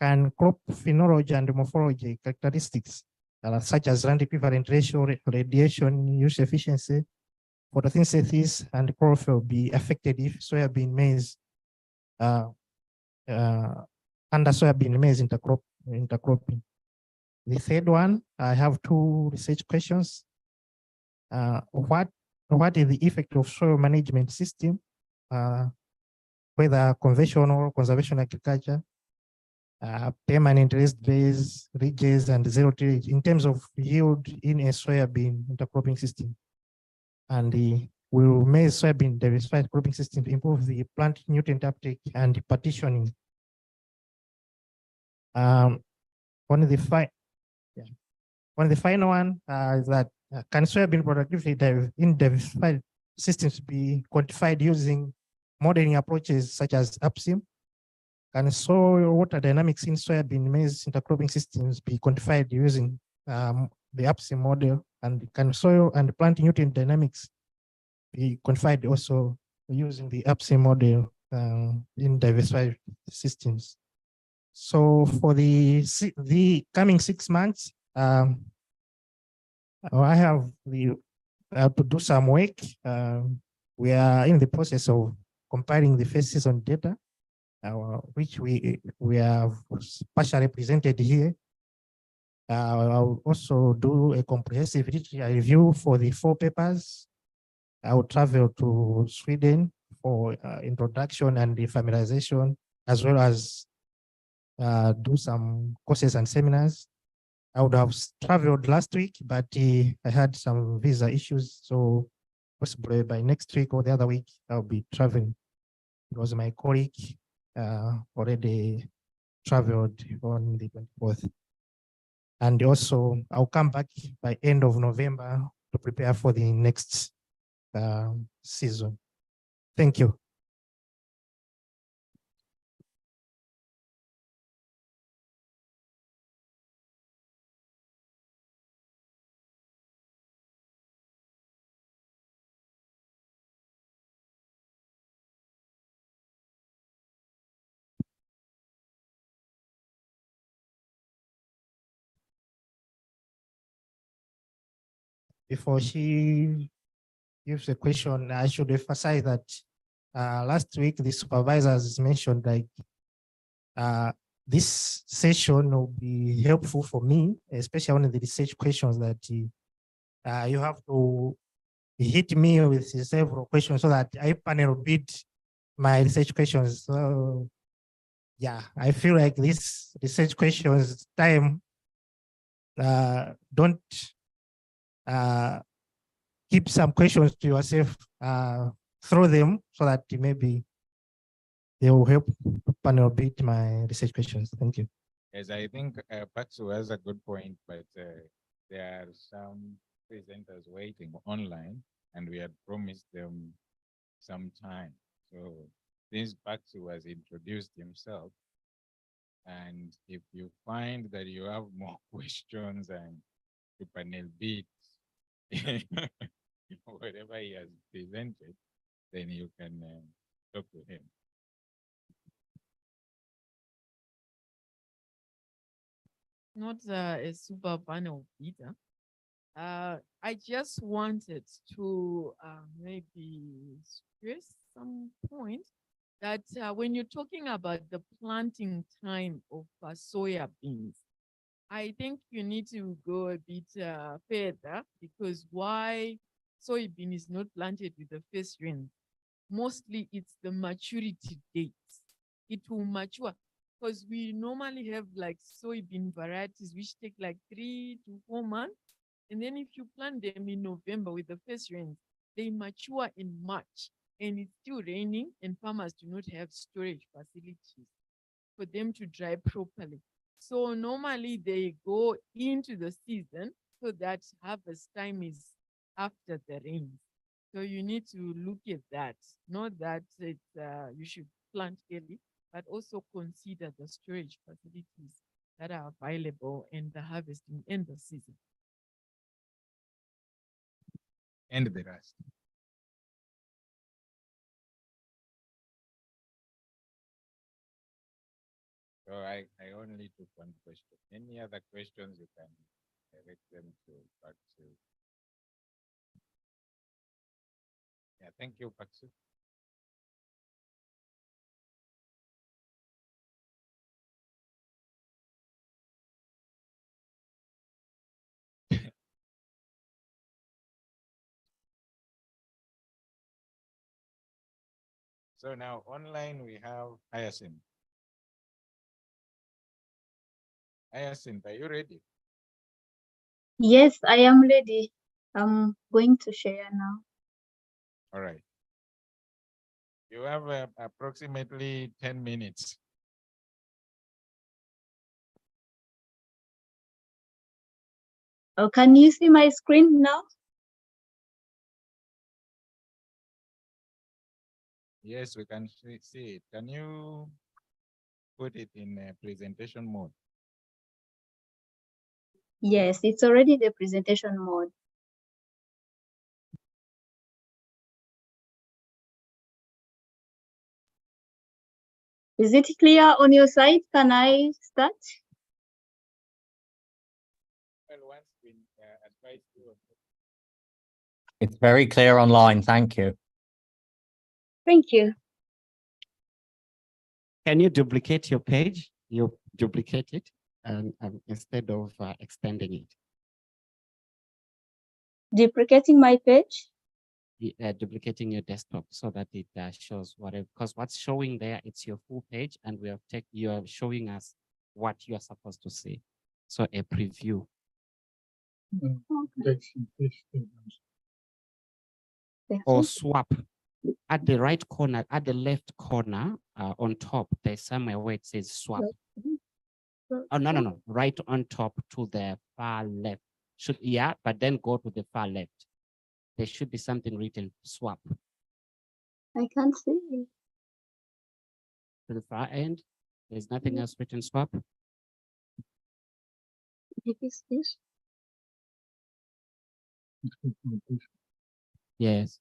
And crop phenology and morphology characteristics such as land equivalent ratio, radiation use efficiency, photosynthesis, and chlorophyll be affected if soybean maize under soybean maize intercropping? The third one, I have 2 research questions. What is the effect of soil management system, whether conventional or conservation agriculture, permanent rest-based ridges, and zero tillage in terms of yield in a soybean intercropping system? And will maize soybean diversified cropping system improve the plant nutrient uptake and partitioning? On On the final one, is that can soybean productivity in diversified systems be quantified using modeling approaches such as APSIM? Can soil water dynamics in soybean maize intercropping systems be quantified using the APSIM model? And can soil and plant nutrient dynamics be quantified also using the APSIM model in diversified systems? So for the coming 6 months, I have to do some work. We are in the process of compiling the first season data, which we have partially presented here. I'll also do a comprehensive literature review for the 4 papers. I will travel to Sweden for introduction and the familiarization, as well as do some courses and seminars. I would have traveled last week, but I had some visa issues. So possibly by next week or the other week, I'll be traveling. Because my colleague already traveled on the 24th. And also I'll come back by end of November to prepare for the next season. Thank you. Before she gives a question, I should emphasize that last week the supervisors mentioned like this session will be helpful for me, especially on the research questions that you have to hit me with several questions so that I panel beat my research questions. So yeah, I feel like this research questions time don't keep some questions to yourself, throw them so that maybe they will help panel beat my research questions. Thank you. Yes, I think Patsu has a good point, but there are some presenters waiting online and we had promised them some time. So since Patsu has introduced himself, and if you find that you have more questions and the panel beat whatever he has presented, then you can talk to him. Not a super panel beater. I just wanted to maybe stress some point that when you're talking about the planting time of soya beans, I think you need to go a bit further, because why soybean is not planted with the first rain? Mostly it's the maturity dates. It will mature because we normally have like soybean varieties which take like 3 to 4 months. And then if you plant them in November with the first rains, they mature in March and it's still raining and farmers do not have storage facilities for them to dry properly. So normally they go into the season so that harvest time is after the rains. So you need to look at that, not that it's, you should plant early, but also consider the storage facilities that are available in the harvesting and the season. And the rest. So I only took one question. Any other questions, you can direct them to Patsu. Yeah, thank you, Patsu. So now online we have Hyacinth. Hyacinth, are you ready? Yes, I am ready. I'm going to share now. All right. You have approximately 10 minutes. Oh, can you see my screen now? Yes, we can see it. Can you put it in presentation mode? Yes, it's already the presentation mode. Is it clear on your side? Can I start? Well, once been advised to. It's very clear online. Thank you. Thank you. Can you duplicate your page? You duplicate it instead of extending it. Duplicating my page? Duplicating your desktop so that it shows whatever, because what's showing there, it's your full page, and you are showing us what you are supposed to see. So a preview. Or swap. At the right corner, at the left corner, on top, there's somewhere where it says swap. Oh, no. Right on top to the far left. But then go to the far left. There should be something written swap. I can't see it. To the far end, there's nothing else written swap. Is this? Yes.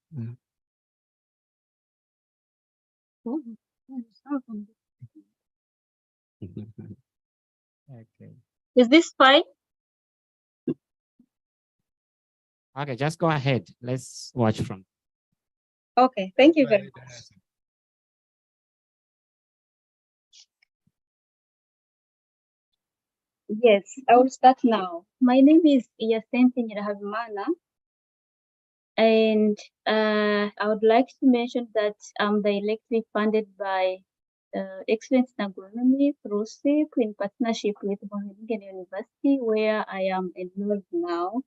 Oh, Okay. is this fine? Okay, just go ahead. Let's watch from. Okay, thank you very much. Yes, I will start now. My name is Yasente Nyirahabimana, and I would like to mention that I'm directly funded by Excellence in Agronomy through SIP in partnership with Bohemian University, where I am enrolled now,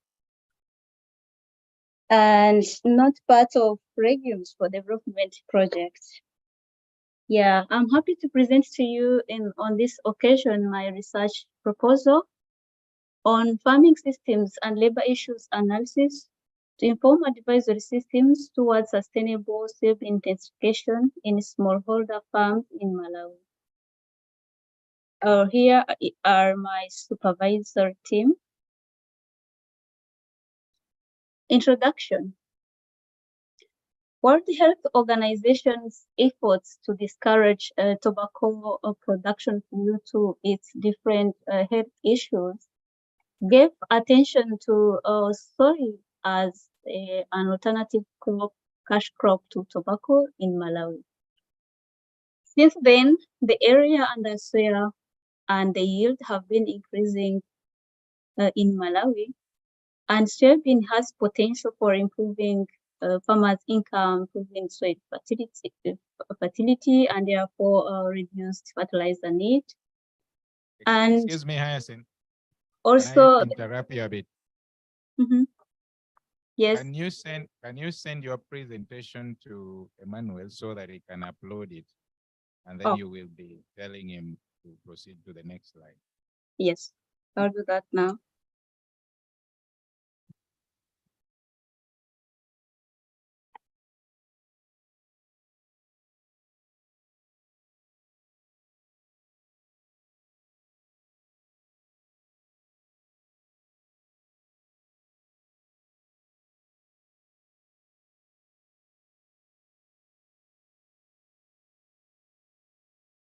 and not part of Regiums for Development project. Yeah, I'm happy to present to you on this occasion my research proposal on farming systems and labor issues analysis to inform advisory systems towards sustainable self-intensification in smallholder farms in Malawi. Here are my supervisor team. Introduction. World Health Organization's efforts to discourage tobacco production due to its different health issues gave attention to soy as an alternative cash crop to tobacco in Malawi. Since then, the area under soya and the yield have been increasing in Malawi, and soybean has potential for improving farmers' income, improving soil fertility, and therefore reduced fertilizer need. And excuse me, Hyacinth. Also, can I interrupt you a bit? Yes. Can you send your presentation to Emmanuel so that he can upload it, and then you will be telling him to proceed to the next slide? Yes, I'll do that now.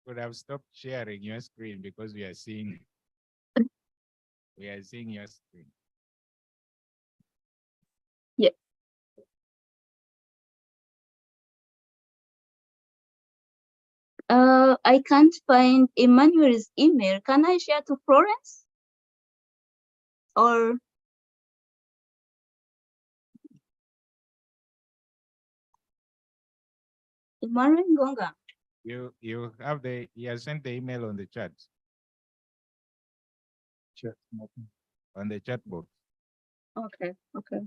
Could have stopped sharing your screen because we are seeing your screen. Yeah. I can't find Emmanuel's email. Can I share to Florence? Or Emmanuel Ngonga? He has sent the email on the chat. On the chat box. Okay, okay.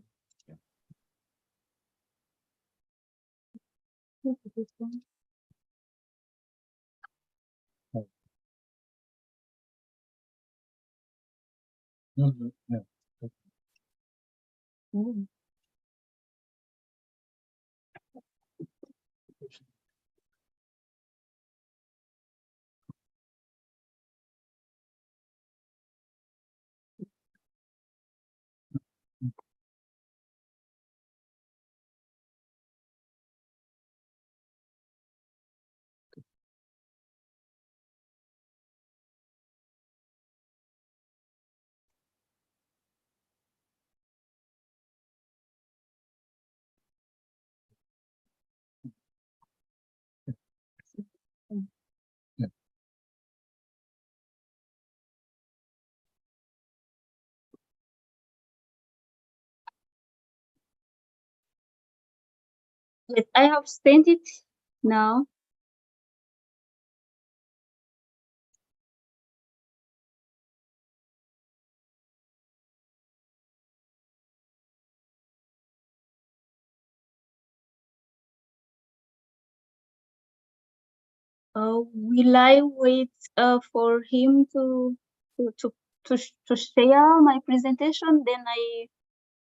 Mm. Yes, I have sent it now. Will I wait for him to share my presentation, then I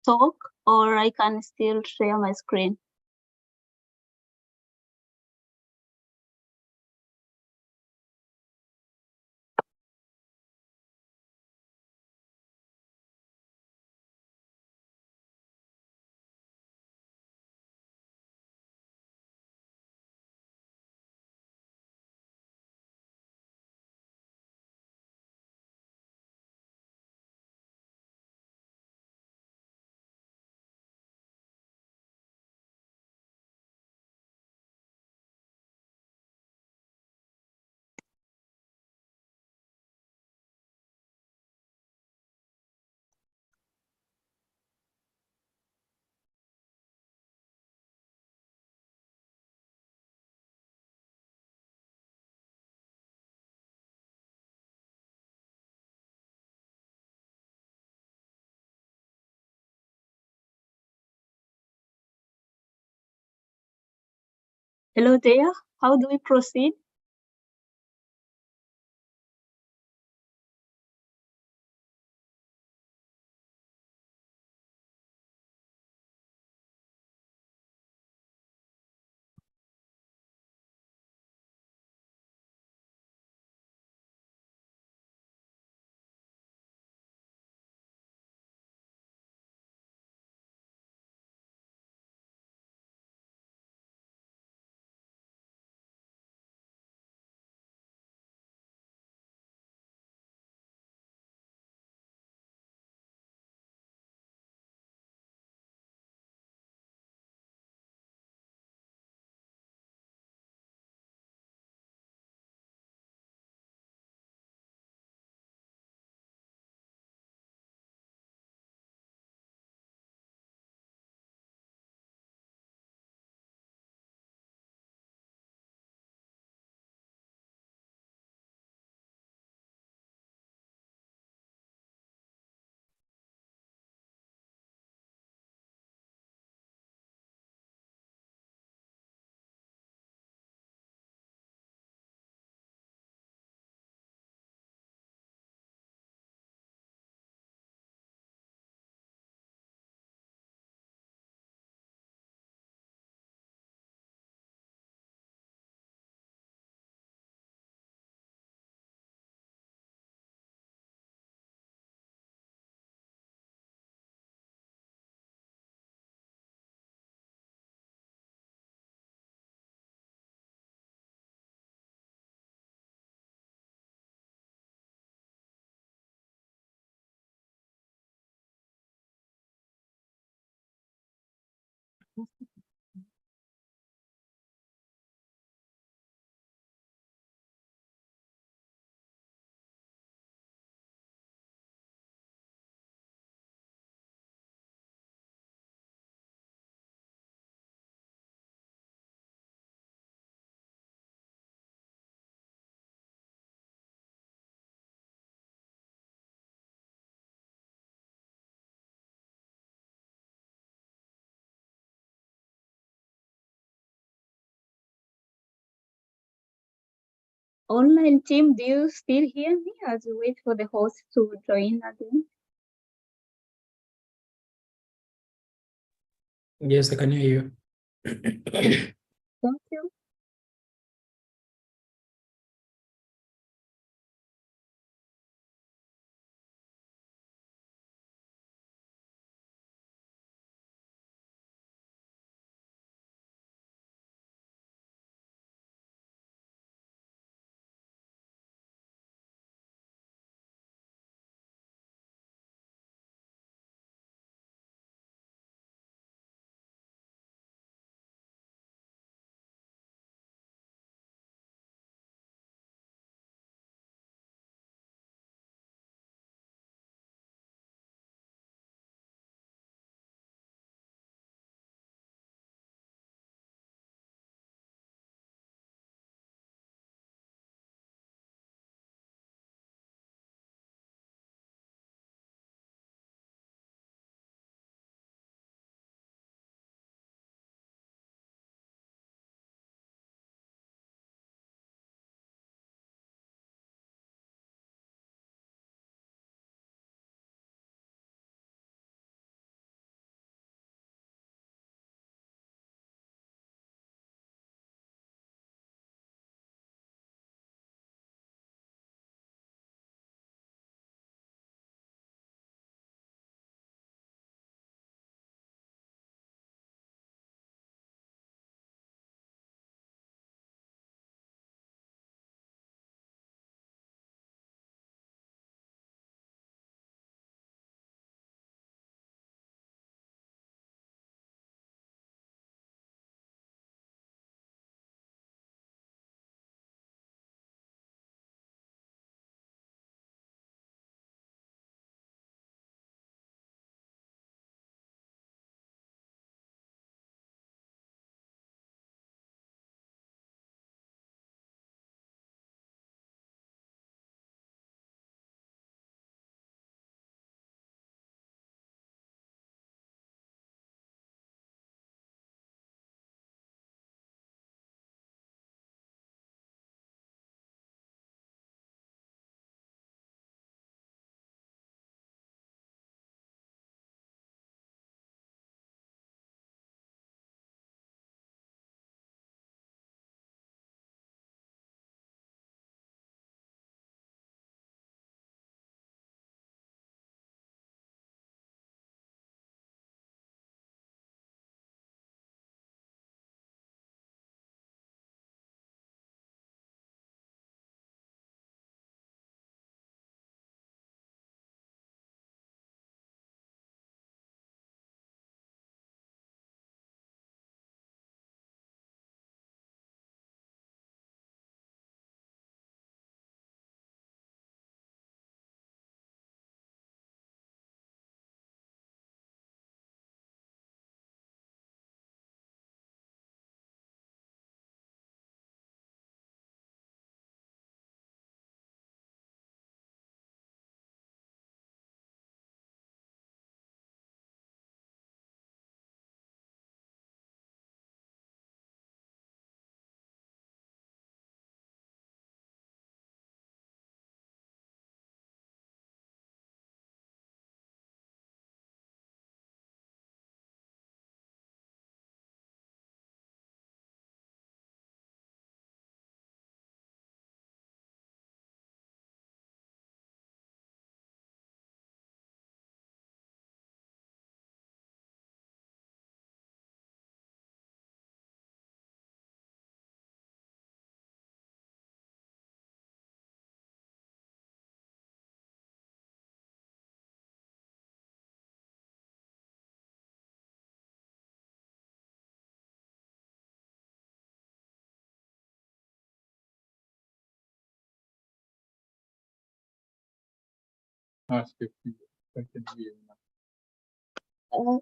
talk, or I can still share my screen? Hello there, how do we proceed? Online team, do you still hear me as we wait for the host to join again? Yes, I can hear you. Thank you.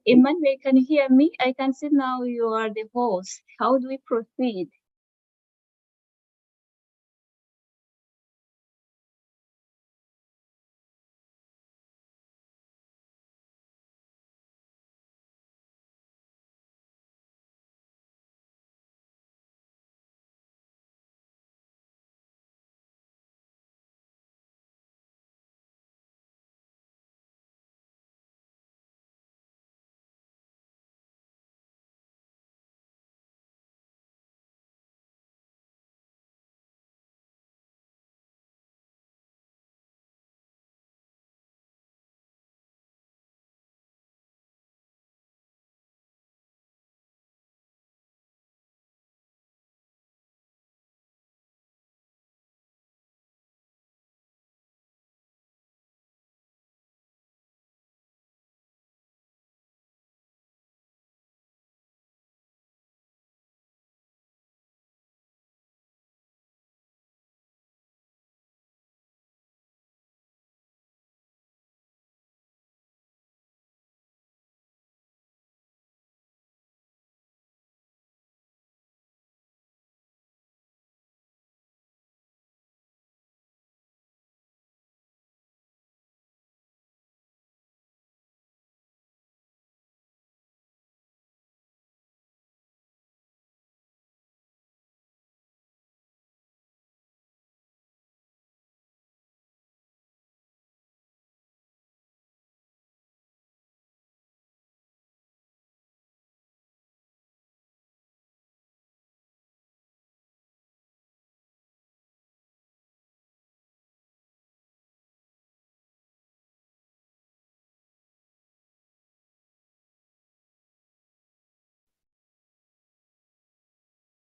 Emmanuel, can you hear me? I can see now you are the host. How do we proceed?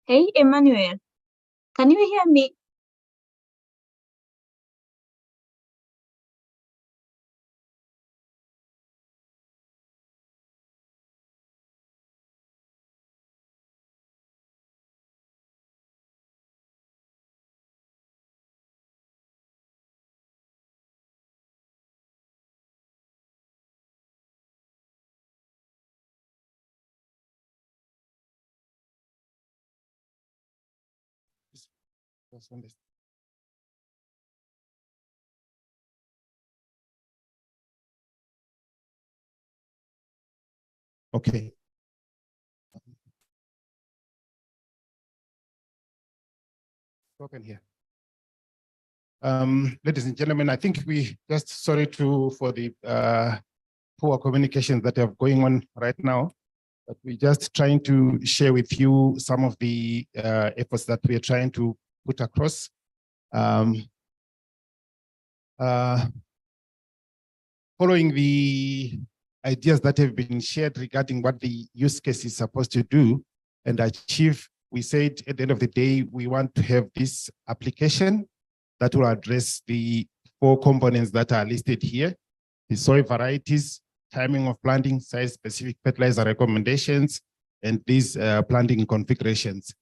Hey, Emmanuel, can you hear me? Okay. Spoken here. Ladies and gentlemen, I think we just sorry for the poor communications that are going on right now, but we're just trying to share with you some of the efforts that we are trying to put across. Following the ideas that have been shared regarding what the use case is supposed to do and achieve, we said at the end of the day, we want to have this application that will address the 4 components that are listed here: the soil varieties, timing of planting, site-specific fertilizer recommendations, and these planting configurations.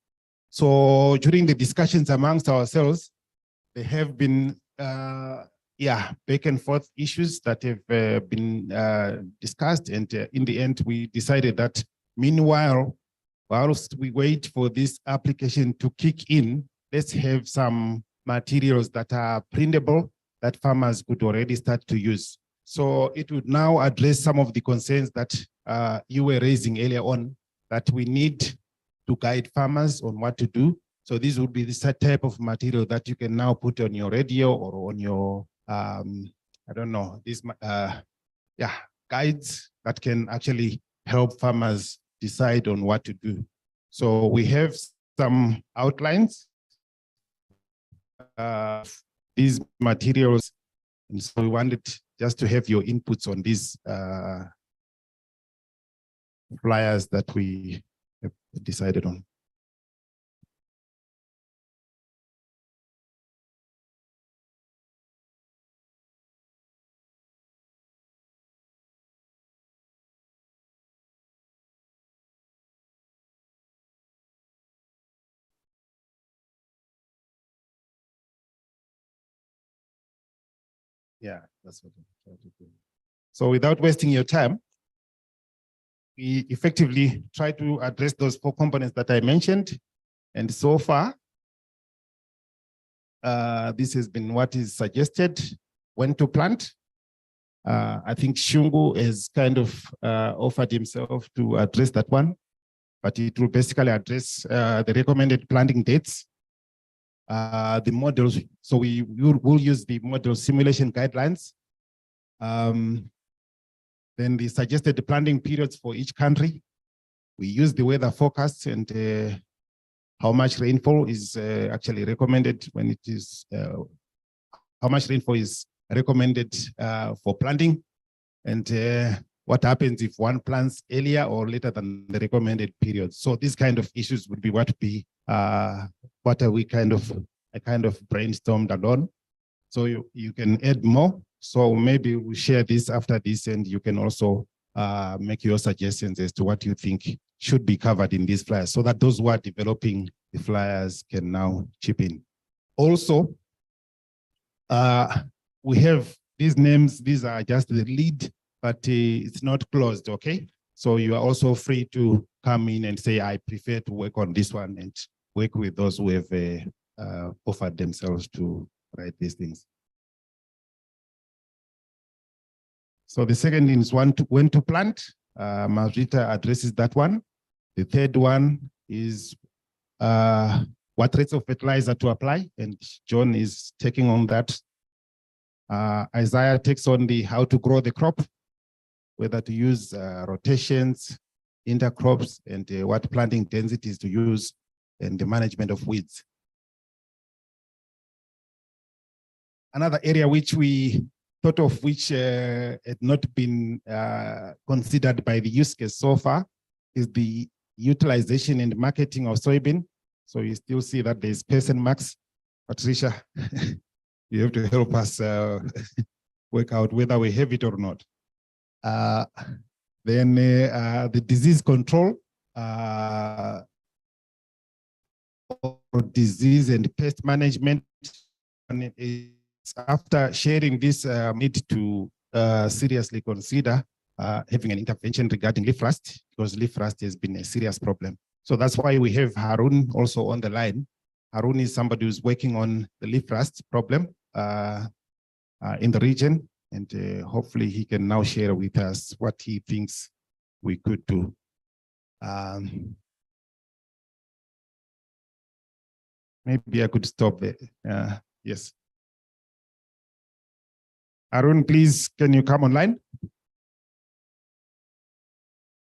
So during the discussions amongst ourselves, there have been back and forth issues that have been discussed, and in the end, we decided that meanwhile, whilst we wait for this application to kick in, let's have some materials that are printable that farmers could already start to use. So it would now address some of the concerns that you were raising earlier on, that we need to guide farmers on what to do. So this would be the type of material that you can now put on your radio or on your, I don't know, these guides that can actually help farmers decide on what to do. So we have some outlines, these materials, and so we wanted just to have your inputs on these flyers that we have decided on. Yeah, that's what I'm trying to do. So without wasting your time, we effectively try to address those 4 components that I mentioned. And so far, this has been what is suggested: when to plant. I think Shungu has kind of offered himself to address that one, but it will basically address the recommended planting dates, the models. So we will use the model simulation guidelines, then the suggested planting periods for each country. We use the weather forecasts and how much rainfall is actually recommended when it is, how much rainfall is recommended for planting, and what happens if one plants earlier or later than the recommended period. So these kind of issues would be what we kind of brainstormed alone. So you can add more. So maybe we'll share this after this, and you can also make your suggestions as to what you think should be covered in these flyers, so that those who are developing the flyers can now chip in. Also, we have these names. These are just the lead, but it's not closed, okay? So you are also free to come in and say, I prefer to work on this one, and work with those who have offered themselves to write these things. So the second is when to plant. Marita addresses that one. The third one is what rates of fertilizer to apply, and John is taking on that. Isaiah takes on the how to grow the crop, whether to use rotations, intercrops, and what planting densities to use, and the management of weeds. Another area which we thought of, which had not been considered by the use case so far, is the utilization and marketing of soybean. So you still see that there's person marks. Patricia, you have to help us work out whether we have it or not. Then the disease control, or disease and pest management. And it's after sharing this, need to seriously consider having an intervention regarding leaf rust, because leaf rust has been a serious problem. So that's why we have Harun also on the line. Harun is somebody who's working on the leaf rust problem in the region, and hopefully he can now share with us what he thinks we could do. Maybe I could stop there. Yes. Arun, please, can you come online?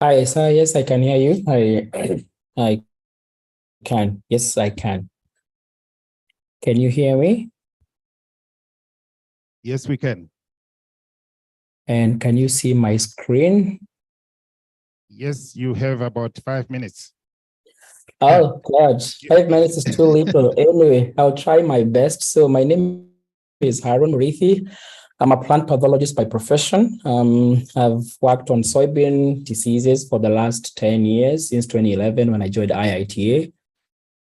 Hi, sir. Yes, I can hear you. I can. Yes, I can. Can you hear me? Yes, we can. And can you see my screen? Yes, you have about 5 minutes. Oh, God, 5 minutes is too little. Anyway, I'll try my best. So my name is Harun Rithi. I'm a plant pathologist by profession. I've worked on soybean diseases for the last 10 years, since 2011 when I joined IITA.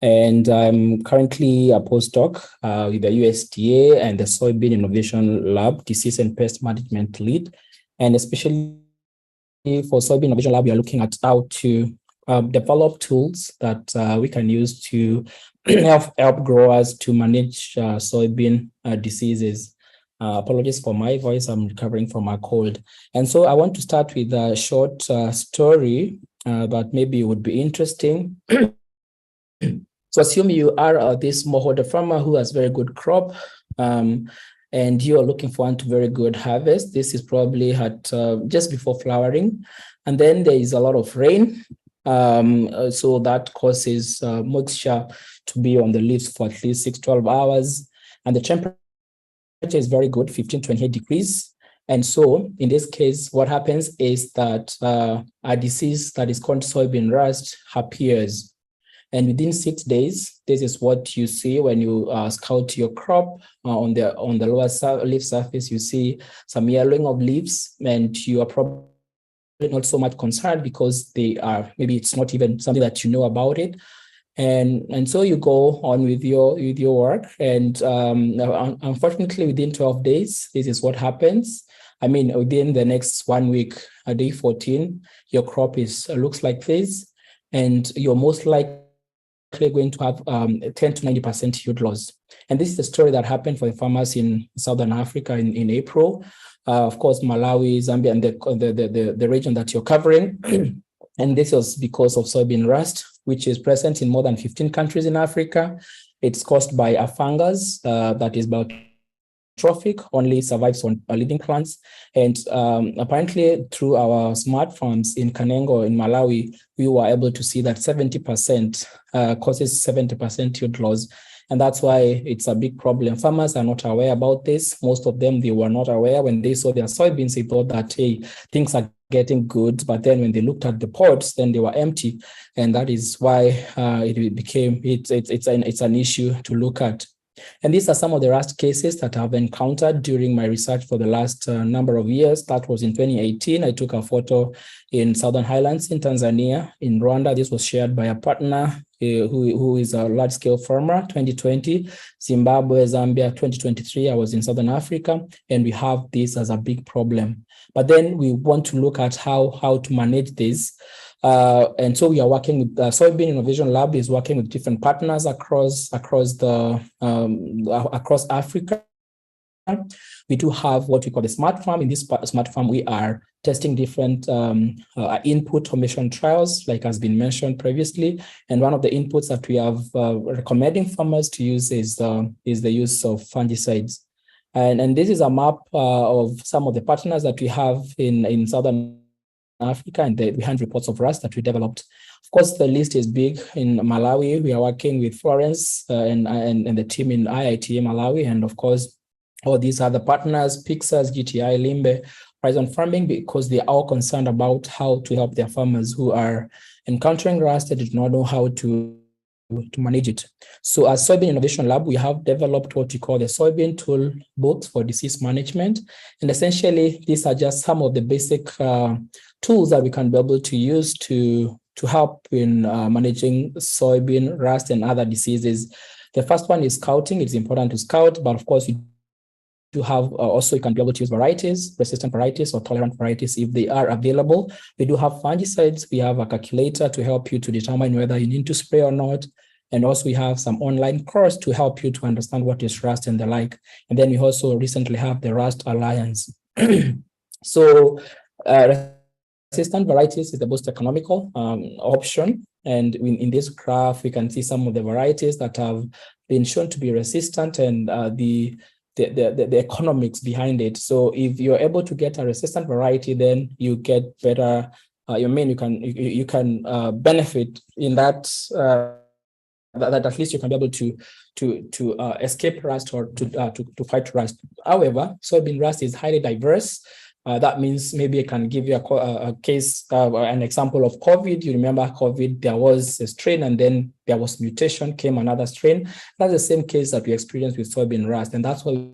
And I'm currently a postdoc with the USDA and the Soybean Innovation Lab, Disease and Pest Management Lead. And especially for Soybean Innovation Lab, we are looking at how to develop tools that we can use to help growers to manage soybean diseases. Apologies for my voice, I'm recovering from a cold. And so I want to start with a short story that maybe would be interesting. So assume you are this smallholder farmer who has very good crop, and you are looking for one very good harvest. This is probably at just before flowering, and then there is a lot of rain. So that causes moisture to be on the leaves for at least 6-12 hours, and the temperature is very good, 15-28 degrees. And so in this case, what happens is that a disease that is called soybean rust appears. And within 6 days, this is what you see when you scout your crop. On the lower leaf surface, you see some yellowing of leaves, and you are probably not so much concerned because maybe it's not even something that you know about it. And so you go on with your work. And unfortunately, within 12 days, this is what happens. I mean, within the next 1 week, day 14, your crop looks like this, and you're most likely going to have 10 to 90% yield loss. And this is the story that happened for the farmers in Southern Africa in April. Of course, Malawi, Zambia, and the region that you're covering. And this was because of soybean rust, which is present in more than 15 countries in Africa. It's caused by a fungus that is trophic, only survives on living plants. And apparently through our smart farms in Kanengo in Malawi, we were able to see that 70% causes 70% yield loss. And that's why it's a big problem. Farmers are not aware about this. Most of them, they were not aware. When they saw their soybeans, they thought that, hey, things are getting good. But then when they looked at the pods, then they were empty. And that is why it's an issue to look at. And these are some of the rust cases that I've encountered during my research for the last number of years. That was in 2018. I took a photo in Southern Highlands in Tanzania. In Rwanda, this was shared by a partner who is a large-scale farmer, 2020. Zimbabwe, Zambia, 2023. I was in Southern Africa, and we have this as a big problem. But then we want to look at how to manage this. And so we are working with the Soybean Innovation Lab is working with different partners across Africa. We do have what we call the smart farm. In this smart farm, we are testing different input automation trials, like has been mentioned previously. And one of the inputs that we have recommending farmers to use is the use of fungicides. And this is a map of some of the partners that we have in Southern Africa and the behind reports of rust that we developed. Of course, the list is big. In Malawi, we are working with Florence and the team in IITA Malawi, and of course, all these other partners, Pixas, GTI, Limbe, Horizon Farming, because they are all concerned about how to help their farmers who are encountering rust and do not know how to manage it. So as Soybean Innovation Lab, we have developed what we call the Soybean Toolbox for disease management. And essentially, these are just some of the basic tools that we can be able to use to help in managing soybean rust and other diseases. The first one is scouting. It's important to scout, but of course, you do have also you can be able to use varieties, resistant varieties or tolerant varieties if they are available. We do have fungicides. We have a calculator to help you to determine whether you need to spray or not. And also we have some online course to help you to understand what is rust and the like. And then we also recently have the Rust Alliance. So resistant varieties is the most economical option. And in this graph, we can see some of the varieties that have been shown to be resistant and the economics behind it. So if you're able to get a resistant variety, then you get better, you can benefit in that, that at least you can be able to escape rust or to fight rust. However, soybean rust is highly diverse. That means maybe I can give you a case, an example of COVID. You remember COVID, there was a strain and then there was mutation, came another strain. That's the same case that we experienced with soybean rust. And that's why we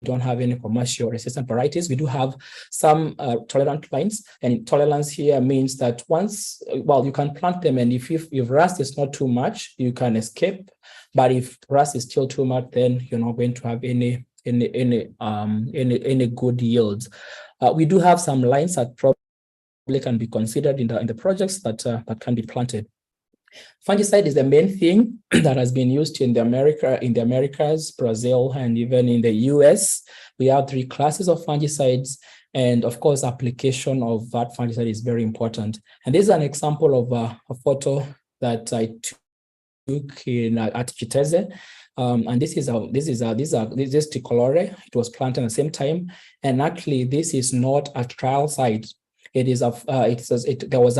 don't have any commercial resistant varieties. We do have some tolerant lines, and tolerance here means that once, well, you can plant them, and if rust is not too much, you can escape. But if rust is still too much, then you're not going to have any good yields. We do have some lines that probably can be considered in the projects that can be planted. Fungicide is the main thing that has been used in the Americas, Brazil, and even in the US. We have 3 classes of fungicides, and of course, application of that fungicide is very important. And this is an example of a photo that I took at Chiteze. And this is Tricolore. It was planted at the same time, and actually, this is not a trial site. It is there was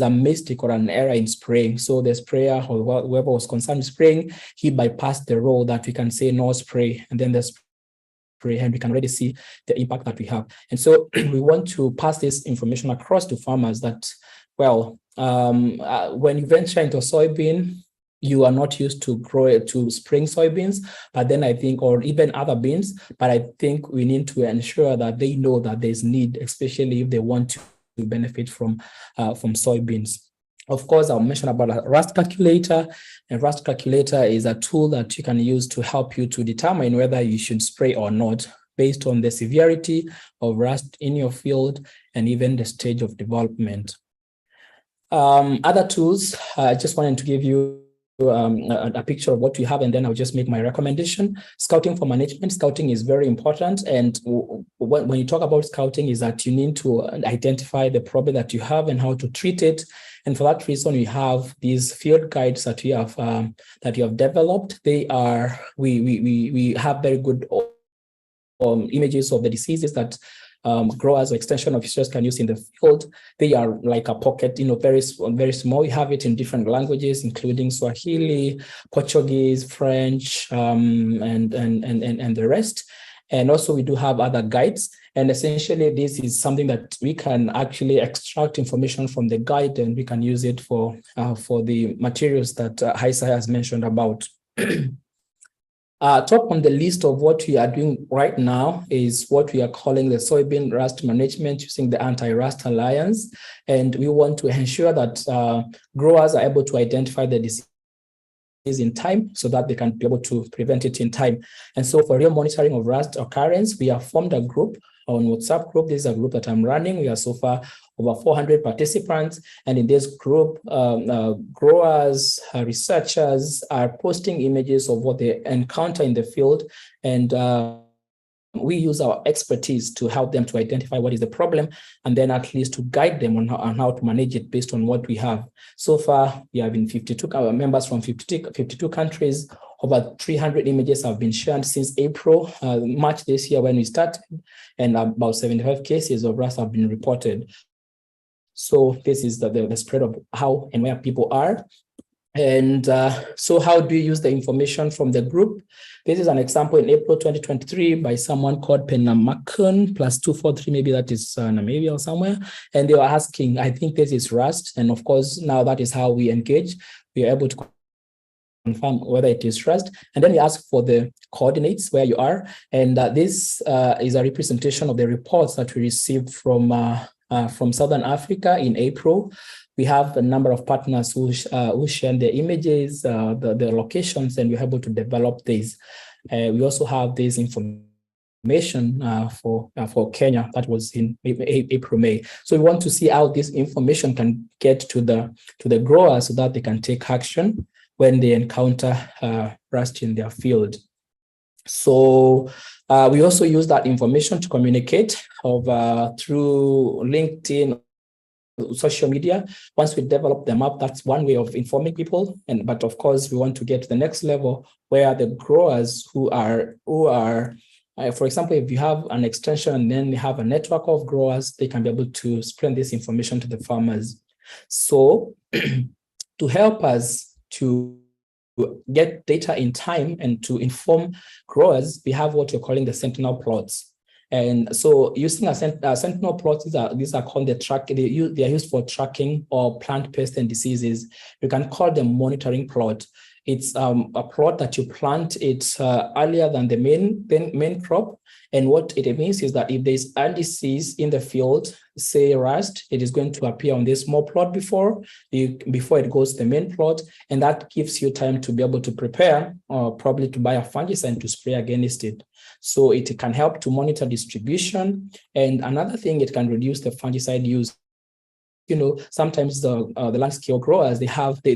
a mistake or an error in spraying. So the sprayer or whoever was concerned with spraying, he bypassed the rule that we can say no spray, and then the spray, and we can already see the impact that we have. And so we want to pass this information across to farmers that, well, when you venture into soybean, you are not used to spring soybeans, but then I think, or even other beans, but I think we need to ensure that they know that there's need, especially if they want to benefit from soybeans. Of course, I'll mention about a rust calculator. A rust calculator is a tool that you can use to help you to determine whether you should spray or not, based on the severity of rust in your field and even the stage of development. Other tools, I just wanted to give you a picture of what we have, and then I'll just make my recommendation. Scouting for management. Scouting is very important, and when you talk about scouting, is that you need to identify the problem that you have and how to treat it. And for that reason, we have these field guides that we have developed. They are we have very good images of the diseases that growers or extension officers can use in the field. They are like a pocket, very small. We have it in different languages, including Swahili, Portuguese, French, and the rest. And also we do have other guides. And essentially, this is something that we can actually extract information from the guide, and we can use it for the materials that Haisa has mentioned about. Top on the list of what we are doing right now is what we are calling the soybean rust management using the Anti-Rust Alliance. And we want to ensure that growers are able to identify the disease in time so that they can be able to prevent it in time. And so for real monitoring of rust occurrence, we have formed a group on WhatsApp group. This is a group that I'm running. We are so far over 400 participants. And in this group, growers, researchers are posting images of what they encounter in the field. And we use our expertise to help them to identify what is the problem, and then at least to guide them on how to manage it based on what we have. So far, we have been 52 members from 52 countries. Over 300 images have been shared since April, March this year when we started, and about 75 cases of rust have been reported. So this is the spread of how and where people are. And so how do you use the information from the group? This is an example in April 2023 by someone called Penamakun +243, maybe that is Namibia or somewhere. And they were asking, I think this is rust. And of course, now that is how we engage. We are able to confirm whether it is rust. And then we ask for the coordinates where you are. And this is a representation of the reports that we received from Southern Africa in April. We have a number of partners who share the images, the locations, and we're able to develop these. We also have this information for Kenya that was in April, May. So we want to see how this information can get to the growers so that they can take action when they encounter rust in their field. So we also use that information to communicate through LinkedIn, social media. Once we develop them up, that's one way of informing people. But of course, we want to get to the next level where the growers who are for example, if you have an extension and then you have a network of growers, they can be able to spread this information to the farmers. So to help us to get data in time and to inform growers, we have what you're calling the sentinel plots. And so using a sentinel plots, these are called they are used for tracking or plant pests and diseases. You can call them monitoring plot. It's a plot that you plant it earlier than the main crop. And what it means is that if there's a disease in the field, say rust, it is going to appear on this small plot before it goes to the main plot. And that gives you time to be able to prepare or probably to buy a fungicide to spray against it. So it can help to monitor distribution. And another thing, it can reduce the fungicide use. You know, sometimes the land-scale growers, they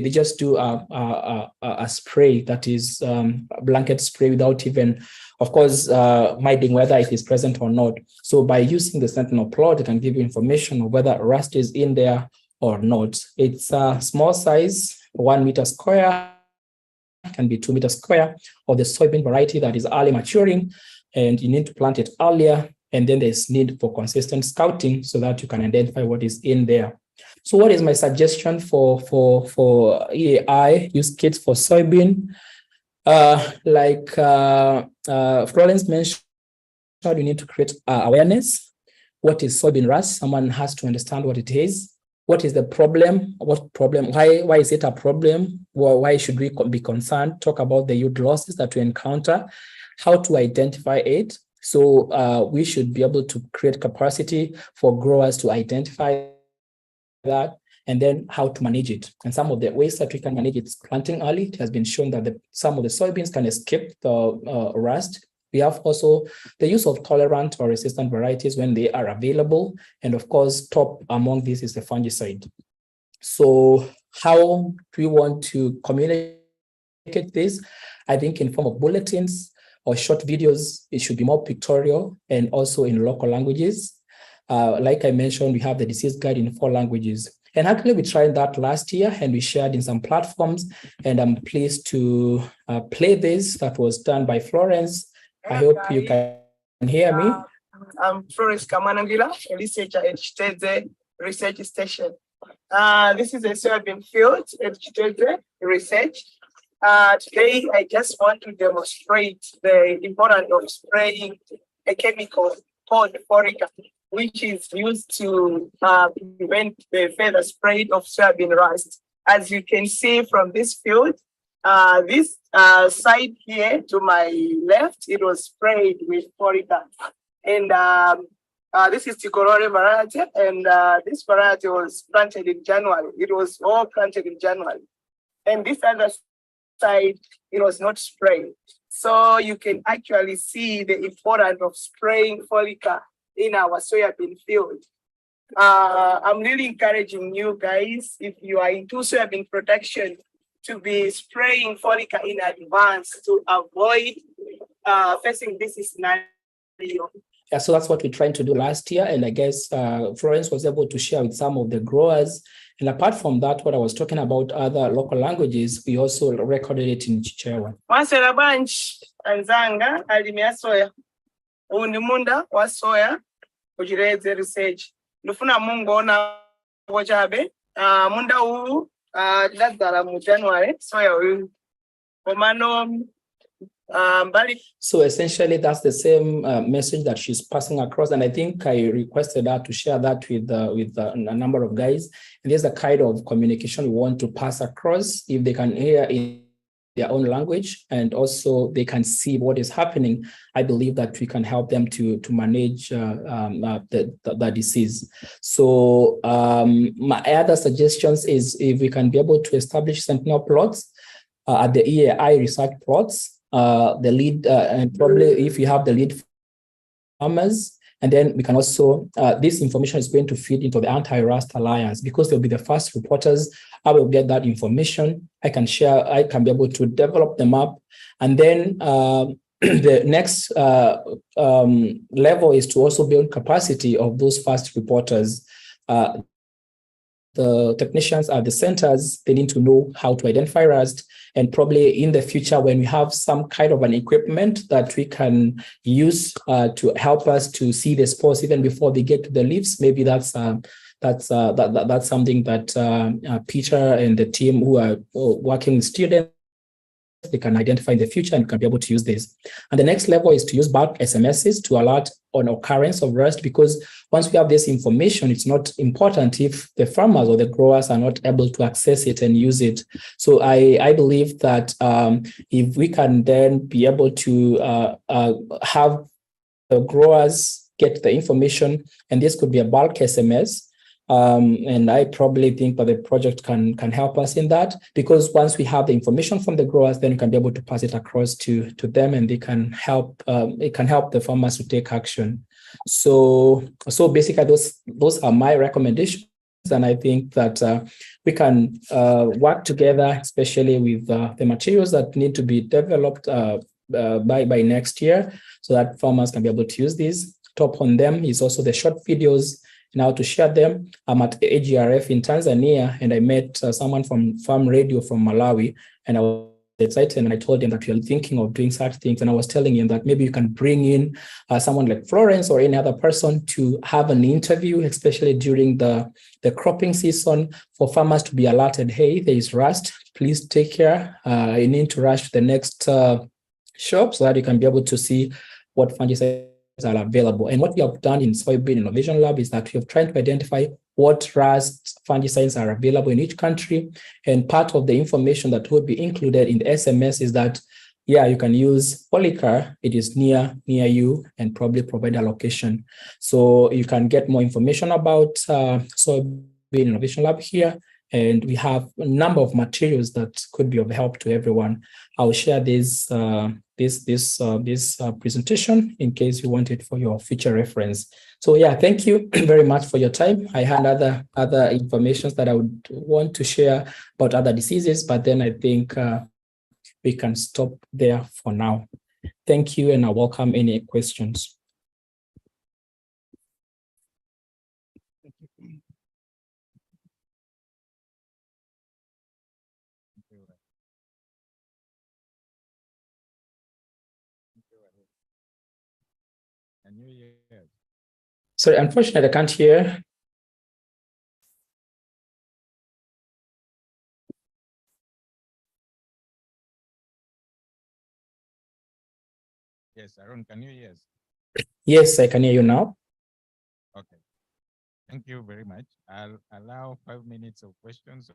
just do a spray that is a blanket spray without even, of course, minding whether it is present or not. So by using the sentinel plot, it can give you information of whether rust is in there or not. It's a small size, 1 meter square, can be 2 meters square, of the soybean variety that is early maturing, and you need to plant it earlier. And then there's need for consistent scouting so that you can identify what is in there. So what is my suggestion for EAI use kits for soybean? Like Florence mentioned, you need to create awareness. What is soybean rust? Someone has to understand what it is. What is the problem? What problem? Why is it a problem? Why should we be concerned? Talk about the yield losses that we encounter, how to identify it. So we should be able to create capacity for growers to identify that, and then how to manage it. And some of the ways that we can manage it is planting early. It has been shown that some of the soybeans can escape the rust. We have also the use of tolerant or resistant varieties when they are available. And of course, top among these is the fungicide. So how do we want to communicate this? I think in form of bulletins or short videos. It should be more pictorial and also in local languages. Like I mentioned, we have the disease guide in 4 languages. And actually, we tried that last year and we shared in some platforms. And I'm pleased to play this. That was done by Florence. I hope you can hear me. I'm Florence Kamanangila, a researcher at Chiteze Research Station. This is a soybean field at Chiteze Research. Today, I just want to demonstrate the importance of spraying a chemical called Forica, which is used to prevent the further spread of soybean rust. As you can see from this field, this side here to my left, it was sprayed with Forica. And this is Tikorore variety, and this variety was planted in January. It was all planted in January. And this other side, it was not sprayed. So you can actually see the importance of spraying Forica in our soybean field. I'm really encouraging you guys, if you are into soybean protection, to be spraying Forica in advance to avoid facing this scenario. Yeah, so that's what we're trying to do last year. And I guess Florence was able to share with some of the growers. And apart from that, what I was talking about other local languages, we also recorded it in Chichewa. Wasera bunch anzanga alimia soya. Unimunda wa soya kujireze research. Lufuna mungu ona wajabe. Munda huu dadala mu January soya huu. Omano So essentially, that's the same message that she's passing across. And I think I requested her to share that with a number of guys. And there's the kind of communication we want to pass across. If they can hear in their own language, and also they can see what is happening, I believe that we can help them to manage the disease. So my other suggestions is if we can be able to establish sentinel plots at the EAI research plots, the lead, and probably if you have the lead farmers, and then we can also, this information is going to feed into the Anti-Rust Alliance because they'll be the first reporters. I will get that information. I can share, I can be able to develop them up. And then the next level is to also build capacity of those first reporters. The technicians at the centers, they need to know how to identify rust. And probably in the future, when we have some kind of an equipment that we can use to help us to see the spores even before they get to the leaves, maybe that's something that Peter and the team who are working with students, they can identify in the future and can be able to use this. And the next level is to use bulk SMSs to alert on occurrence of rust, because once we have this information, it's not important if the farmers or the growers are not able to access it and use it. So I believe that if we can then be able to have the growers get the information, and this could be a bulk SMS, and I probably think that the project can help us in that, because once we have the information from the growers, then we can be able to pass it across to them, and they can help. It can help the farmers to take action. So basically, those are my recommendations, and I think that we can work together, especially with the materials that need to be developed by next year, so that farmers can be able to use these. Top on them is also the short videos. Now to share them, I'm at AGRF in Tanzania, and I met someone from Farm Radio from Malawi, and I was excited, and I told him that we are thinking of doing such things, and I was telling him that maybe you can bring in someone like Florence or any other person to have an interview, especially during the cropping season, for farmers to be alerted, hey, there is rust, please take care, you need to rush to the next shop, so that you can be able to see what fungicides are available. And what we have done in Soybean Innovation Lab is that we have tried to identify what rust fungicides are available in each country. And part of the information that would be included in the SMS is that, yeah, you can use Polycar, it is near you, and probably provide a location. So you can get more information about Soybean Innovation Lab here. And we have a number of materials that could be of help to everyone. I'll share this presentation in case you want it for your future reference. So yeah, thank you very much for your time. I had other information that I would want to share about other diseases, but then I think we can stop there for now. Thank you, and I welcome any questions. Can you hear? Sorry, unfortunately, I can't hear. Yes, Aaron, can you hear us? Yes, I can hear you now. Okay. Thank you very much. I'll allow 5 minutes of questions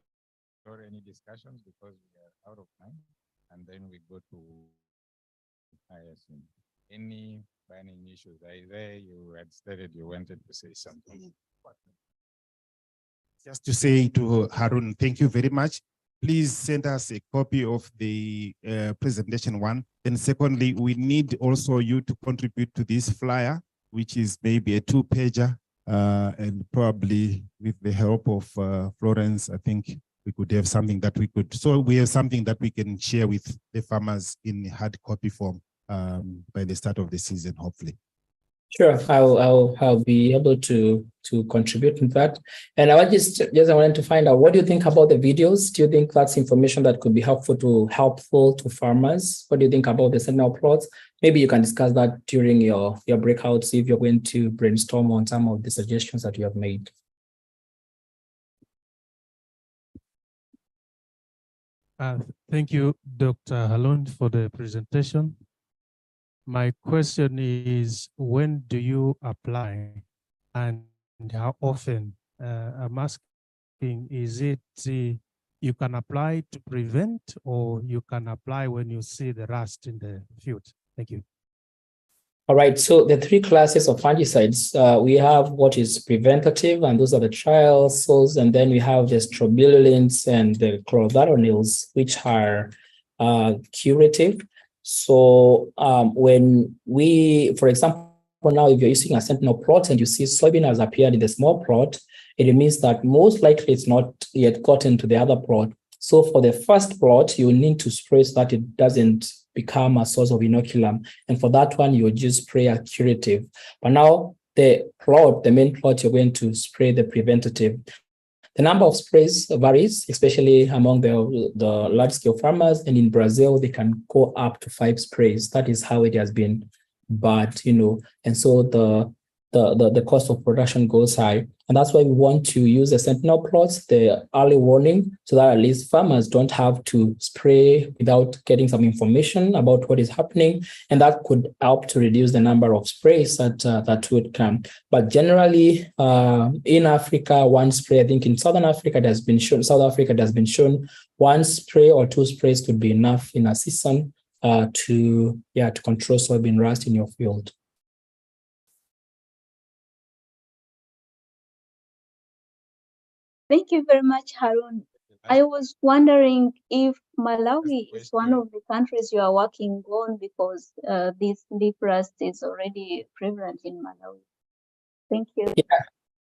or any discussions because we are out of time, and then we go to ISM. Any burning issues? Either you had stated you wanted to say something. Just to say to Harun, thank you very much. Please send us a copy of the presentation one. Then secondly, we need also you to contribute to this flyer, which is maybe a 2-pager, and probably with the help of Florence, I think we could have something that we could, so we have something that we can share with the farmers in hard copy form by the start of the season, hopefully. Sure, I'll be able to contribute to that. And I wanted to find out, what do you think about the videos? Do you think that's information that could be helpful to farmers? What do you think about the sentinel plots? Maybe you can discuss that during your breakouts if you're going to brainstorm on some of the suggestions that you have made. Thank you, Dr. Halund, for the presentation. My question is, when do you apply and how often? I'm asking, is it you can apply to prevent, or you can apply when you see the rust in the field? Thank you. All right, so the three classes of fungicides, we have what is preventative, and those are the trials, and then we have the strobilurins and the chlorothalonils, which are curative. So when we, for example, now if you're using a sentinel plot and you see soybean has appeared in the small plot, it means that most likely it's not yet gotten to the other plot. So for the first plot, you need to spray so that it doesn't become a source of inoculum. And for that one, you just spray a curative. But now the plot, the main plot, you're going to spray the preventative. The number of sprays varies, especially among the large-scale farmers. And in Brazil, they can go up to 5 sprays. That is how it has been. But, and so the cost of production goes high. And that's why we want to use the sentinel plots, the early warning, so that at least farmers don't have to spray without getting some information about what is happening. And that could help to reduce the number of sprays that would come. But generally, in Africa, one spray, I think in South Africa, it has been shown 1 spray or 2 sprays could be enough in a season to control soybean rust in your field. Thank you very much, Harun. I was wondering if Malawi is one of the countries you are working on, because this leaf rust is already prevalent in Malawi. Thank you. Yeah.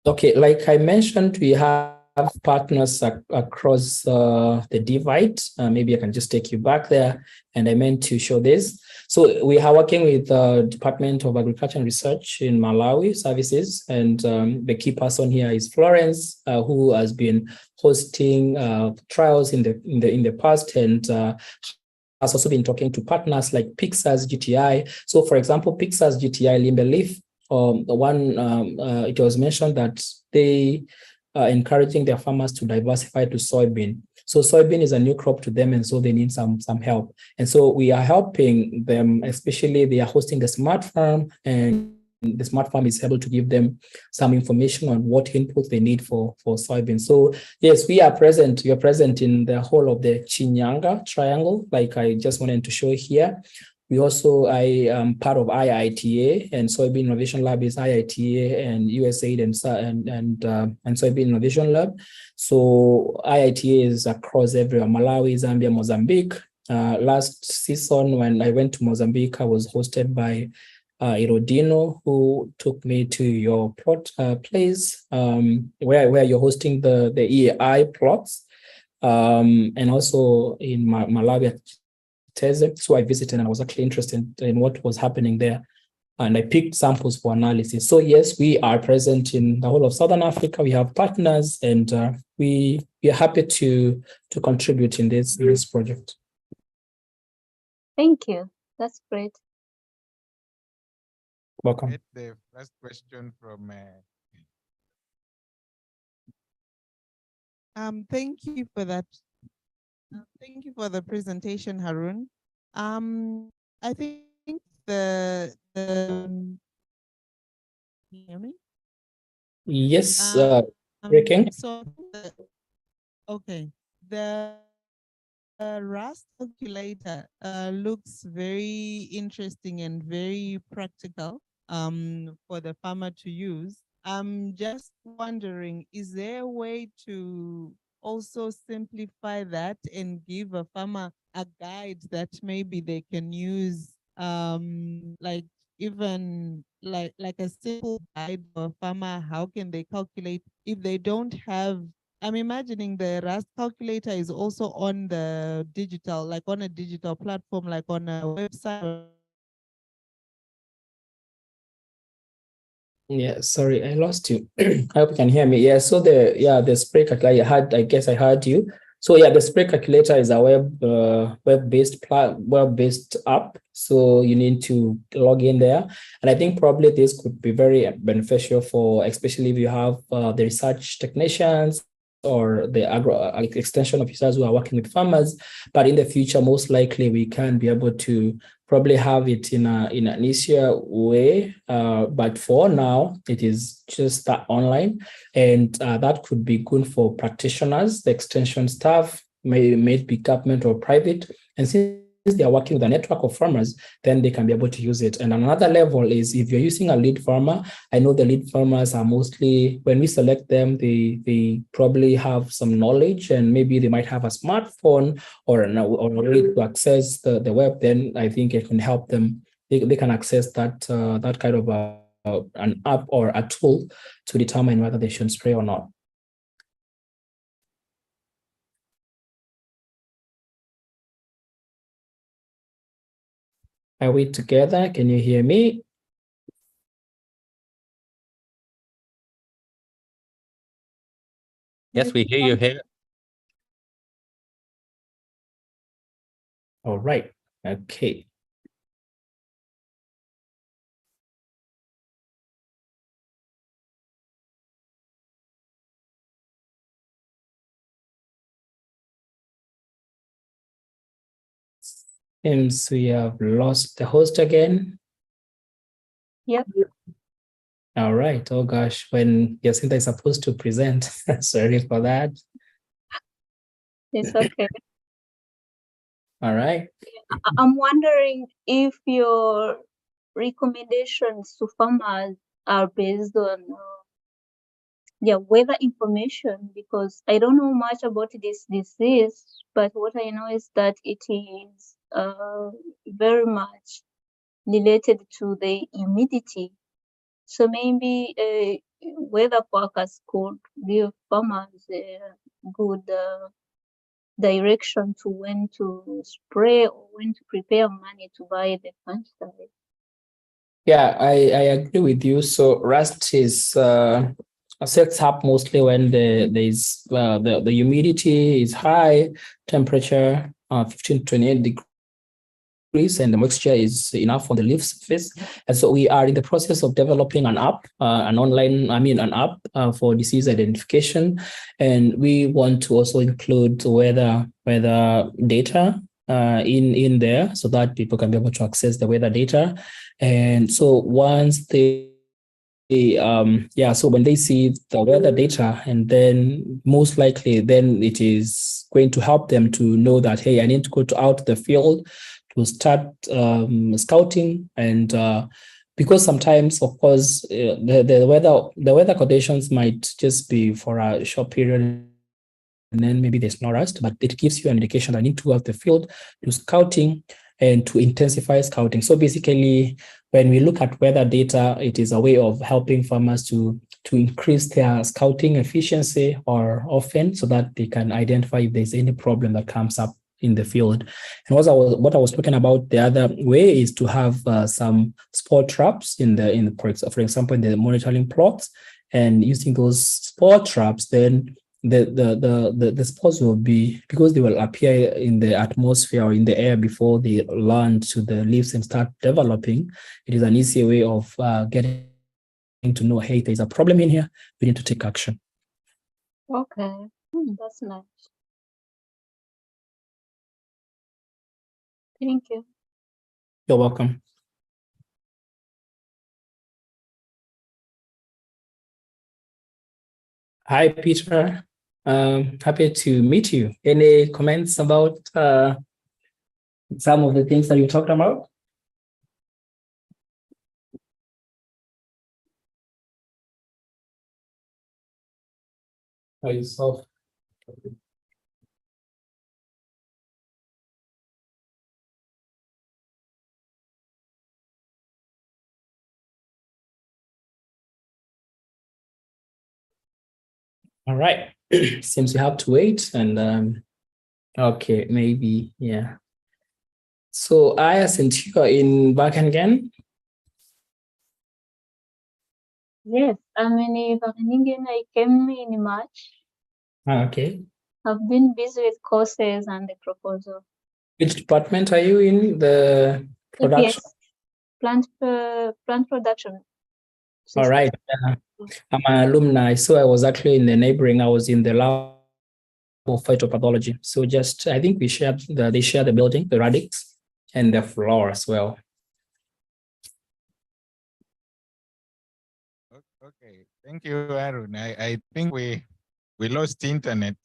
Okay, like I mentioned, we have partners across the divide. Maybe I can just take you back there, and I meant to show this. So we are working with the Department of Agriculture and Research in Malawi services, and the key person here is Florence, who has been hosting trials in the past, and has also been talking to partners like Pixar's GTI. So, for example, Pixar's GTI Limbe Leaf, it was mentioned that they are encouraging their farmers to diversify to soybean. So soybean is a new crop to them, and so they need some help. And so we are helping them, especially they are hosting the Smart Farm, and the Smart Farm is able to give them some information on what inputs they need for soybean. So yes, we are present in the whole of the Chinyanga Triangle, like I just wanted to show here. We also, I am part of IITA, and Soybean Innovation Lab is IITA and USAID and Soybean Innovation Lab. So IITA is across everywhere: Malawi, Zambia, Mozambique. Last season, when I went to Mozambique, I was hosted by Irodino, who took me to your plot place, where you're hosting the EAI plots, and also in Malawi. So I visited, and I was actually interested in what was happening there, and I picked samples for analysis. So yes, we are present in the whole of Southern Africa. We have partners, and we are happy to contribute in this project. Thank you. That's great. Welcome. The first question from. Thank you for that. Thank you for the presentation, Harun. I think can you hear me? Yes, breaking. So, okay, the RAS calculator looks very interesting and very practical for the farmer to use. I'm just wondering, is there a way to also simplify that and give a farmer a guide that maybe they can use, like even like a simple guide for a farmer? How can they calculate if they don't have? I'm imagining the RAS calculator is also on the digital, like on a digital platform, like on a website. Yeah, sorry, I lost you. I hope you can hear me. Yeah, so the spray calculator, I guess I heard you. So yeah, the spray calculator is a web-based app. So you need to log in there. And I think probably this could be very beneficial for, especially if you have the research technicians or the extension officers who are working with farmers. But in the future, most likely we can be able to probably have it in an easier way. But for now, it is just that online, and that could be good for practitioners, the extension staff, may it be government or private. And since they are working with a network of farmers, then they can be able to use it. And another level is if you're using a lead farmer, I know the lead farmers are mostly, when we select them, they probably have some knowledge, and maybe they might have a smartphone or a way to access the web. Then I think it can help them. They can access that kind of an app or a tool to determine whether they should spray or not. Are we together? Can you hear me? Yes, we hear you here. All right. Okay. Seems we have lost the host again. Yep. All right. Oh gosh, when Jacinta is supposed to present. Sorry for that. It's okay. All right. I'm wondering if your recommendations to farmers are based on weather information, because I don't know much about this disease, but what I know is that it is very much related to the humidity. So maybe weather forecast could give farmers a good direction to when to spray or when to prepare money to buy the fungicide. Yeah, I agree with you. So rust is sets up mostly when the humidity is high, temperature 15 to 28 degrees, and the moisture is enough on the leaf surface. And so we are in the process of developing an app, an app for disease identification, and we want to also include weather data in there so that people can be able to access the weather data. And so once so when they see the weather data, and then most likely then it is going to help them to know that, hey, I need to go out the field to start scouting. And because sometimes, of course, the weather conditions might just be for a short period, and then maybe there's no rust, but it gives you an indication that I need to go out the field to scouting and to intensify scouting. So basically, when we look at weather data, it is a way of helping farmers to increase their scouting efficiency or often, so that they can identify if there's any problem that comes up in the field. And what I was talking about the other way is to have some spore traps for example, in the monitoring plots, and using those spore traps, then the spores will be, because they will appear in the atmosphere or in the air before they land to the leaves and start developing. It is an easy way of getting to know, hey, there's a problem in here, we need to take action. Okay, that's nice. Thank you. You're welcome. Hi, Peter. Happy to meet you. Any comments about some of the things that you talked about? Are you soft? All right. Seems you have to wait, and okay, maybe, yeah. So I sent you in Wageningen. Yes, I'm in Wageningen. I came in March. Okay. I've been busy with courses and the proposal. Which department are you in? The production? Yes, plant production. All right. I'm an alumni, so I was actually in the neighboring. I was in the lab of phytopathology. So just, I think we shared they share the building, the Radix. and the floor as well. Okay, thank you, Arun. I think we lost internet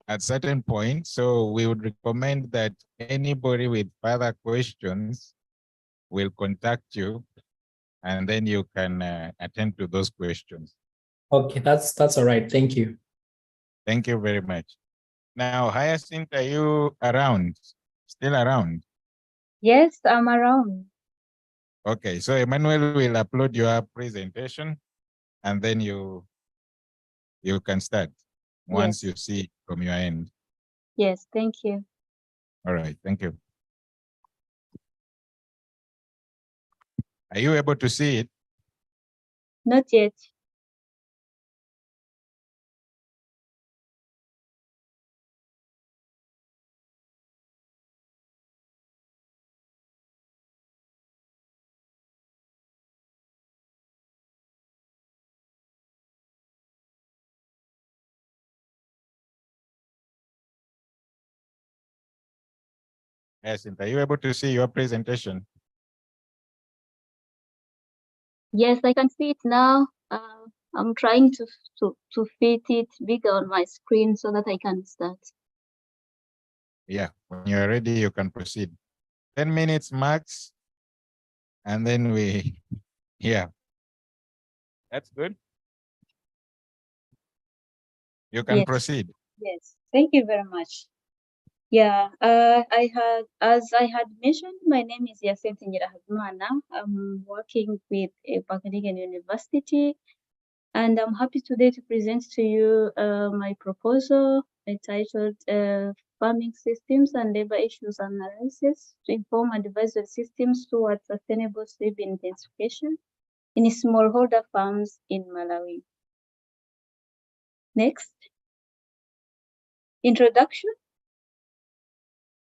at certain point, so we would recommend that anybody with further questions will contact you, and then you can attend to those questions. Okay, that's all right. Thank you. Thank you very much. Now, Hyacinth, are you around? Still around? Yes, I'm around. Okay, so Emmanuel will upload your presentation, and then you can start once you see it from your end. Yes, thank you. All right, thank you. Are you able to see it? Not yet. Yes, are you able to see your presentation? Yes, I can see it now. I'm trying to fit it bigger on my screen so that I can start. Yeah, when you're ready, you can proceed. 10 minutes max, and then yeah. That's good. You can proceed. Yes, thank you very much. Yeah, as I had mentioned, my name is Hyacinth Nyirahabimana. I'm working with Wageningen University, and I'm happy today to present to you my proposal entitled Farming Systems and Labor Issues Analysis to Inform Advisory Systems Towards Sustainable Soybean Intensification in Smallholder Farms in Malawi. Next. Introduction.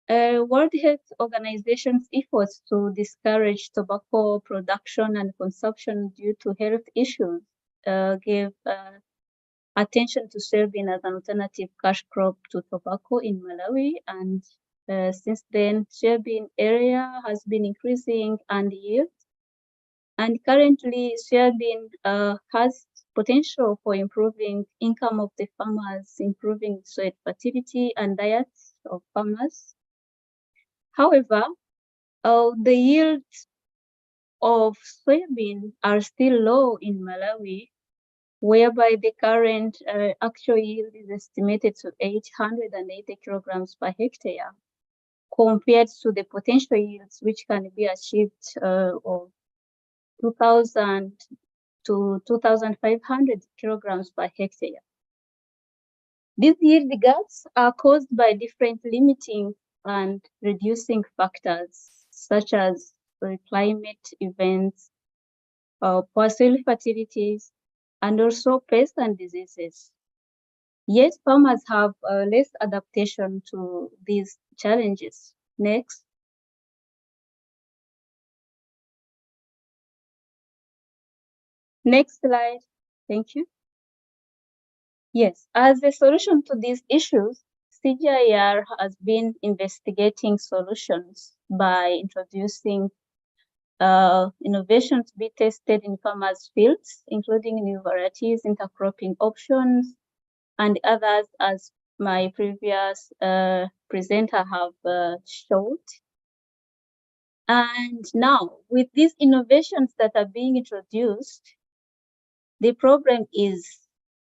World Health Organization's efforts to discourage tobacco production and consumption due to health issues gave attention to soybean as an alternative cash crop to tobacco in Malawi. And since then, soybean area has been increasing and yield. And currently, soybean has potential for improving income of the farmers, improving soil fertility and diets of farmers. However, the yields of soybean are still low in Malawi, whereby the current actual yield is estimated to 880 kilograms per hectare, compared to the potential yields which can be achieved of 2,000 to 2,500 kilograms per hectare. These yield gaps are caused by different limiting and reducing factors, such as climate events, poor soil fertilities, and also pests and diseases. Yet farmers have less adaptation to these challenges. Next. Next slide. Thank you. Yes, as a solution to these issues, CGIAR has been investigating solutions by introducing innovations to be tested in farmers' fields, including new varieties, intercropping options, and others, as my previous presenter have showed. And now, with these innovations that are being introduced, the problem is,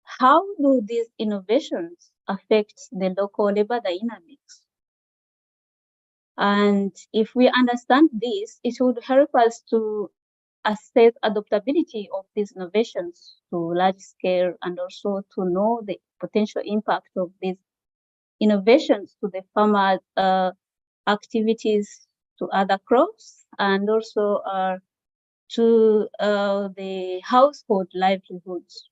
how do these innovations affect the local labor dynamics? And if we understand this, it would help us to assess adaptability of these innovations to large scale, and also to know the potential impact of these innovations to the farmer activities, to other crops, and also to the household livelihoods.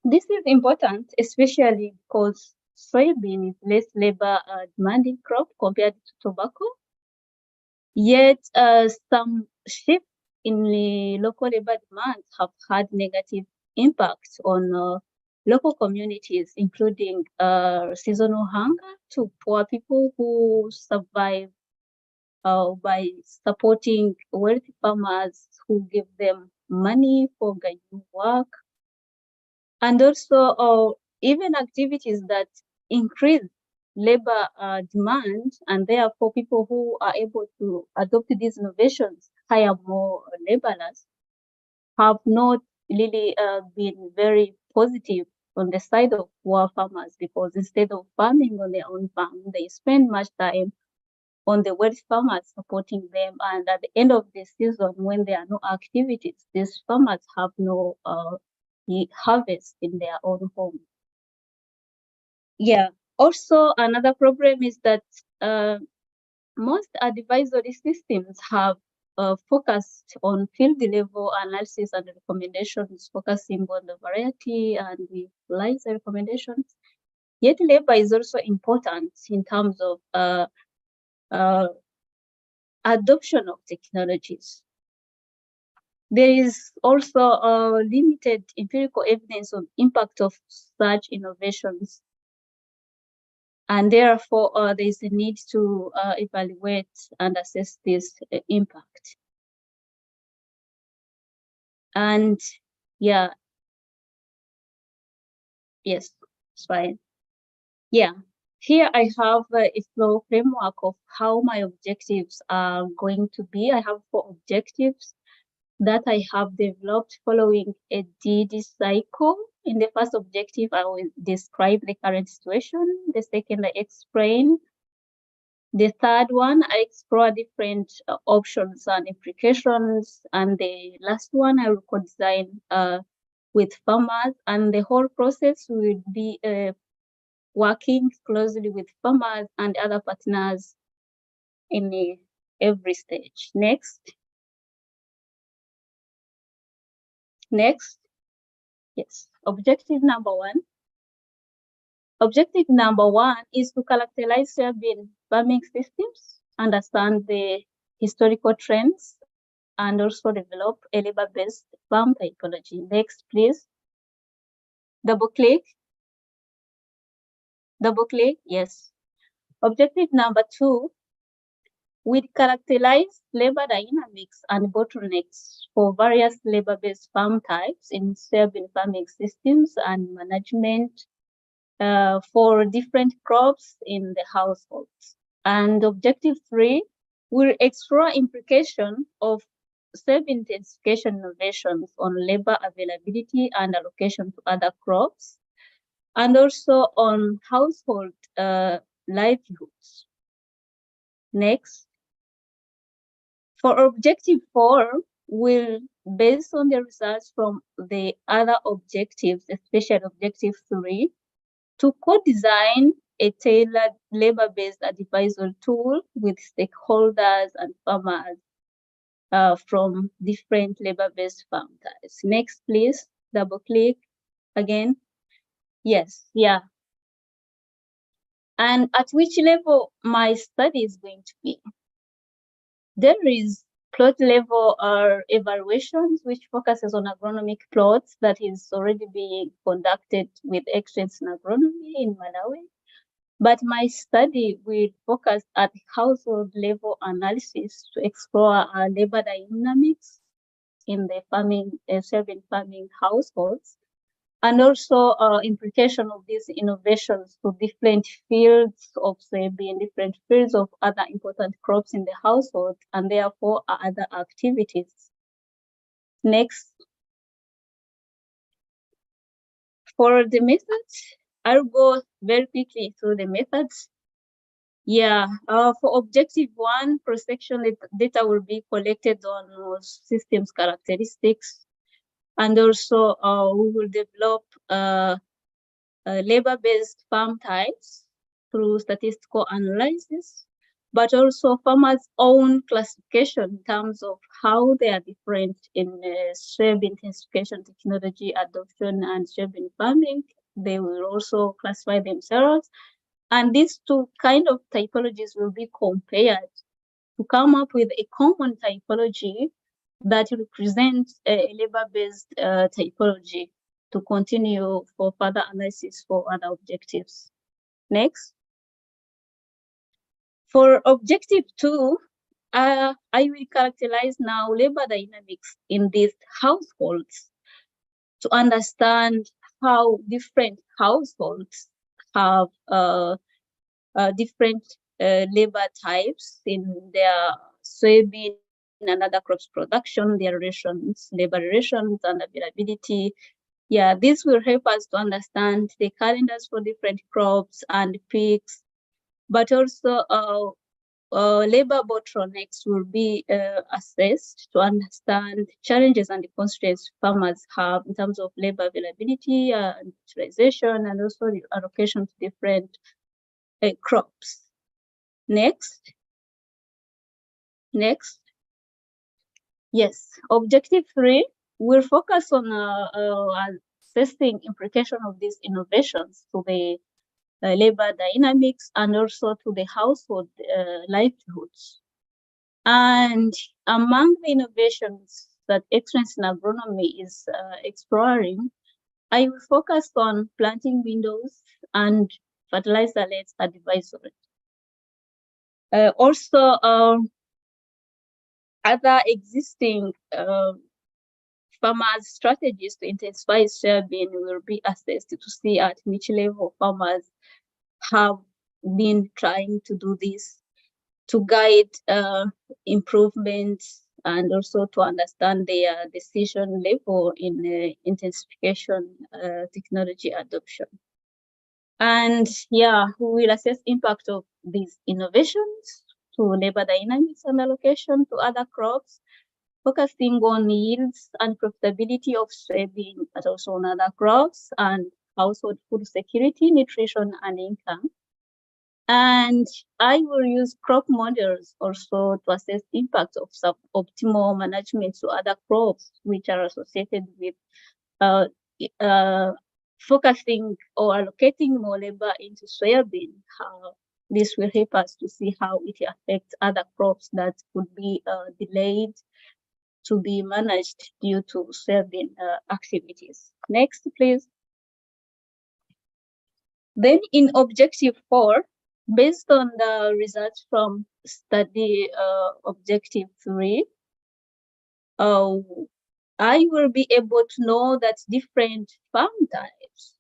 This is important, especially because soybean is less labor demanding crop compared to tobacco. Yet some shifts in the local labor demands have had negative impacts on local communities, including seasonal hunger to poor people who survive by supporting wealthy farmers who give them money for guiding work, and also even activities that increase labor demand, and therefore people who are able to adopt these innovations hire more laborers, have not really been very positive on the side of poor farmers, because instead of farming on their own farm, they spend much time on the wealthy farmers supporting them. And at the end of the season, when there are no activities, these farmers have no harvest in their own home. Yeah. Also, another problem is that most advisory systems have focused on field level analysis and recommendations, focusing on the variety and the lies recommendations. Yet labor is also important in terms of adoption of technologies. There is also limited empirical evidence of impact of such innovations, and therefore there is a need to evaluate and assess this impact. And yeah, yes, it's fine. Yeah, here I have a flow framework of how my objectives are going to be. I have 4 objectives that I have developed following a DD cycle. In the first objective, I will describe the current situation. The second, I explain. The third one, I explore different options and implications. And the last one, I will co-design with farmers. And the whole process will be working closely with farmers and other partners in every stage. Next. Next. Yes. Objective number 1. Objective number 1 is to characterize soybean farming systems, understand the historical trends, and also develop a labor-based farm typology. Next, please. Double click. Double click. Yes. Objective number 2, we characterize labor dynamics and bottlenecks for various labor-based farm types in soybean farming systems and management for different crops in the households. And objective 3, we'll explore implication of soybean intensification innovations on labor availability and allocation to other crops, and also on household livelihoods. Next. For objective 4, we'll, based on the results from the other objectives, especially objective 3, to co-design a tailored labor-based advisory tool with stakeholders and farmers from different labor-based farm types. Next, please, double click again. Yes, yeah. And at which level my study is going to be. There is plot level evaluations, which focuses on agronomic plots that is already being conducted with excellence in agronomy in Malawi. But my study will focus at household level analysis to explore labor dynamics in the farming, soybean farming households, and also implication of these innovations to different fields of soybean, different fields of other important crops in the household, and therefore other activities. Next. For the methods, I'll go very quickly through the methods. Yeah, for objective 1, cross-section data will be collected on systems characteristics. And also we will develop labor-based farm types through statistical analysis, but also farmers' own classification in terms of how they are different in soybean intensification technology adoption and soybean farming. They will also classify themselves. And these 2 kind of typologies will be compared to come up with a common typology that represents a labor-based typology to continue for further analysis for other objectives. Next. For objective 2, I will characterize now labor dynamics in these households to understand how different households have different labor types in their soybean and other crops production, their relations, labor relations and availability. Yeah, this will help us to understand the calendars for different crops and peaks, but also labor bottlenecks will be assessed to understand challenges and the constraints farmers have in terms of labor availability and utilization, and also the allocation to different crops. Next. Yes, objective 3 will focus on assessing implication of these innovations to the labor dynamics and also to the household livelihoods. And among the innovations that Excellence in Agronomy is exploring, I will focus on planting windows and fertilizer-led advisory. Also, other existing farmers' strategies to intensify soybean will be assessed to see at which level farmers have been trying to do this, to guide improvements and also to understand their decision level in intensification technology adoption. And yeah, we will assess impact of these innovations to labor dynamics and allocation to other crops, focusing on yields and profitability of soybean, but also on other crops and household food security, nutrition, and income. And I will use crop models also to assess impact of suboptimal management to other crops which are associated with focusing or allocating more labor into soybean. How this will help us to see how it affects other crops that could be delayed to be managed due to soybean activities. Next, please. Then in objective 4, based on the results from study objective 3, I will be able to know that different farm types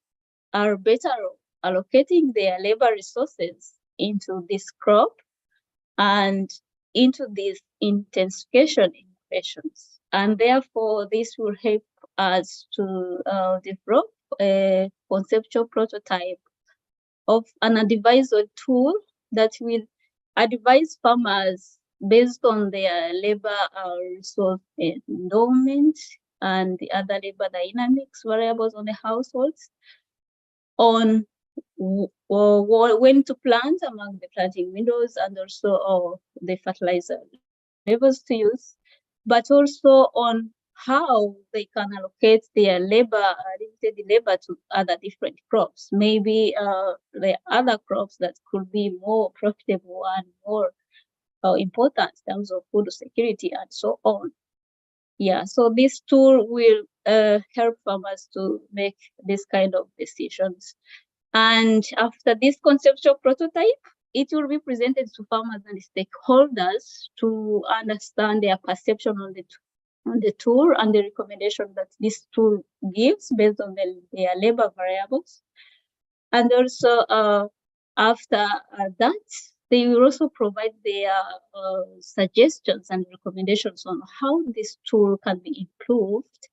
are better allocating their labor resources into this crop and into these intensification innovations. And therefore, this will help us to develop a conceptual prototype of an advisory tool that will advise farmers based on their labor resource endowment and the other labor dynamics variables on the households on when to plant among the planting windows and also the fertilizer levels to use, but also on how they can allocate their labor, limited labor to other different crops. Maybe the other crops that could be more profitable and more important in terms of food security and so on. Yeah, so this tool will help farmers to make this kind of decisions. And after this conceptual prototype, it will be presented to farmers and stakeholders to understand their perception on the tool and the recommendation that this tool gives based on their labor variables. And also after that, they will also provide their suggestions and recommendations on how this tool can be improved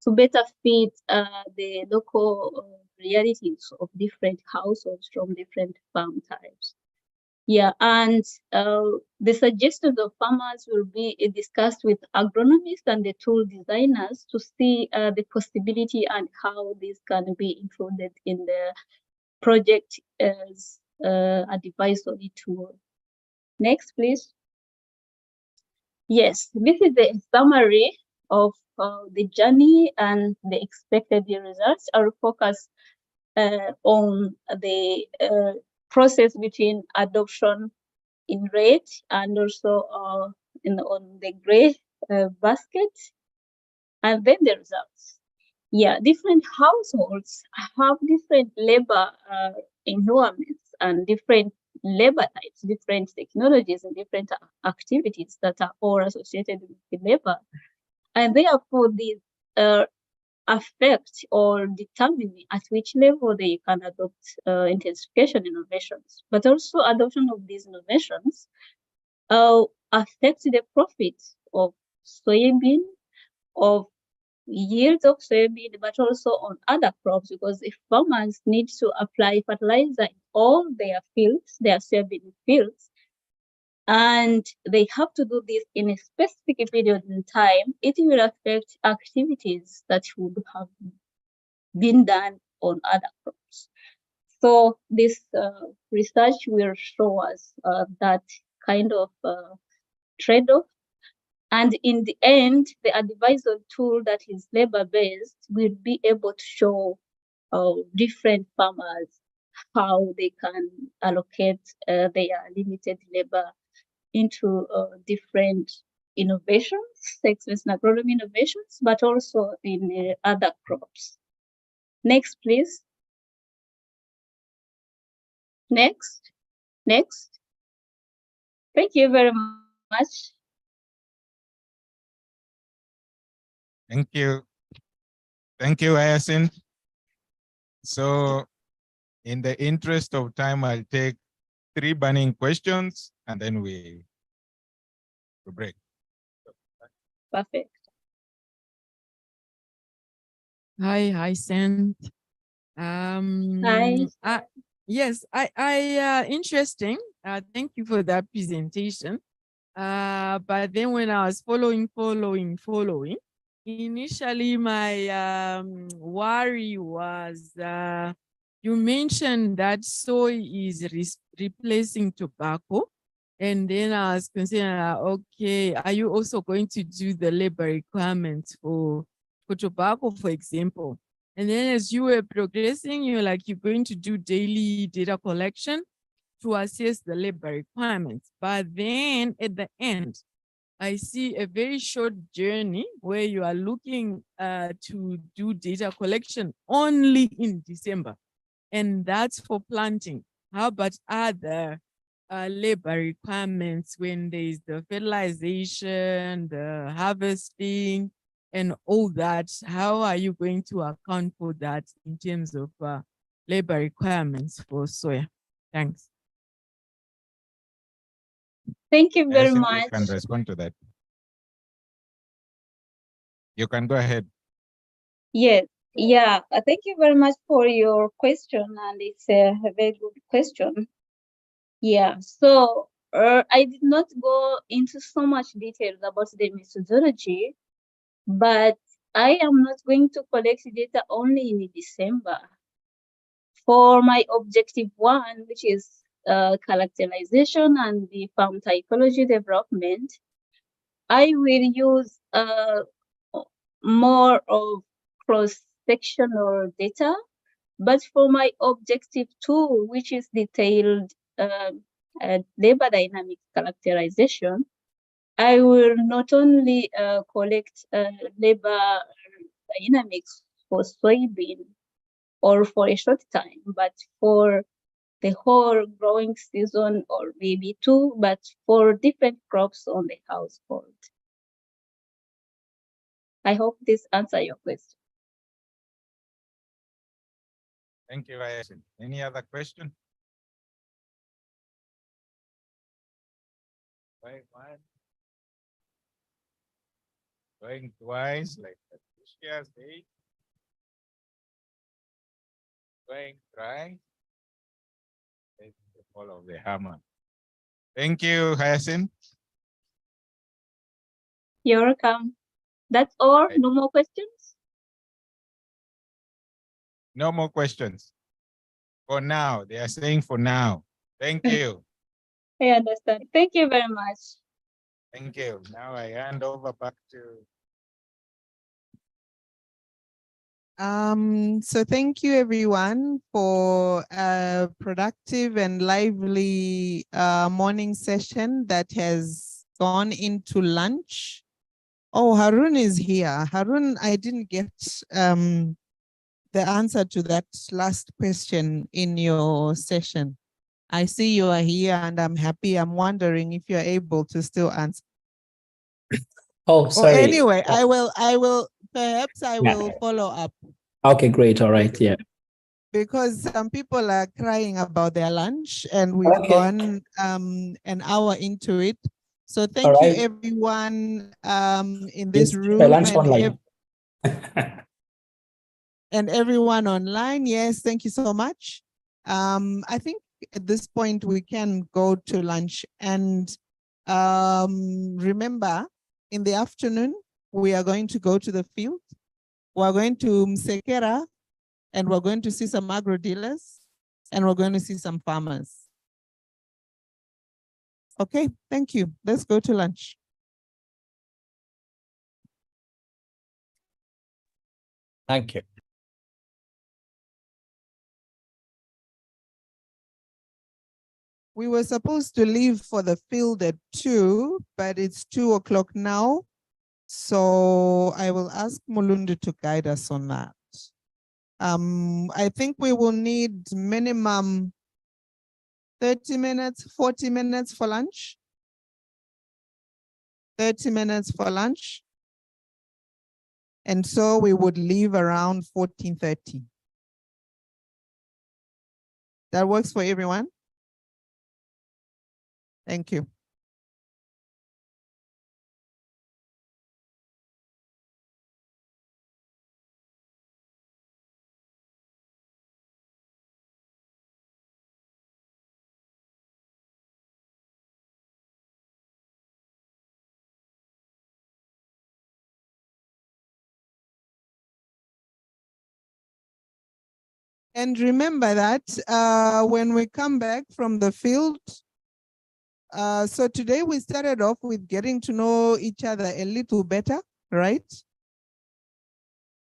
to better fit the local realities of different households from different farm types. Yeah, and the suggestions of farmers will be discussed with agronomists and the tool designers to see the possibility and how this can be included in the project as advisory tool. Next, please. Yes, this is the summary of the journey and the expected results. I will focus on the process between adoption in red and also on the gray basket, and then the results. Yeah, different households have different labor environments and different labor types, different technologies and different activities that are all associated with labor. And therefore, these affect or determine at which level they can adopt intensification innovations. But also adoption of these innovations affect the profit of soybean, of yields of soybean, but also on other crops, because if farmers need to apply fertilizer in all their fields, their soybean fields, and they have to do this in a specific period in time, it will affect activities that would have been done on other crops. So this research will show us that kind of trade-off. And in the end, the advisor tool that is labor-based will be able to show different farmers how they can allocate their limited labor into different innovations, excellence in agronomy innovations, but also in other crops. Next, please. Next. Thank you very much. Thank you. Thank you, Hyacinth. So in the interest of time, I'll take 3 burning questions and then we break. Perfect. Hi, Hyacinth. Hi. Yes, interesting. Thank you for that presentation. But then when I was following, initially my worry was you mentioned that soy is replacing tobacco. And then I was considering, okay, are you also going to do the labor requirements for tobacco, for example? And then as you were progressing, you're going to do daily data collection to assess the labor requirements. But then at the end, I see a very short journey where you are looking to do data collection only in December. And that's for planting. How about other labor requirements when there is the fertilization, the harvesting, and all that? How are you going to account for that in terms of labor requirements for soya? Thanks. Thank you very Hyacinth, much. you can respond to that. You can go ahead. Yes. Yeah. Thank you very much for your question, and it's a very good question. Yeah. So I did not go into so much details about the methodology, but I am not going to collect data only in December. For my objective 1, which is characterization and the farm typology development, I will use more of cross-sectional data. But for my objective 2, which is detailed labor dynamic characterization, I will not only collect labor dynamics for soybean or for a short time, but for the whole growing season, or maybe 2, but for different crops on the household. I hope this answers your question. Thank you, Hyacinth. Any other question? Going one. Going twice, like Patricia said. Going thrice. It's the fall of the hammer. Thank you, Hyacinth. You're welcome. That's all. No more questions? No more questions. For now, they are saying for now. Thank you. I understand. Thank you very much. Thank you. Now I hand over back to. So thank you everyone for a productive and lively morning session that has gone into lunch. Oh, Harun is here. Harun, I didn't get the answer to that last question in your session. I see you are here and I'm happy. I'm wondering if you're able to still answer. Oh, Or sorry. anyway, perhaps I Yeah. will follow up Okay, great. All right. Yeah. because some people are crying about their lunch and we've Okay. gone an hour into it. So thank All you right. everyone in this Yes, my room lunch online. and everyone online. Yes, thank you so much. I think at this point we can go to lunch and remember in the afternoon, we are going to go to the field. We're going to Msekera and we're going to see some agro dealers and we're going to see some farmers. Okay, thank you. Let's go to lunch. Thank you. We were supposed to leave for the field at 2, but it's 2 o'clock now. So I will ask Mulundu to guide us on that. I think we will need minimum 30 minutes, 40 minutes for lunch. 30 minutes for lunch. And so we would leave around 14:30. That works for everyone? Thank you. And remember that when we come back from the field, so today we started off with getting to know each other a little better, right?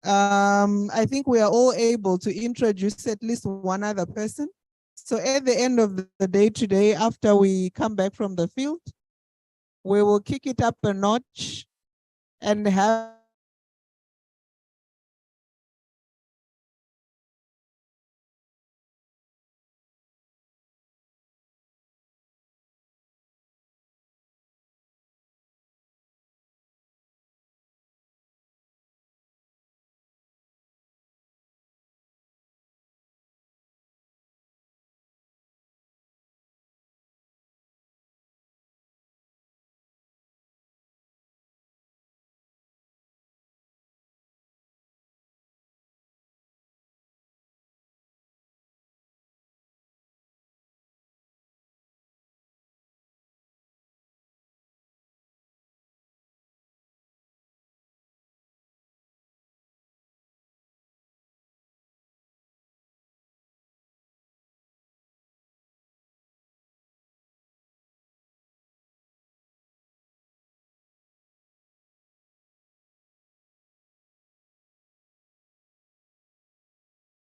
I think we are all able to introduce at least one other person. So at the end of the day today, after we come back from the field, we will kick it up a notch and have